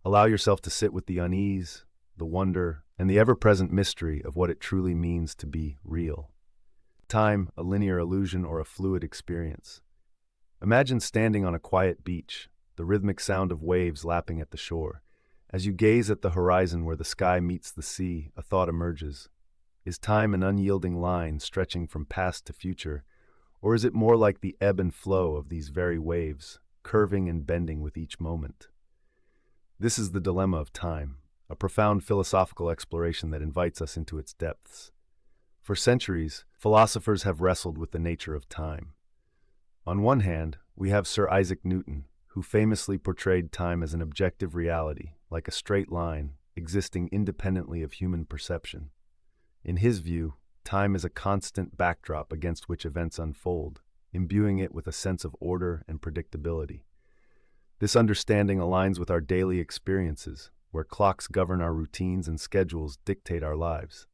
allow yourself to sit with the unease, the wonder, and the ever-present mystery of what it truly means to be real. Time, a linear illusion or a fluid experience. Imagine standing on a quiet beach, the rhythmic sound of waves lapping at the shore. As you gaze at the horizon where the sky meets the sea, a thought emerges. Is time an unyielding line stretching from past to future, or is it more like the ebb and flow of these very waves, curving and bending with each moment? This is the dilemma of time, a profound philosophical exploration that invites us into its depths. For centuries, philosophers have wrestled with the nature of time. On one hand, we have Sir Isaac Newton, who famously portrayed time as an objective reality, like a straight line, existing independently of human perception. In his view, time is a constant backdrop against which events unfold, imbuing it with a sense of order and predictability. This understanding aligns with our daily experiences, where clocks govern our routines and schedules dictate our lives.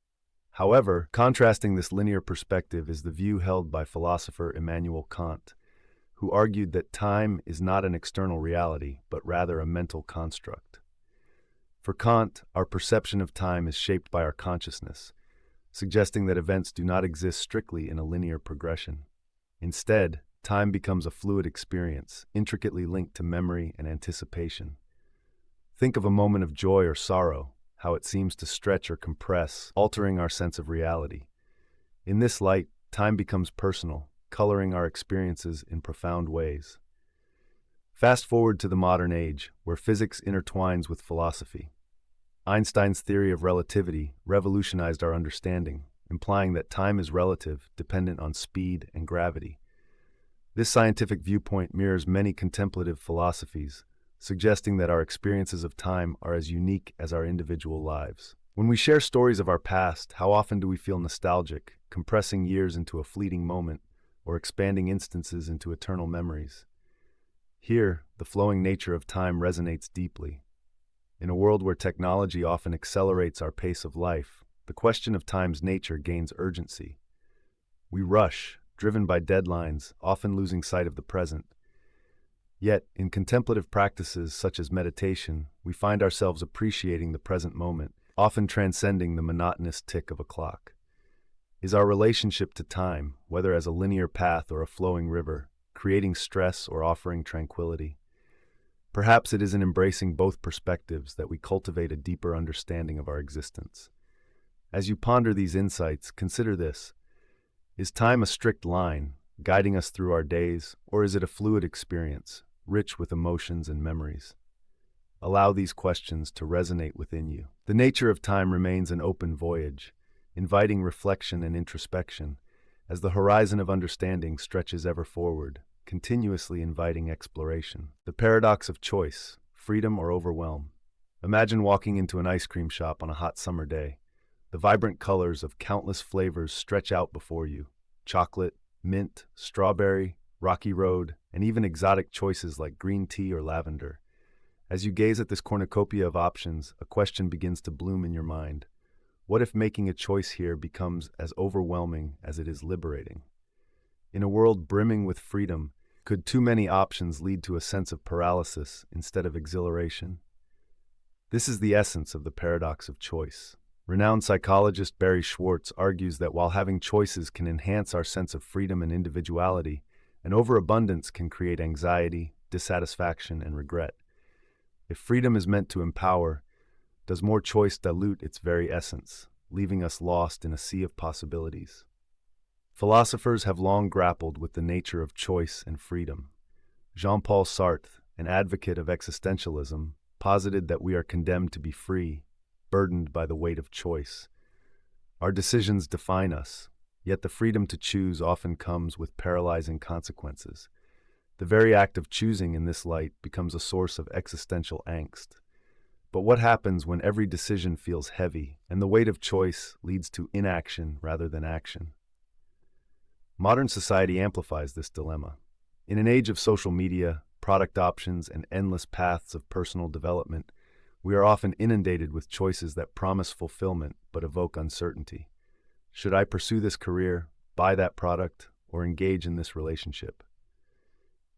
However, contrasting this linear perspective is the view held by philosopher Immanuel Kant, who argued that time is not an external reality, but rather a mental construct. For Kant, our perception of time is shaped by our consciousness, suggesting that events do not exist strictly in a linear progression. Instead, time becomes a fluid experience, intricately linked to memory and anticipation. Think of a moment of joy or sorrow, how it seems to stretch or compress, altering our sense of reality. In this light, time becomes personal, coloring our experiences in profound ways. Fast forward to the modern age, where physics intertwines with philosophy. Einstein's theory of relativity revolutionized our understanding, implying that time is relative, dependent on speed and gravity. This scientific viewpoint mirrors many contemplative philosophies, suggesting that our experiences of time are as unique as our individual lives. When we share stories of our past, how often do we feel nostalgic, compressing years into a fleeting moment, or expanding instances into eternal memories? Here, the flowing nature of time resonates deeply. In a world where technology often accelerates our pace of life, the question of time's nature gains urgency. We rush, driven by deadlines, often losing sight of the present. Yet, in contemplative practices such as meditation, we find ourselves appreciating the present moment, often transcending the monotonous tick of a clock. Is our relationship to time, whether as a linear path or a flowing river, creating stress or offering tranquility? Perhaps it is in embracing both perspectives that we cultivate a deeper understanding of our existence. As you ponder these insights, consider this. Is time a strict line, guiding us through our days, or is it a fluid experience, rich with emotions and memories? Allow these questions to resonate within you. The nature of time remains an open voyage, inviting reflection and introspection, as the horizon of understanding stretches ever forward, continuously inviting exploration. The paradox of choice, freedom or overwhelm. Imagine walking into an ice cream shop on a hot summer day. The vibrant colors of countless flavors stretch out before you: chocolate, mint, strawberry, rocky road, and even exotic choices like green tea or lavender. As you gaze at this cornucopia of options, a question begins to bloom in your mind. What if making a choice here becomes as overwhelming as it is liberating? In a world brimming with freedom, could too many options lead to a sense of paralysis instead of exhilaration? This is the essence of the paradox of choice. Renowned psychologist Barry Schwartz argues that while having choices can enhance our sense of freedom and individuality, an overabundance can create anxiety, dissatisfaction, and regret. If freedom is meant to empower, does more choice dilute its very essence, leaving us lost in a sea of possibilities? Philosophers have long grappled with the nature of choice and freedom. Jean-Paul Sartre, an advocate of existentialism, posited that we are condemned to be free, burdened by the weight of choice. Our decisions define us, yet the freedom to choose often comes with paralyzing consequences. The very act of choosing in this light becomes a source of existential angst. But what happens when every decision feels heavy and the weight of choice leads to inaction rather than action? Modern society amplifies this dilemma. In an age of social media, product options, and endless paths of personal development, we are often inundated with choices that promise fulfillment but evoke uncertainty. Should I pursue this career, buy that product, or engage in this relationship?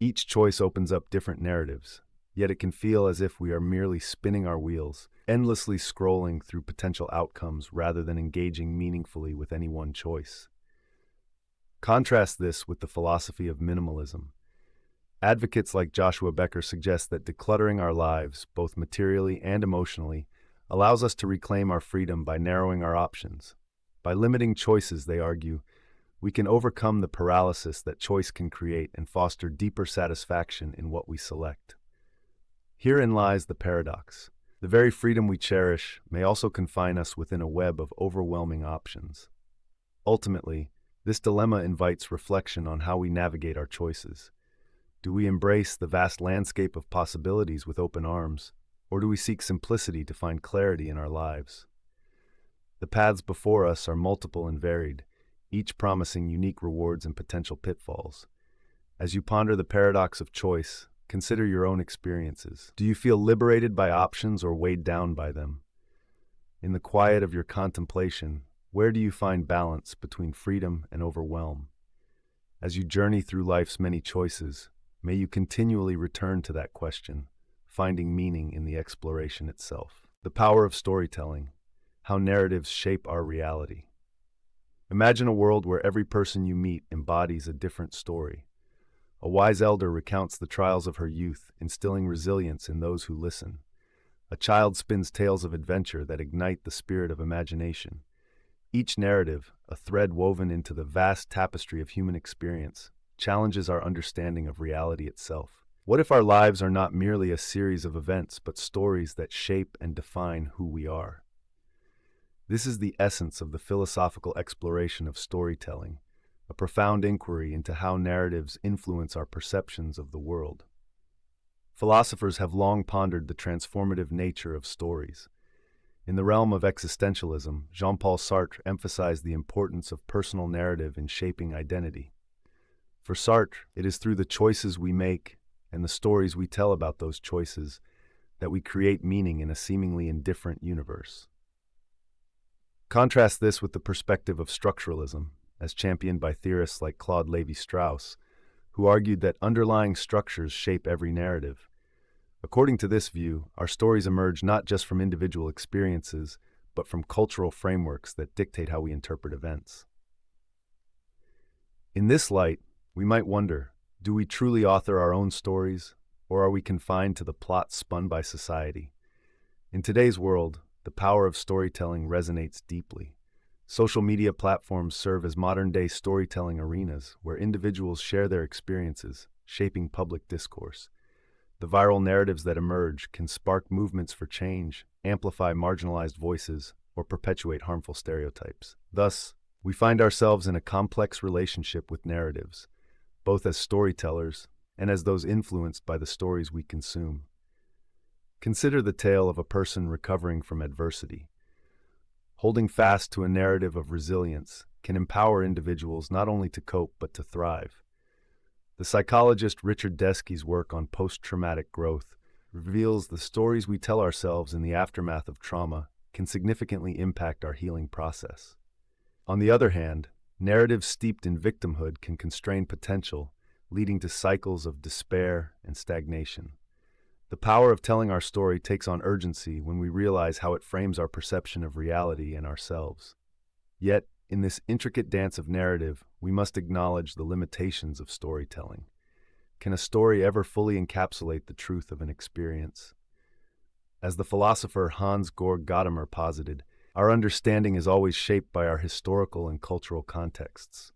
Each choice opens up different narratives, yet it can feel as if we are merely spinning our wheels, endlessly scrolling through potential outcomes rather than engaging meaningfully with any one choice. Contrast this with the philosophy of minimalism. Advocates like Joshua Becker suggest that decluttering our lives, both materially and emotionally, allows us to reclaim our freedom by narrowing our options. By limiting choices, they argue, we can overcome the paralysis that choice can create and foster deeper satisfaction in what we select. Herein lies the paradox. The very freedom we cherish may also confine us within a web of overwhelming options. Ultimately, this dilemma invites reflection on how we navigate our choices. Do we embrace the vast landscape of possibilities with open arms, or do we seek simplicity to find clarity in our lives? The paths before us are multiple and varied, each promising unique rewards and potential pitfalls. As you ponder the paradox of choice, consider your own experiences. Do you feel liberated by options or weighed down by them? In the quiet of your contemplation, where do you find balance between freedom and overwhelm? As you journey through life's many choices, may you continually return to that question, finding meaning in the exploration itself. The power of storytelling, how narratives shape our reality. Imagine a world where every person you meet embodies a different story. A wise elder recounts the trials of her youth, instilling resilience in those who listen. A child spins tales of adventure that ignite the spirit of imagination. Each narrative, a thread woven into the vast tapestry of human experience, challenges our understanding of reality itself. What if our lives are not merely a series of events, but stories that shape and define who we are? This is the essence of the philosophical exploration of storytelling, a profound inquiry into how narratives influence our perceptions of the world. Philosophers have long pondered the transformative nature of stories. In the realm of existentialism, Jean-Paul Sartre emphasized the importance of personal narrative in shaping identity. For Sartre, it is through the choices we make and the stories we tell about those choices that we create meaning in a seemingly indifferent universe. Contrast this with the perspective of structuralism, as championed by theorists like Claude Lévi-Strauss, who argued that underlying structures shape every narrative. According to this view, our stories emerge not just from individual experiences, but from cultural frameworks that dictate how we interpret events. In this light, we might wonder, do we truly author our own stories, or are we confined to the plots spun by society? In today's world, the power of storytelling resonates deeply. Social media platforms serve as modern-day storytelling arenas where individuals share their experiences, shaping public discourse. The viral narratives that emerge can spark movements for change, amplify marginalized voices, or perpetuate harmful stereotypes. Thus, we find ourselves in a complex relationship with narratives, both as storytellers and as those influenced by the stories we consume. Consider the tale of a person recovering from adversity. Holding fast to a narrative of resilience can empower individuals not only to cope but to thrive. The psychologist Richard Deskey's work on post-traumatic growth reveals the stories we tell ourselves in the aftermath of trauma can significantly impact our healing process. On the other hand, narratives steeped in victimhood can constrain potential, leading to cycles of despair and stagnation. The power of telling our story takes on urgency when we realize how it frames our perception of reality and ourselves. Yet, in this intricate dance of narrative, we must acknowledge the limitations of storytelling. Can a story ever fully encapsulate the truth of an experience? As the philosopher Hans Georg Gadamer posited, our understanding is always shaped by our historical and cultural contexts.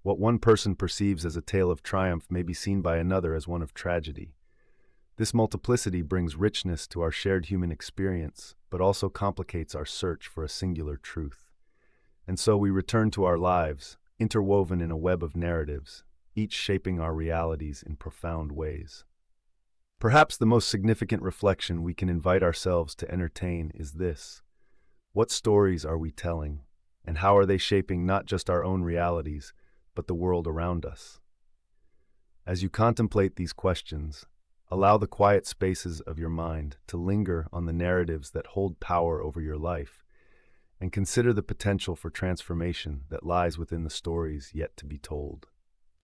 What one person perceives as a tale of triumph may be seen by another as one of tragedy. This multiplicity brings richness to our shared human experience, but also complicates our search for a singular truth. And so we return to our lives, interwoven in a web of narratives, each shaping our realities in profound ways. Perhaps the most significant reflection we can invite ourselves to entertain is this: what stories are we telling, and how are they shaping not just our own realities, but the world around us? As you contemplate these questions, allow the quiet spaces of your mind to linger on the narratives that hold power over your life, and consider the potential for transformation that lies within the stories yet to be told.